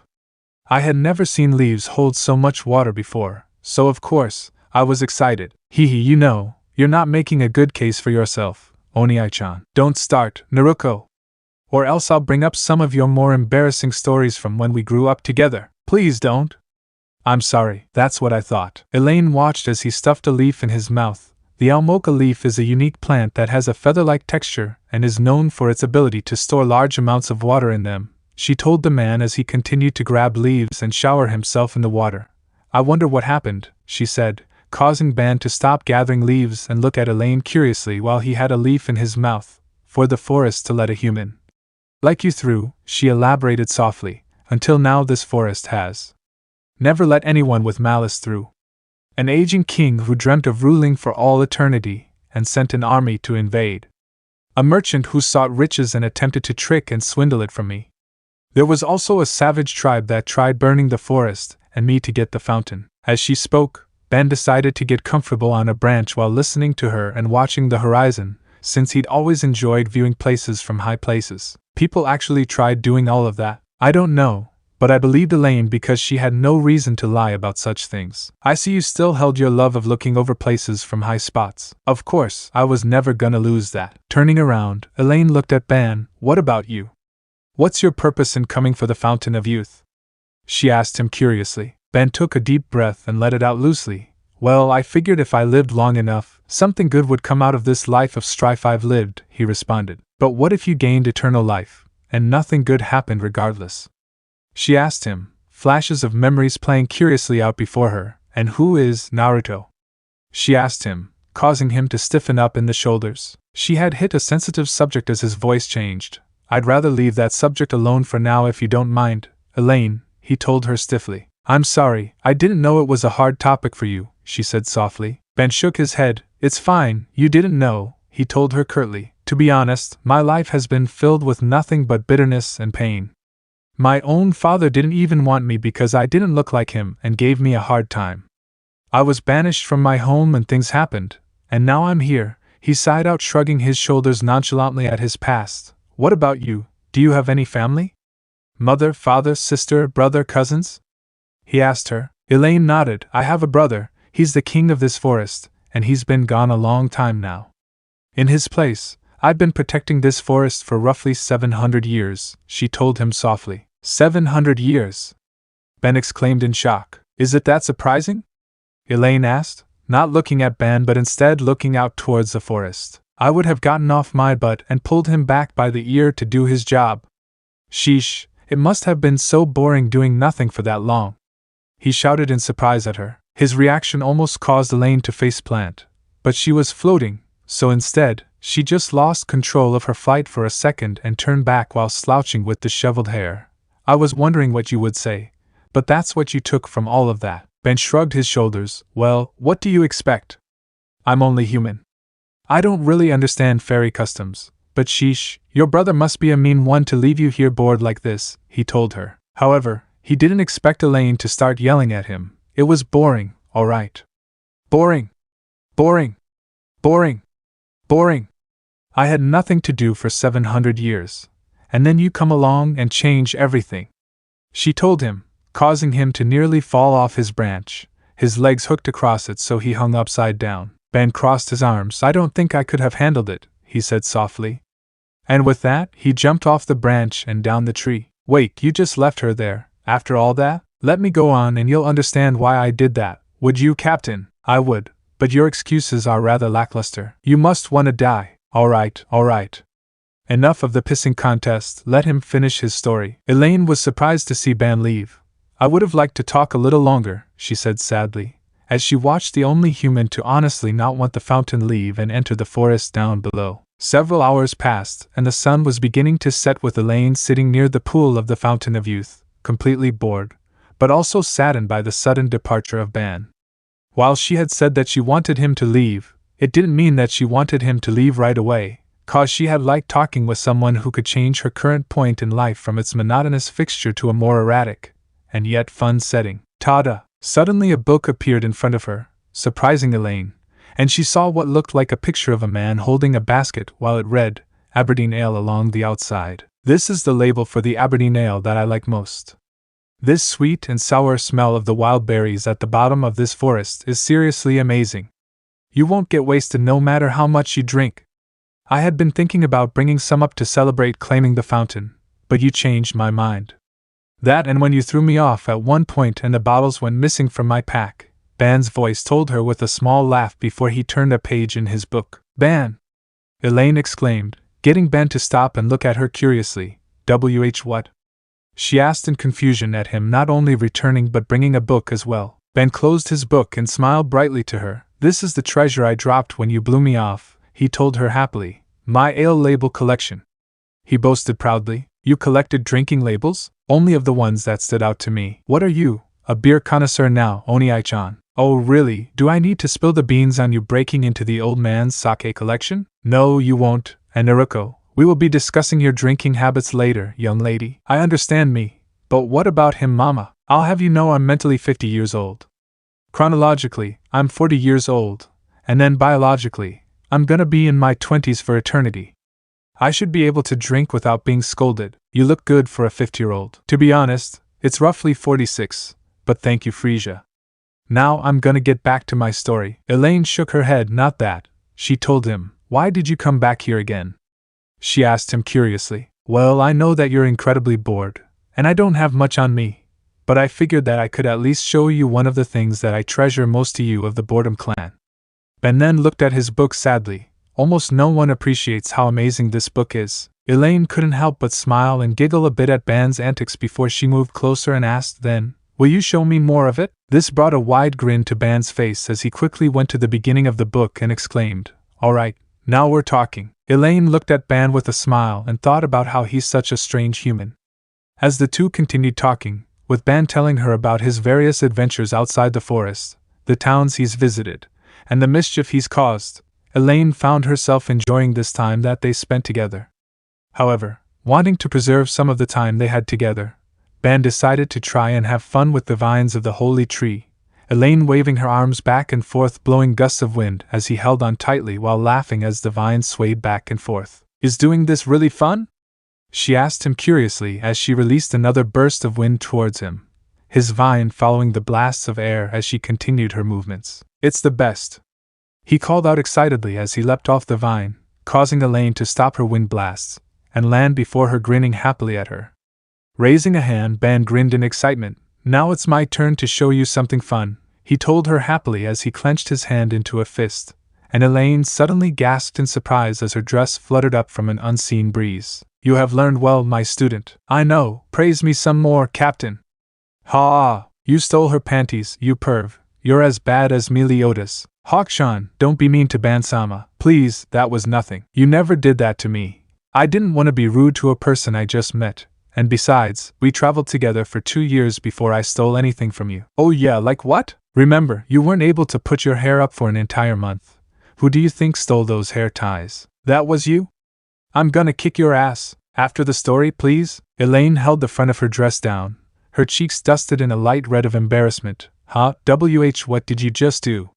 I had never seen leaves hold so much water before, so of course, I was excited. Hee hee, you know, you're not making a good case for yourself, Oniai-chan. Don't start, Naruto. Or else I'll bring up some of your more embarrassing stories from when we grew up together. Please don't. I'm sorry, that's what I thought. Elaine watched as he stuffed a leaf in his mouth. The almocha leaf is a unique plant that has a feather-like texture and is known for its ability to store large amounts of water in them, she told the man as he continued to grab leaves and shower himself in the water. I wonder what happened, she said, causing Ban to stop gathering leaves and look at Elaine curiously while he had a leaf in his mouth, for the forest to let a human like you through, she elaborated softly. Until now this forest has never let anyone with malice through. An aging king who dreamt of ruling for all eternity, and sent an army to invade. A merchant who sought riches and attempted to trick and swindle it from me. There was also a savage tribe that tried burning the forest, and me to get the fountain. As she spoke, Ben decided to get comfortable on a branch while listening to her and watching the horizon, since he'd always enjoyed viewing places from high places. People actually tried doing all of that. I don't know, but I believed Elaine because she had no reason to lie about such things. I see you still held your love of looking over places from high spots. Of course, I was never gonna lose that. Turning around, Elaine looked at Ban. What about you? What's your purpose in coming for the Fountain of Youth? She asked him curiously. Ben took a deep breath and let it out loosely. Well, I figured if I lived long enough, something good would come out of this life of strife I've lived, he responded. But what if you gained eternal life, and nothing good happened regardless? She asked him, flashes of memories playing curiously out before her. And who is Naruto? She asked him, causing him to stiffen up in the shoulders. She had hit a sensitive subject as his voice changed. I'd rather leave that subject alone for now if you don't mind, Elaine, he told her stiffly. I'm sorry, I didn't know it was a hard topic for you, she said softly. Ben shook his head. It's fine, you didn't know, he told her curtly. To be honest, my life has been filled with nothing but bitterness and pain. My own father didn't even want me because I didn't look like him and gave me a hard time. I was banished from my home and things happened, and now I'm here, he sighed out, shrugging his shoulders nonchalantly at his past. What about you? Do you have any family? Mother, father, sister, brother, cousins? He asked her. Elaine nodded. I have a brother, he's the king of this forest, and he's been gone a long time now. In his place, I've been protecting this forest for roughly 700 years, she told him softly. 700 years? Ben exclaimed in shock. Is it that surprising? Elaine asked, not looking at Ben but instead looking out towards the forest. I would have gotten off my butt and pulled him back by the ear to do his job. Sheesh, it must have been so boring doing nothing for that long. He shouted in surprise at her. His reaction almost caused Elaine to faceplant, but she was floating, so instead, she just lost control of her flight for a second and turned back while slouching with disheveled hair. I was wondering what you would say, but that's what you took from all of that. Ben shrugged his shoulders. Well, what do you expect? I'm only human. I don't really understand fairy customs, but sheesh, your brother must be a mean one to leave you here bored like this, he told her. However, he didn't expect Elaine to start yelling at him. It was boring, alright. Boring. Boring. Boring. Boring. I had nothing to do for 700 years. And then you come along and change everything. She told him, causing him to nearly fall off his branch, his legs hooked across it so he hung upside down. Ben crossed his arms. I don't think I could have handled it, he said softly. And with that, he jumped off the branch and down the tree. Wait, you just left her there, after all that? Let me go on and you'll understand why I did that. Would you, Captain? I would, but your excuses are rather lackluster. You must want to die. Alright, alright. Enough of the pissing contest, let him finish his story. Elaine was surprised to see Ben leave. I would have liked to talk a little longer, she said sadly, as she watched the only human to honestly not want the fountain leave and enter the forest down below. Several hours passed, and the sun was beginning to set with Elaine sitting near the pool of the Fountain of Youth, completely bored, but also saddened by the sudden departure of Ben. While she had said that she wanted him to leave, it didn't mean that she wanted him to leave right away, cause she had liked talking with someone who could change her current point in life from its monotonous fixture to a more erratic, and yet fun setting. Tada! Suddenly a book appeared in front of her, surprising Elaine, and she saw what looked like a picture of a man holding a basket while it read, Aberdeen Ale along the outside. This is the label for the Aberdeen Ale that I like most. This sweet and sour smell of the wild berries at the bottom of this forest is seriously amazing. You won't get wasted no matter how much you drink. I had been thinking about bringing some up to celebrate claiming the fountain, but you changed my mind. That and when you threw me off at one point and the bottles went missing from my pack, Ban's voice told her with a small laugh before he turned a page in his book. Ban! Elaine exclaimed, getting Ben to stop and look at her curiously. What? She asked in confusion at him not only returning but bringing a book as well. Ben closed his book and smiled brightly to her. This is the treasure I dropped when you blew me off, he told her happily. My ale label collection. He boasted proudly. You collected drinking labels? Only of the ones that stood out to me. What are you, a beer connoisseur now, Oniai-chan? Oh really, do I need to spill the beans on you breaking into the old man's sake collection? No, you won't, and Naruto, we will be discussing your drinking habits later, young lady. I understand me, but what about him, mama? I'll have you know I'm mentally 50 years old. Chronologically, I'm 40 years old, and then biologically, I'm gonna be in my 20s for eternity. I should be able to drink without being scolded. You look good for a 50-year-old. To be honest, it's roughly 46, but thank you, Frisia. Now I'm gonna get back to my story. Elaine shook her head. Not that, she told him. Why did you come back here again? She asked him curiously. Well, I know that you're incredibly bored, and I don't have much on me, but I figured that I could at least show you one of the things that I treasure most to you of the Boredom clan. Ben then looked at his book sadly. Almost no one appreciates how amazing this book is. Elaine couldn't help but smile and giggle a bit at Ban's antics before she moved closer and asked then, will you show me more of it? This brought a wide grin to Ban's face as he quickly went to the beginning of the book and exclaimed, all right, now we're talking. Elaine looked at Ban with a smile and thought about how he's such a strange human. As the two continued talking, with Ban telling her about his various adventures outside the forest, the towns he's visited, and the mischief he's caused, Elaine found herself enjoying this time that they spent together. However, wanting to preserve some of the time they had together, Ban decided to try and have fun with the vines of the holy tree, Elaine waving her arms back and forth, blowing gusts of wind as he held on tightly while laughing as the vines swayed back and forth. Is doing this really fun? She asked him curiously as she released another burst of wind towards him, his vine following the blasts of air as she continued her movements. It's the best, he called out excitedly as he leapt off the vine, causing Elaine to stop her wind blasts and land before her, grinning happily at her. Raising a hand, Ban grinned in excitement. Now it's my turn to show you something fun, he told her happily as he clenched his hand into a fist, and Elaine suddenly gasped in surprise as her dress fluttered up from an unseen breeze. You have learned well, my student. I know, praise me some more, Captain. Ha! You stole her panties, you perv. You're as bad as Meliodas. Hawkshan, don't be mean to Ban-sama. Please, that was nothing. You never did that to me. I didn't want to be rude to a person I just met. And besides, we traveled together for 2 years before I stole anything from you. Oh yeah, like what? Remember, you weren't able to put your hair up for an entire month. Who do you think stole those hair ties? That was you? I'm gonna kick your ass. After the story, please? Elaine held the front of her dress down, her cheeks dusted in a light red of embarrassment. Huh? What did you just do?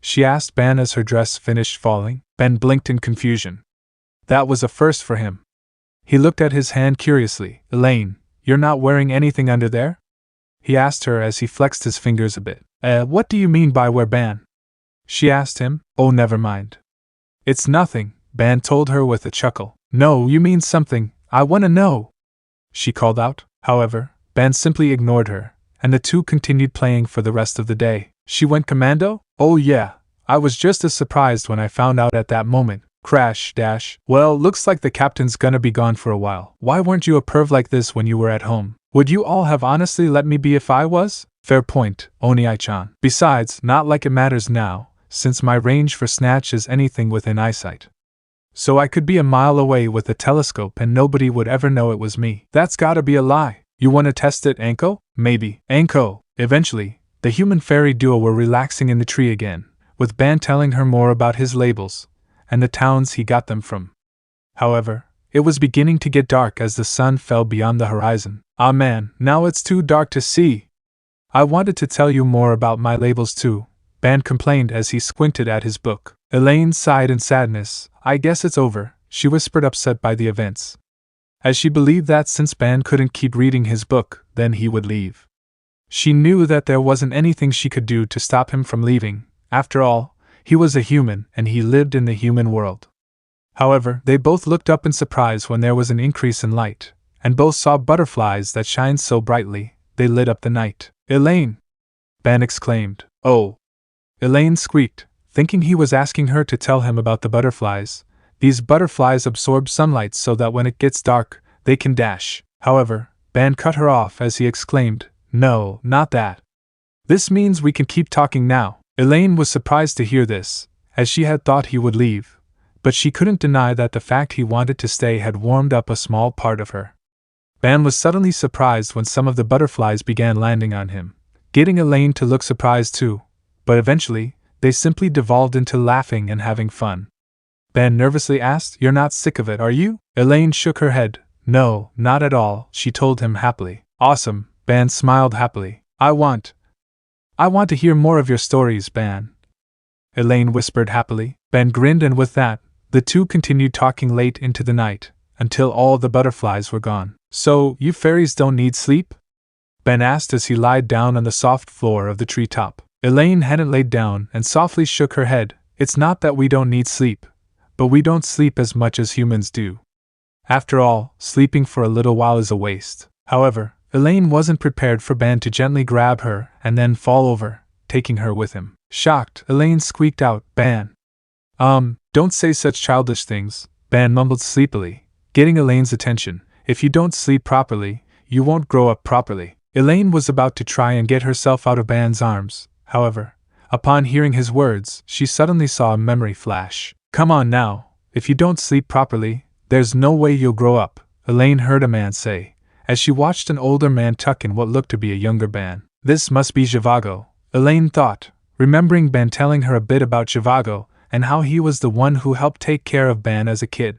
She asked Ben as her dress finished falling. Ben blinked in confusion. That was a first for him. He looked at his hand curiously. Elaine, you're not wearing anything under there? He asked her as he flexed his fingers a bit. What do you mean by wear Ban? She asked him. Oh, never mind. It's nothing, Ban told her with a chuckle. No, you mean something, I wanna know, she called out. However, Ban simply ignored her, and the two continued playing for the rest of the day. She went commando? Oh yeah, I was just as surprised when I found out at that moment. Crash, dash. Well, looks like the captain's gonna be gone for a while. Why weren't you a perv like this when you were at home? Would you all have honestly let me be if I was? Fair point, Oniai-chan. Besides, not like it matters now, since my range for snatch is anything within eyesight. So I could be a mile away with a telescope and nobody would ever know it was me. That's gotta be a lie. You wanna test it, Anko? Maybe. Anko. Eventually, the human fairy duo were relaxing in the tree again, with Ban telling her more about his labels and the towns he got them from. However, it was beginning to get dark as the sun fell beyond the horizon. Ah man, now it's too dark to see. I wanted to tell you more about my labels too, Ban complained as he squinted at his book. Elaine sighed in sadness. I guess it's over, she whispered, upset by the events, as she believed that since Ban couldn't keep reading his book, then he would leave. She knew that there wasn't anything she could do to stop him from leaving. After all, he was a human and he lived in the human world. However, they both looked up in surprise when there was an increase in light, and both saw butterflies that shined so brightly, they lit up the night. Elaine! Ben exclaimed. Oh! Elaine squeaked, thinking he was asking her to tell him about the butterflies. These butterflies absorb sunlight so that when it gets dark, they can dash. However, Ben cut her off as he exclaimed, No, not that. This means we can keep talking now. Elaine was surprised to hear this, as she had thought he would leave, but she couldn't deny that the fact he wanted to stay had warmed up a small part of her. Ben was suddenly surprised when some of the butterflies began landing on him, getting Elaine to look surprised too, but eventually, they simply devolved into laughing and having fun. Ben nervously asked, You're not sick of it, are you? Elaine shook her head. No, not at all, she told him happily. Awesome, Ben smiled happily. I want to hear more of your stories, Ben. Elaine whispered happily. Ben grinned, and with that, the two continued talking late into the night, until all the butterflies were gone. So, you fairies don't need sleep? Ben asked as he lied down on the soft floor of the treetop. Elaine hadn't laid down and softly shook her head. It's not that we don't need sleep, but we don't sleep as much as humans do. After all, sleeping for a little while is a waste. However, Elaine wasn't prepared for Ben to gently grab her and then fall over, taking her with him. Shocked, Elaine squeaked out, Ben. Don't say such childish things, Ben mumbled sleepily, getting Elaine's attention. If you don't sleep properly, you won't grow up properly. Elaine was about to try and get herself out of Ben's arms. However, upon hearing his words, she suddenly saw a memory flash. Come on now, if you don't sleep properly, there's no way you'll grow up, Elaine heard a man say, as she watched an older man tuck in what looked to be a younger Ben. This must be Zhivago, Elaine thought, remembering Ben telling her a bit about Zhivago and how he was the one who helped take care of Ben as a kid.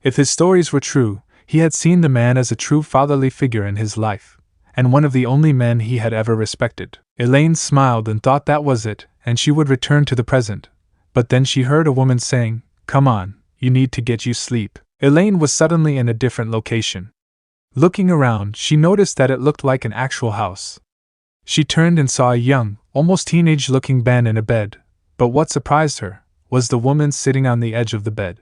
If his stories were true, he had seen the man as a true fatherly figure in his life, and one of the only men he had ever respected. Elaine smiled and thought that was it, and she would return to the present. But then she heard a woman saying, Come on, you need to get you sleep. Elaine was suddenly in a different location. Looking around, she noticed that it looked like an actual house. She turned and saw a young, almost teenage-looking Ben in a bed, but what surprised her was the woman sitting on the edge of the bed.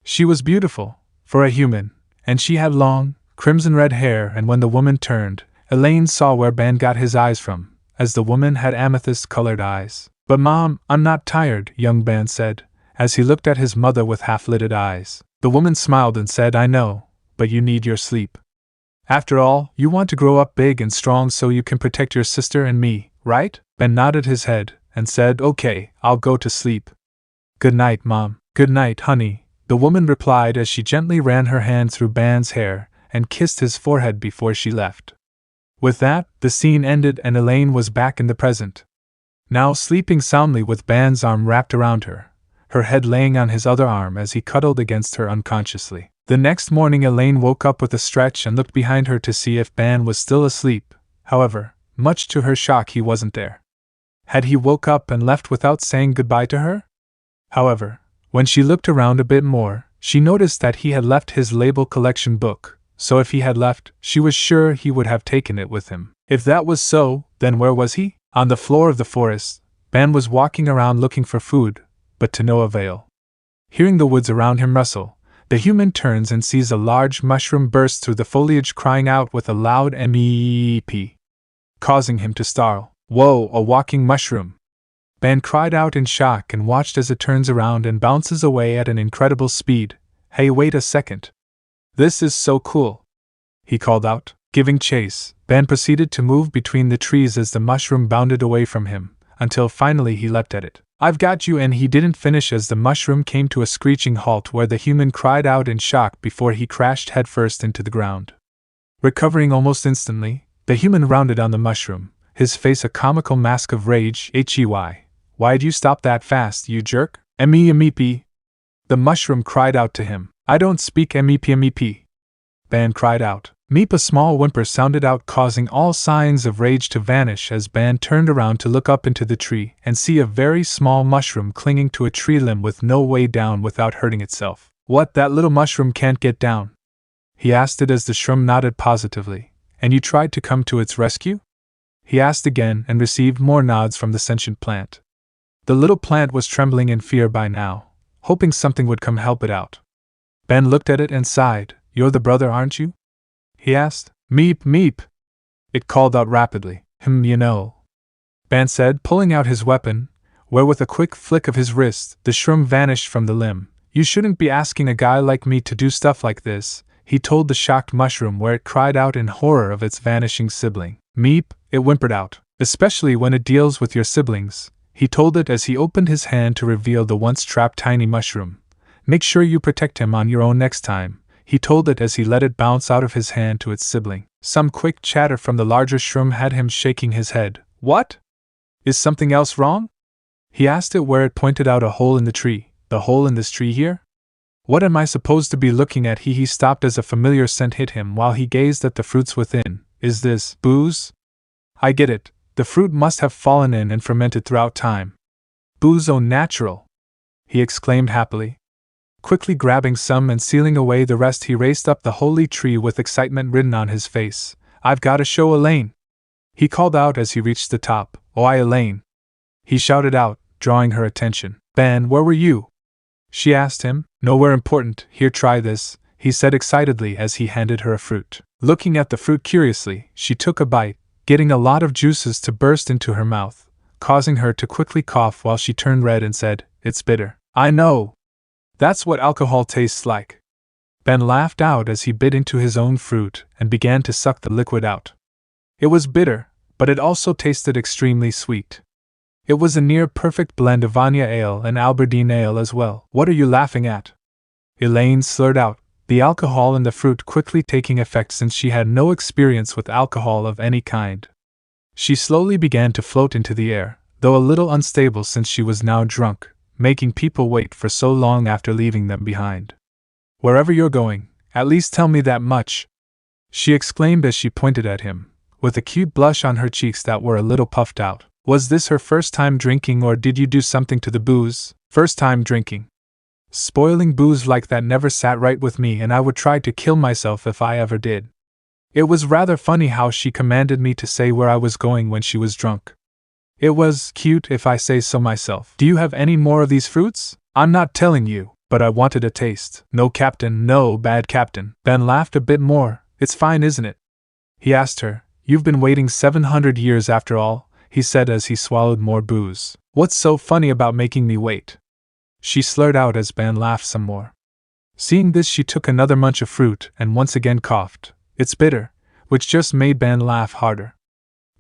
She was beautiful, for a human, and she had long, crimson-red hair, and when the woman turned, Elaine saw where Ben got his eyes from, as the woman had amethyst-colored eyes. But Mom, I'm not tired, young Ben said, as he looked at his mother with half-lidded eyes. The woman smiled and said, I know, but you need your sleep. After all, you want to grow up big and strong so you can protect your sister and me, right? Ben nodded his head and said, Okay, I'll go to sleep. Good night, Mom. Good night, honey, the woman replied as she gently ran her hand through Ben's hair and kissed his forehead before she left. With that, the scene ended and Elaine was back in the present. Now sleeping soundly with Ben's arm wrapped around her, her head laying on his other arm as he cuddled against her unconsciously. The next morning Elaine woke up with a stretch and looked behind her to see if Ben was still asleep. However, much to her shock, he wasn't there. Had he woke up and left without saying goodbye to her? However, when she looked around a bit more, she noticed that he had left his label collection book, so if he had left, she was sure he would have taken it with him. If that was so, then where was he? On the floor of the forest, Ben was walking around looking for food, but to no avail. Hearing the woods around him rustle, the human turns and sees a large mushroom burst through the foliage crying out with a loud meep, causing him to startle. Whoa, a walking mushroom! Ben cried out in shock and watched as it turns around and bounces away at an incredible speed. Hey, wait a second. This is so cool! He called out. Giving chase, Ben proceeded to move between the trees as the mushroom bounded away from him, until finally he leapt at it. I've got you, and he didn't finish as the mushroom came to a screeching halt where the human cried out in shock before he crashed headfirst into the ground. Recovering almost instantly, the human rounded on the mushroom, his face a comical mask of rage. Hey, why'd you stop that fast, you jerk? Meep. The mushroom cried out to him. I don't speak meep. Ben cried out. Meep, a small whimper sounded out, causing all signs of rage to vanish as Ben turned around to look up into the tree and see a very small mushroom clinging to a tree limb with no way down without hurting itself. What, that little mushroom can't get down? He asked it as the shroom nodded positively. And you tried to come to its rescue? He asked again and received more nods from the sentient plant. The little plant was trembling in fear by now, hoping something would come help it out. Ben looked at it and sighed. You're the brother, aren't you? He asked. Meep, meep. It called out rapidly. You know. Ben said, pulling out his weapon, where with a quick flick of his wrist, the shroom vanished from the limb. You shouldn't be asking a guy like me to do stuff like this, he told the shocked mushroom, where it cried out in horror of its vanishing sibling. Meep, it whimpered out. Especially when it deals with your siblings, he told it as he opened his hand to reveal the once trapped tiny mushroom. Make sure you protect him on your own next time, he told it as he let it bounce out of his hand to its sibling. Some quick chatter from the larger shroom had him shaking his head. What? Is something else wrong? He asked it, where it pointed out a hole in the tree. The hole in this tree here? What am I supposed to be looking at? He stopped as a familiar scent hit him while he gazed at the fruits within. Is this booze? I get it. The fruit must have fallen in and fermented throughout time. Booze, oh natural! He exclaimed happily. Quickly grabbing some and sealing away the rest, he raced up the holy tree with excitement written on his face. I've got to show Elaine! He called out as he reached the top. Oh, Elaine! He shouted out, drawing her attention. Ben, where were you? She asked him. Nowhere important. Here, try this, he said excitedly as he handed her a fruit. Looking at the fruit curiously, she took a bite, getting a lot of juices to burst into her mouth, causing her to quickly cough while she turned red and said, It's bitter. I know. That's what alcohol tastes like. Ben laughed out as he bit into his own fruit and began to suck the liquid out. It was bitter, but it also tasted extremely sweet. It was a near-perfect blend of Vanya ale and Aberdeen ale as well. What are you laughing at? Elaine slurred out, the alcohol in the fruit quickly taking effect since she had no experience with alcohol of any kind. She slowly began to float into the air, though a little unstable since she was now drunk, making people wait for so long after leaving them behind. Wherever you're going, at least tell me that much, she exclaimed as she pointed at him, with a cute blush on her cheeks that were a little puffed out. Was this her first time drinking, or did you do something to the booze? First time drinking. Spoiling booze like that never sat right with me, and I would try to kill myself if I ever did. It was rather funny how she commanded me to say where I was going when she was drunk. It was cute if I say so myself. Do you have any more of these fruits? I'm not telling you, but I wanted a taste. No, Captain, no, bad Captain. Ben laughed a bit more. It's fine, isn't it? He asked her. You've been waiting 700 years after all, he said as he swallowed more booze. What's so funny about making me wait? She slurred out as Ben laughed some more. Seeing this, she took another munch of fruit and once again coughed. It's bitter, which just made Ben laugh harder.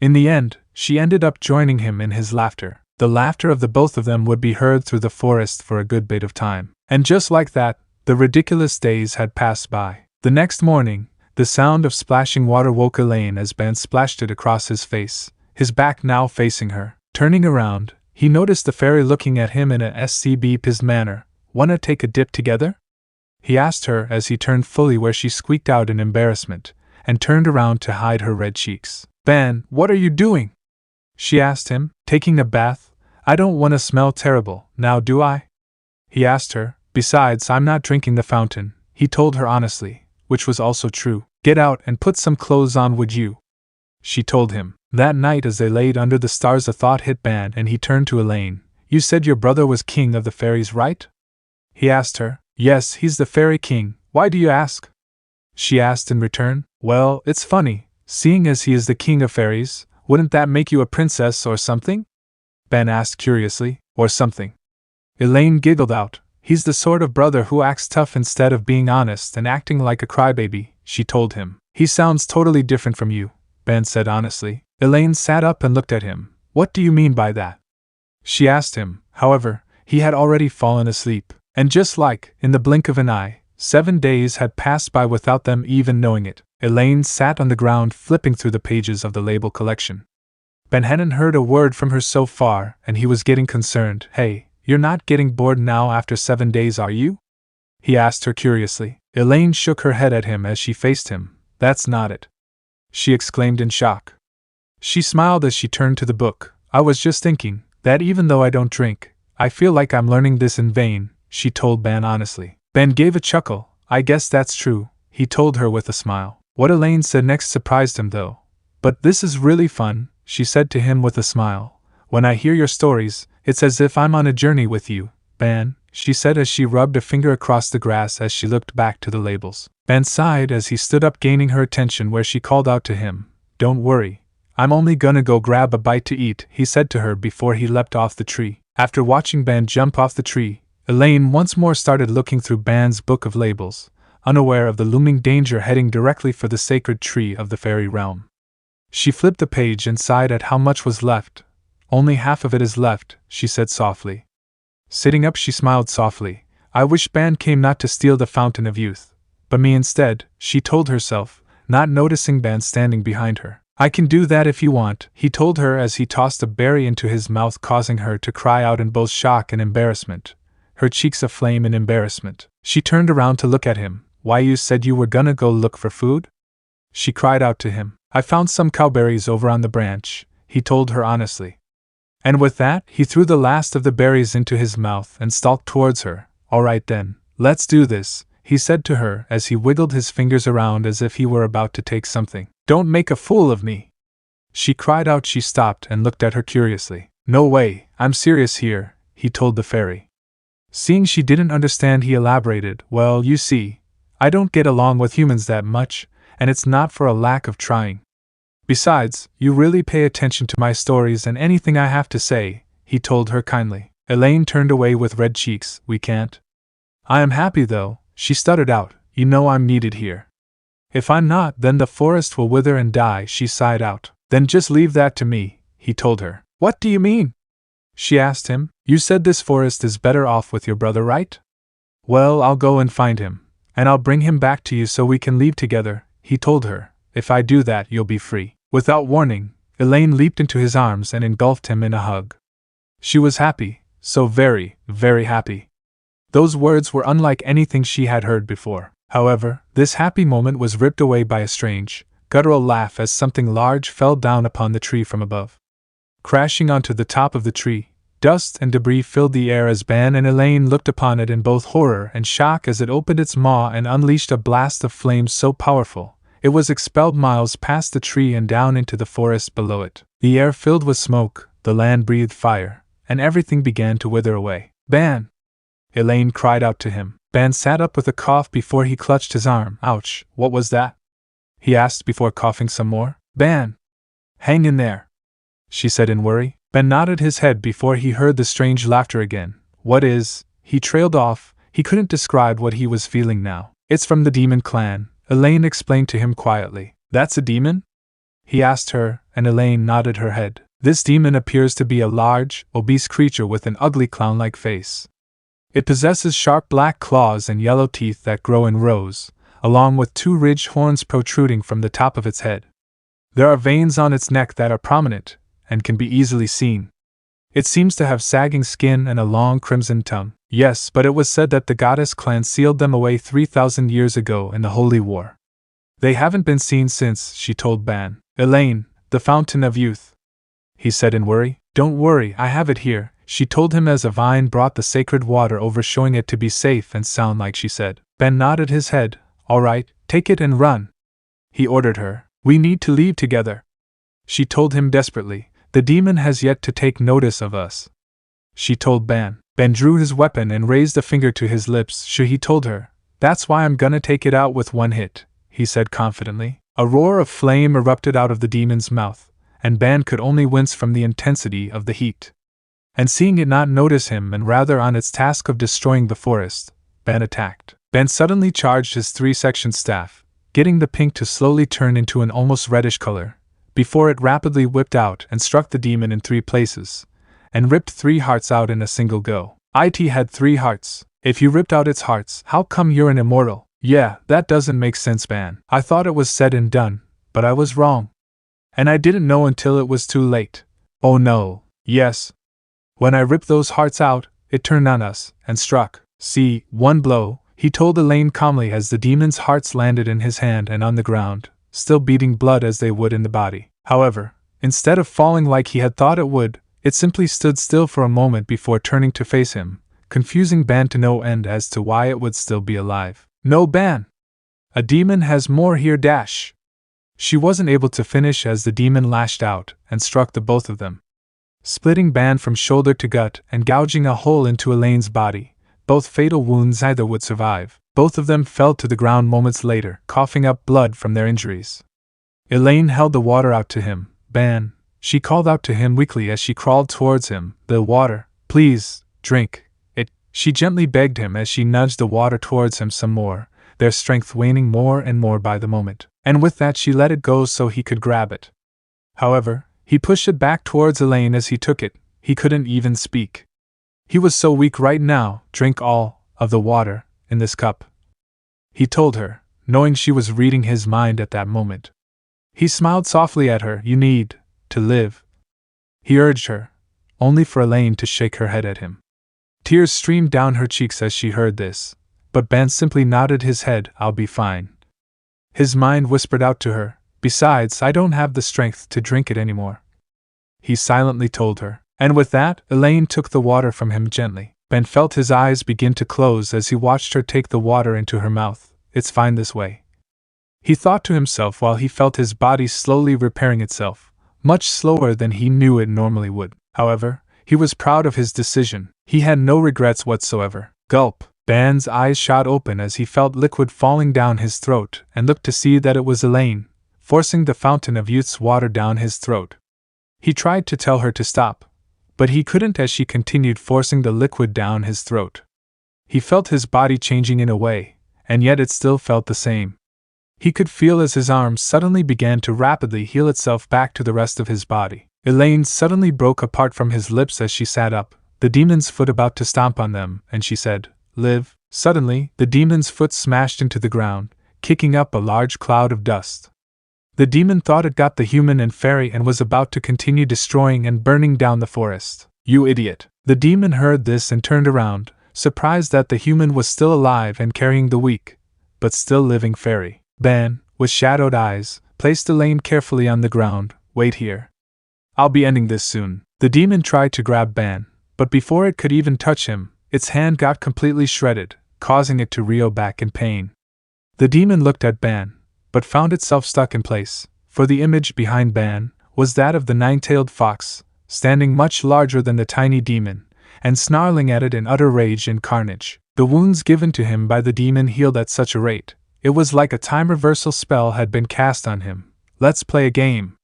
In the end, she ended up joining him in his laughter. The laughter of the both of them would be heard through the forest for a good bit of time. And just like that, the ridiculous days had passed by. The next morning, the sound of splashing water woke Elaine as Ben splashed it across his face, his back now facing her. Turning around, he noticed the fairy looking at him in a SCB-pissed manner. Wanna take a dip together? He asked her as he turned fully, where she squeaked out in embarrassment, and turned around to hide her red cheeks. Ben, what are you doing? She asked him. Taking a bath? I don't want to smell terrible, now do I? He asked her. Besides, I'm not drinking the fountain, he told her honestly, which was also true. Get out and put some clothes on, would you? She told him. That night as they laid under the stars, a thought hit Ben and he turned to Elaine. You said your brother was king of the fairies, right? He asked her. Yes, he's the fairy king. Why do you ask? She asked in return. Well, it's funny, seeing as he is the king of fairies, wouldn't that make you a princess or something? Ben asked curiously. Or something. Elaine giggled out. He's the sort of brother who acts tough instead of being honest and acting like a crybaby, she told him. He sounds totally different from you, Ben said honestly. Elaine sat up and looked at him. What do you mean by that? She asked him. However, he had already fallen asleep, and just like, in the blink of an eye, 7 days had passed by without them even knowing it. Elaine sat on the ground flipping through the pages of the label collection. Ben hadn't heard a word from her so far, and he was getting concerned. Hey, you're not getting bored now after 7 days, are you? He asked her curiously. Elaine shook her head at him as she faced him. That's not it, she exclaimed in shock. She smiled as she turned to the book. I was just thinking that even though I don't drink, I feel like I'm learning this in vain, she told Ben honestly. Ben gave a chuckle. I guess that's true, he told her with a smile. What Elaine said next surprised him though. But this is really fun, she said to him with a smile. When I hear your stories, it's as if I'm on a journey with you, Ben. she said as she rubbed a finger across the grass as she looked back to the labels. Ben sighed as he stood up, gaining her attention where she called out to him, "Don't worry. I'm only gonna go grab a bite to eat," he said to her before he leapt off the tree. After watching Ben jump off the tree, Elaine once more started looking through Ben's book of labels, unaware of the looming danger heading directly for the sacred tree of the fairy realm. She flipped the page and sighed at how much was left. "Only half of it is left," she said softly. Sitting up, she smiled softly. "I wish Ben came not to steal the fountain of youth, but me instead," she told herself, not noticing Ben standing behind her. "I can do that if you want," he told her as he tossed a berry into his mouth, causing her to cry out in both shock and embarrassment, her cheeks aflame in embarrassment. She turned around to look at him. "Why, you said you were gonna go look for food?" she cried out to him. "I found some cowberries over on the branch," he told her honestly. And with that, he threw the last of the berries into his mouth and stalked towards her. "All right then, let's do this," he said to her as he wiggled his fingers around as if he were about to take something. "Don't make a fool of me!" she cried out. She stopped and looked at her curiously. "No way, I'm serious here," he told the fairy. Seeing she didn't understand, he elaborated, "Well, you see, I don't get along with humans that much, and it's not for a lack of trying. Besides, you really pay attention to my stories and anything I have to say," he told her kindly. Elaine turned away with red cheeks. "We can't." "I am happy though," she stuttered out. "You know I'm needed here." "If I'm not, then the forest will wither and die," she sighed out. "Then just leave that to me," he told her. "What do you mean?" she asked him. "You said this forest is better off with your brother, right?" "Well, I'll go and find him, and I'll bring him back to you so we can leave together," he told her. "If I do that, you'll be free." Without warning, Elaine leaped into his arms and engulfed him in a hug. She was happy, so very, very happy. Those words were unlike anything she had heard before. However, this happy moment was ripped away by a strange, guttural laugh as something large fell down upon the tree from above. Crashing onto the top of the tree, dust and debris filled the air as Ben and Elaine looked upon it in both horror and shock as it opened its maw and unleashed a blast of flames so powerful it was expelled miles past the tree and down into the forest below it. The air filled with smoke, the land breathed fire, and everything began to wither away. "Ben!" Elaine cried out to him. Ben sat up with a cough before he clutched his arm. "Ouch, what was that?" he asked before coughing some more. "Ben! Hang in there," she said in worry. Ben nodded his head before he heard the strange laughter again. "What is?" he trailed off. He couldn't describe what he was feeling now. "It's from the demon clan," Elaine explained to him quietly. "That's a demon?" he asked her, and Elaine nodded her head. "This demon appears to be a large, obese creature with an ugly clown-like face. It possesses sharp black claws and yellow teeth that grow in rows, along with two ridged horns protruding from the top of its head. There are veins on its neck that are prominent, and can be easily seen. It seems to have sagging skin and a long crimson tongue." "Yes, but it was said that the goddess clan sealed them away 3,000 years ago in the Holy War. They haven't been seen since," she told Ben. "Elaine, the fountain of youth," he said in worry. "Don't worry, I have it here," she told him as a vine brought the sacred water over, showing it to be safe and sound like she said. Ben nodded his head. "All right, take it and run," he ordered her. "We need to leave together," she told him desperately. "The demon has yet to take notice of us," she told Ben. Ben drew his weapon and raised a finger to his lips. "Sure," he told her. "That's why I'm gonna take it out with one hit," he said confidently. A roar of flame erupted out of the demon's mouth, and Ben could only wince from the intensity of the heat. And seeing it not notice him and rather on its task of destroying the forest, Ben attacked. Ben suddenly charged his three-section staff, getting the pink to slowly turn into an almost reddish color, before it rapidly whipped out and struck the demon in 3 places, and ripped 3 hearts out in a single go. "It had 3 hearts. If you ripped out its hearts, how come you're an immortal?" "Yeah, that doesn't make sense, Ben. I thought it was said and done, but I was wrong. And I didn't know until it was too late." "Oh no, yes. When I ripped those hearts out, it turned on us, and struck. See, one blow," he told Elaine calmly as the demon's hearts landed in his hand and on the ground, still beating blood as they would in the body. However, instead of falling like he had thought it would, it simply stood still for a moment before turning to face him, confusing Ben to no end as to why it would still be alive. "No, Ben! A demon has more here dash!" She wasn't able to finish as the demon lashed out and struck the both of them, splitting Ben from shoulder to gut and gouging a hole into Elaine's body. both fatal wounds neither would survive. Both of them fell to the ground moments later, coughing up blood from their injuries. Elaine held the water out to him. Ban, she called out to him weakly as she crawled towards him. The water, please, drink it, she gently begged him as she nudged the water towards him some more, their strength waning more and more by the moment. And with that she let it go so he could grab it. However, he pushed it back towards Elaine as he took it. He couldn't even speak. He was so weak right now. Drink all of the water in this cup, he told her, knowing she was reading his mind at that moment. He smiled softly at her. You need to live, he urged her, only for Elaine to shake her head at him. Tears streamed down her cheeks as she heard this, but Ben simply nodded his head. I'll be fine. His mind whispered out to her, besides, I don't have the strength to drink it anymore, he silently told her. And with that, Elaine took the water from him gently. Ben felt his eyes begin to close as he watched her take the water into her mouth. It's fine this way, he thought to himself while he felt his body slowly repairing itself, much slower than he knew it normally would. However, he was proud of his decision. He had no regrets whatsoever. Gulp. Ben's eyes shot open as he felt liquid falling down his throat and looked to see that it was Elaine, forcing the fountain of youth's water down his throat. He tried to tell her to stop, but he couldn't as she continued forcing the liquid down his throat. He felt his body changing in a way, and yet it still felt the same. He could feel as his arms suddenly began to rapidly heal itself back to the rest of his body. Elaine suddenly broke apart from his lips as she sat up, the demon's foot about to stomp on them, and she said, Live. Suddenly, the demon's foot smashed into the ground, kicking up a large cloud of dust. The demon thought it got the human and fairy and was about to continue destroying and burning down the forest. You idiot! The demon heard this and turned around, surprised that the human was still alive and carrying the weak, but still living fairy. Ben, with shadowed eyes, placed Elaine carefully on the ground. Wait here. I'll be ending this soon. The demon tried to grab Ben, but before it could even touch him, its hand got completely shredded, causing it to reel back in pain. The demon looked at Ben, but found itself stuck in place, for the image behind Ben was that of the nine-tailed fox, standing much larger than the tiny demon, and snarling at it in utter rage and carnage. The wounds given to him by the demon healed at such a rate, it was like a time reversal spell had been cast on him. Let's play a game,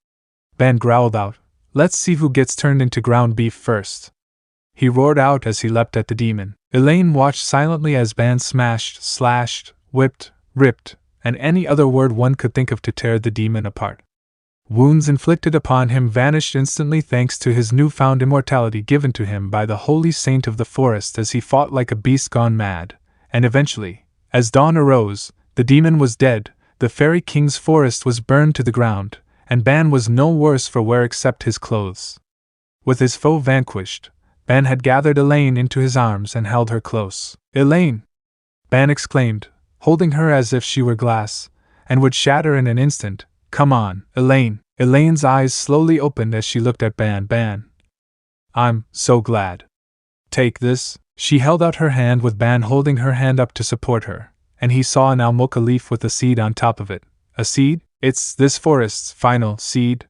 Ben growled out. Let's see who gets turned into ground beef first, he roared out as he leapt at the demon. Elaine watched silently as Ben smashed, slashed, whipped, ripped, and any other word one could think of to tear the demon apart. Wounds inflicted upon him vanished instantly thanks to his newfound immortality given to him by the holy saint of the forest as he fought like a beast gone mad, and eventually, as dawn arose, the demon was dead, the fairy king's forest was burned to the ground, and Ben was no worse for wear except his clothes. With his foe vanquished, Ben had gathered Elaine into his arms and held her close. Elaine! Ben exclaimed, holding her as if she were glass, and would shatter in an instant. Come on, Elaine! Elaine's eyes slowly opened as she looked at Ben. Ben! I'm so glad. Take this. She held out her hand with Ben holding her hand up to support her, and he saw an almocha leaf with a seed on top of it. A seed? It's this forest's final seed.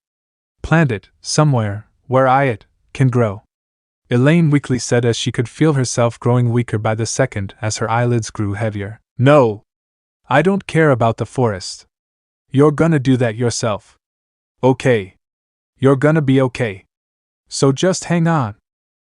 Plant it somewhere where it can grow, Elaine weakly said as she could feel herself growing weaker by the second as her eyelids grew heavier. No! I don't care about the forest. You're gonna do that yourself. Okay. You're gonna be okay. So just hang on,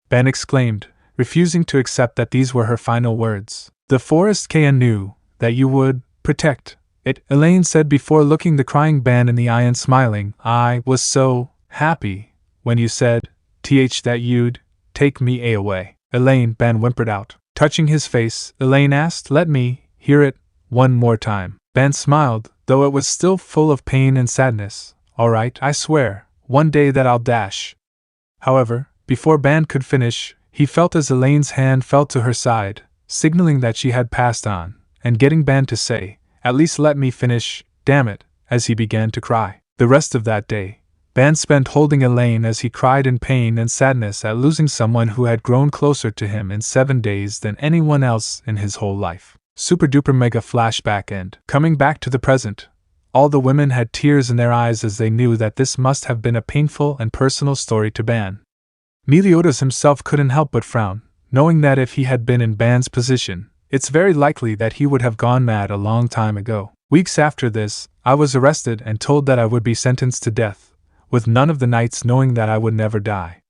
Ben exclaimed, refusing to accept that these were her final words. The forest Kaya knew that you would protect it, Elaine said before looking the crying Ben in the eye and smiling. I was so happy when you said, that you'd take me away. Elaine, Ben whimpered out. Touching his face, Elaine asked, let me hear it one more time. Ben smiled, though it was still full of pain and sadness. All right, I swear, one day that I'll dash. However, before Ben could finish, he felt as Elaine's hand fell to her side, signaling that she had passed on, and getting Ben to say, at least let me finish, damn it, as he began to cry. The rest of that day, Ben spent holding Elaine as he cried in pain and sadness at losing someone who had grown closer to him in 7 days than anyone else in his whole life. Super duper mega flashback end. Coming back to the present, all the women had tears in their eyes as they knew that this must have been a painful and personal story to Ben. Meliodas himself couldn't help but frown, knowing that if he had been in Ban's position, it's very likely that he would have gone mad a long time ago. Weeks after this, I was arrested and told that I would be sentenced to death, with none of the knights knowing that I would never die.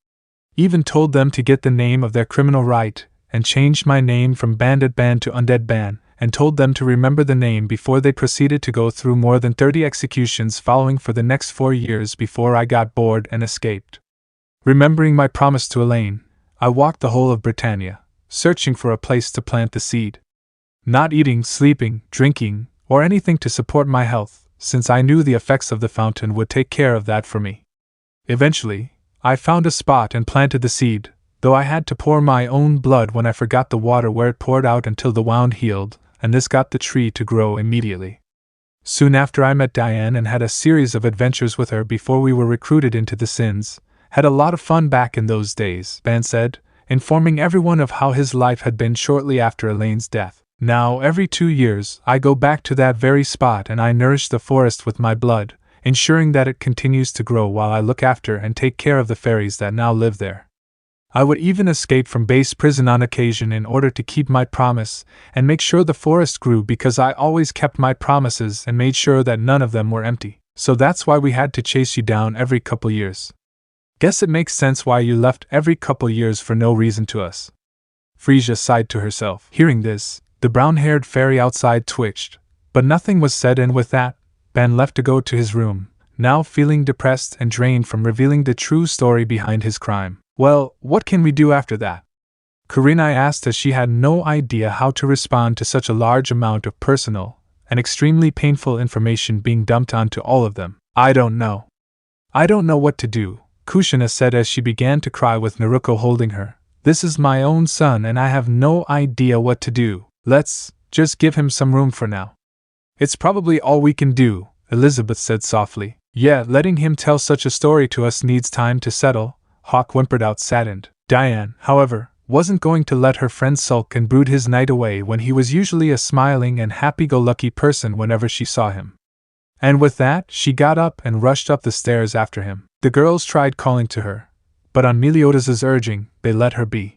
Even told them to get the name of their criminal right, and changed my name from Bandit Ban to Undead Ban, and told them to remember the name before they proceeded to go through more than 30 executions following for the next 4 years before I got bored and escaped. Remembering my promise to Elaine, I walked the whole of Britannia, searching for a place to plant the seed. Not eating, sleeping, drinking, or anything to support my health, since I knew the effects of the fountain would take care of that for me. Eventually, I found a spot and planted the seed, though I had to pour my own blood when I forgot the water where it poured out until the wound healed, and this got the tree to grow immediately. Soon after I met Diane and had a series of adventures with her before we were recruited into the Sins. Had a lot of fun back in those days, Ban said, informing everyone of how his life had been shortly after Elaine's death. Now, every 2 years, I go back to that very spot and I nourish the forest with my blood, ensuring that it continues to grow while I look after and take care of the fairies that now live there. I would even escape from base prison on occasion in order to keep my promise and make sure the forest grew because I always kept my promises and made sure that none of them were empty. So that's why we had to chase you down every couple years. Guess it makes sense why you left every couple years for no reason to us. Frisia sighed to herself. Hearing this, the brown-haired fairy outside twitched, but nothing was said, and with that, Ben left to go to his room, now feeling depressed and drained from revealing the true story behind his crime. Well, what can we do after that? Kurinai asked, as she had no idea how to respond to such a large amount of personal and extremely painful information being dumped onto all of them. I don't know. I don't know what to do, Kushina said as she began to cry with Naruto holding her. This is my own son and I have no idea what to do. Let's just give him some room for now. It's probably all we can do, Elizabeth said softly. Yeah, letting him tell such a story to us needs time to settle, Hawk whimpered out saddened. Diane, however, wasn't going to let her friend sulk and brood his night away when he was usually a smiling and happy-go-lucky person whenever she saw him. And with that, she got up and rushed up the stairs after him. The girls tried calling to her, but on Meliodas' urging, they let her be.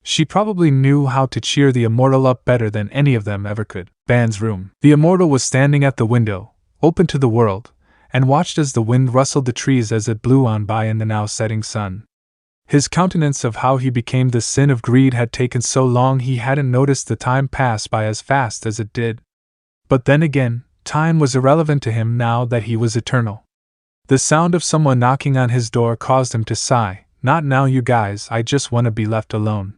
She probably knew how to cheer the immortal up better than any of them ever could. Ban's room. The immortal was standing at the window, open to the world, and watched as the wind rustled the trees as it blew on by in the now setting sun. His countenance of how he became the sin of greed had taken so long he hadn't noticed the time pass by as fast as it did. But then again, time was irrelevant to him now that he was eternal. The sound of someone knocking on his door caused him to sigh. Not now, you guys, I just want to be left alone.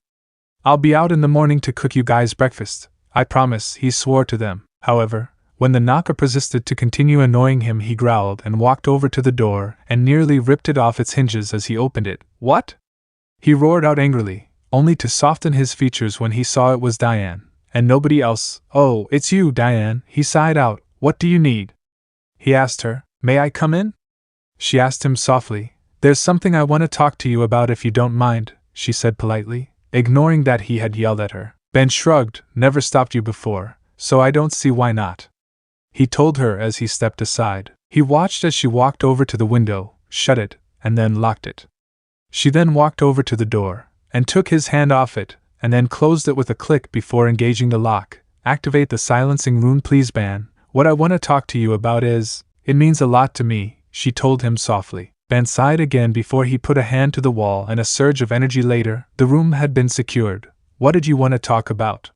I'll be out in the morning to cook you guys breakfast, I promise, he swore to them. However, when the knocker persisted to continue annoying him, he growled and walked over to the door and nearly ripped it off its hinges as he opened it. What? He roared out angrily, only to soften his features when he saw it was Diane, and nobody else. Oh, it's you, Diane, he sighed out. What do you need? He asked her. May I come in? She asked him softly. There's something I want to talk to you about if you don't mind, she said politely, ignoring that he had yelled at her. Ben shrugged. Never stopped you before, so I don't see why not, he told her as he stepped aside. He watched as she walked over to the window, shut it, and then locked it. She then walked over to the door, and took his hand off it, and then closed it with a click before engaging the lock. Activate the silencing rune, please, Ben. What I want to talk to you about is, it means a lot to me, she told him softly. Ben sighed again before he put a hand to the wall, and a surge of energy later, the room had been secured. What did you want to talk about?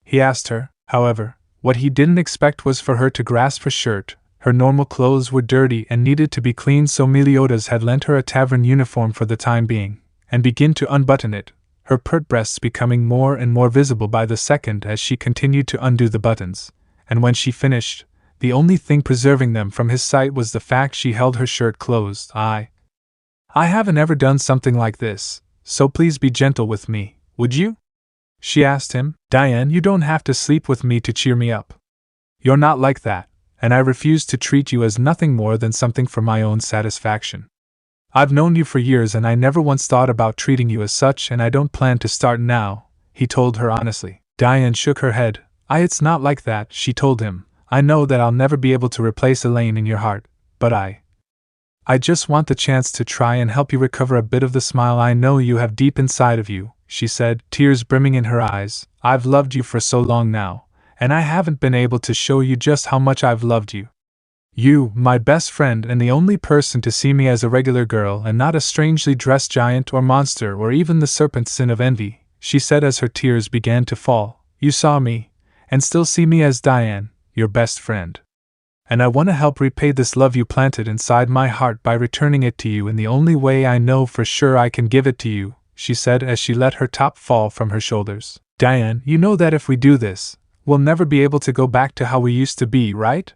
He asked her. However, what he didn't expect was for her to grasp her shirt. Her normal clothes were dirty and needed to be cleaned, so Meliodas had lent her a tavern uniform for the time being, and began to unbutton it, her pert breasts becoming more and more visible by the second as she continued to undo the buttons, and when she finished, the only thing preserving them from his sight was the fact she held her shirt closed. I haven't ever done something like this, so please be gentle with me, would you? She asked him. Diane, you don't have to sleep with me to cheer me up. You're not like that, and I refuse to treat you as nothing more than something for my own satisfaction. I've known you for years and I never once thought about treating you as such, and I don't plan to start now, he told her honestly. Diane shook her head. It's not like that, she told him. I know that I'll never be able to replace Elaine in your heart, but I just want the chance to try and help you recover a bit of the smile I know you have deep inside of you, she said, tears brimming in her eyes. I've loved you for so long now, and I haven't been able to show you just how much I've loved you. You, my best friend and the only person to see me as a regular girl and not a strangely dressed giant or monster or even the serpent sin of envy, she said as her tears began to fall. You saw me, and still see me as Diane, your best friend. And I want to help repay this love you planted inside my heart by returning it to you in the only way I know for sure I can give it to you, she said as she let her top fall from her shoulders. Diane, you know that if we do this, we'll never be able to go back to how we used to be, right?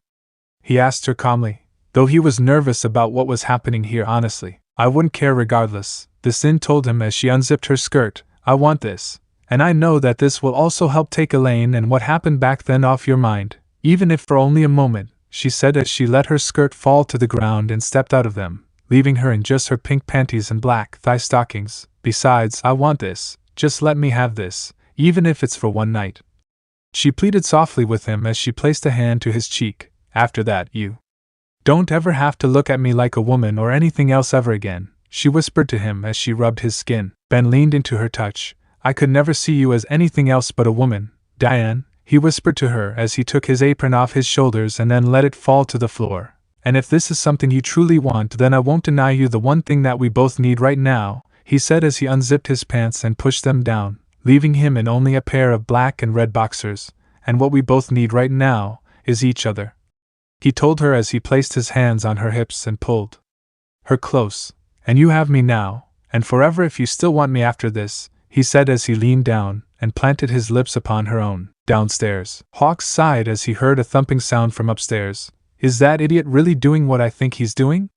He asked her calmly, though he was nervous about what was happening here. Honestly, I wouldn't care regardless, the Sin told him as she unzipped her skirt. I want this, and I know that this will also help take Elaine and what happened back then off your mind, even if for only a moment, she said as she let her skirt fall to the ground and stepped out of them, leaving her in just her pink panties and black thigh stockings. Besides, I want this, just let me have this, even if it's for one night. She pleaded softly with him as she placed a hand to his cheek. After that, you don't ever have to look at me like a woman or anything else ever again, she whispered to him as she rubbed his skin. Ben leaned into her touch. I could never see you as anything else but a woman, Diane, he whispered to her as he took his apron off his shoulders and then let it fall to the floor. And if this is something you truly want, then I won't deny you the one thing that we both need right now, he said as he unzipped his pants and pushed them down, leaving him in only a pair of black and red boxers. And what we both need right now is each other, he told her as he placed his hands on her hips and pulled her close. And you have me now, and forever if you still want me after this, he said as he leaned down and planted his lips upon her own. Downstairs, Hawks sighed as he heard a thumping sound from upstairs. Is that idiot really doing what I think he's doing?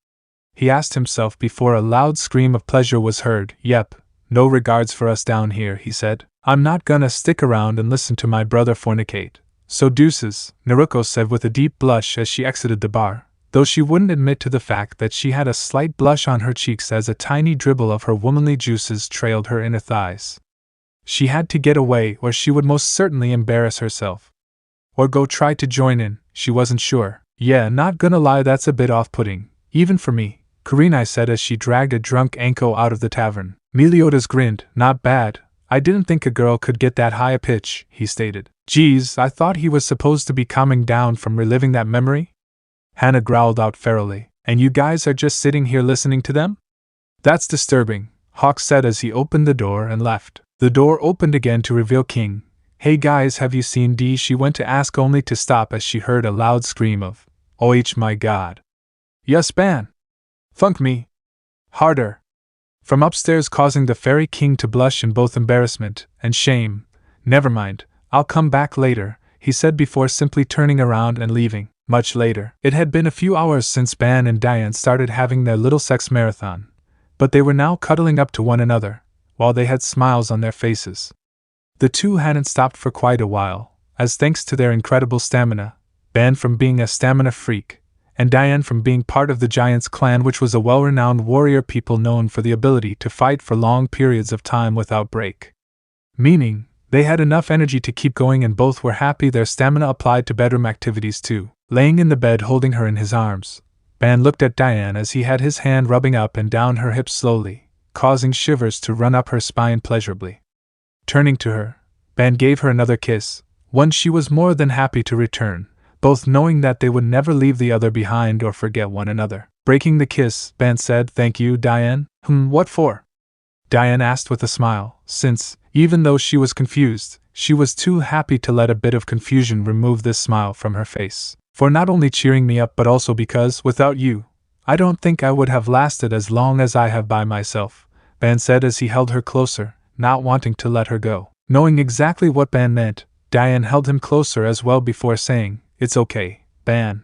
He asked himself before a loud scream of pleasure was heard. Yep, no regards for us down here, he said. I'm not gonna stick around and listen to my brother fornicate. So deuces, Naruto said with a deep blush as she exited the bar, though she wouldn't admit to the fact that she had a slight blush on her cheeks as a tiny dribble of her womanly juices trailed her inner thighs. She had to get away or she would most certainly embarrass herself. Or go try to join in, she wasn't sure. Yeah, not gonna lie, that's a bit off-putting, even for me, Kurinai said as she dragged a drunk Anko out of the tavern. Meliodas grinned. Not bad, I didn't think a girl could get that high a pitch, he stated. Geez, I thought he was supposed to be calming down from reliving that memory? Hannah growled out ferally. And you guys are just sitting here listening to them? That's disturbing, Hawk said as he opened the door and left. The door opened again to reveal King. Hey guys, have you seen D? She went to ask only to stop as she heard a loud scream of, oh my god. Yes, Ban. Funk me. Harder. From upstairs, causing the Fairy King to blush in both embarrassment and shame. Never mind, I'll come back later, he said before simply turning around and leaving. Much later. It had been a few hours since Ban and Diane started having their little sex marathon, but they were now cuddling up to one another, while they had smiles on their faces. The two hadn't stopped for quite a while, as thanks to their incredible stamina, Ban from being a stamina freak, and Diane from being part of the Giants clan, which was a well-renowned warrior people known for the ability to fight for long periods of time without break. Meaning, they had enough energy to keep going and both were happy their stamina applied to bedroom activities too. Laying in the bed holding her in his arms, Ban looked at Diane as he had his hand rubbing up and down her hips slowly, causing shivers to run up her spine pleasurably. Turning to her, Ban gave her another kiss, one she was more than happy to return, both knowing that they would never leave the other behind or forget one another. Breaking the kiss, Ban said, "Thank you, Diane." What for?" Diane asked with a smile, since, even though she was confused, she was too happy to let a bit of confusion remove this smile from her face. "For not only cheering me up but also because, without you, I don't think I would have lasted as long as I have by myself," Ban said as he held her closer, not wanting to let her go. Knowing exactly what Ban meant, Diane held him closer as well before saying, "It's okay, Ban.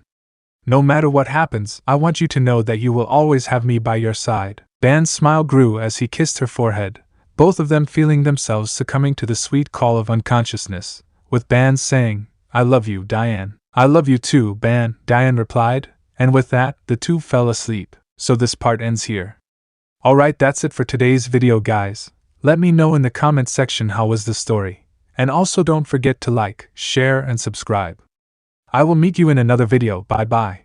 No matter what happens, I want you to know that you will always have me by your side." Ban's smile grew as he kissed her forehead, both of them feeling themselves succumbing to the sweet call of unconsciousness, with Ban saying, "I love you, Diane." "I love you too, Ban," Diane replied, and with that, the two fell asleep. So this part ends here. Alright, that's it for today's video, guys. Let me know in the comment section how was the story, and also don't forget to like, share and subscribe. I will meet you in another video. Bye bye.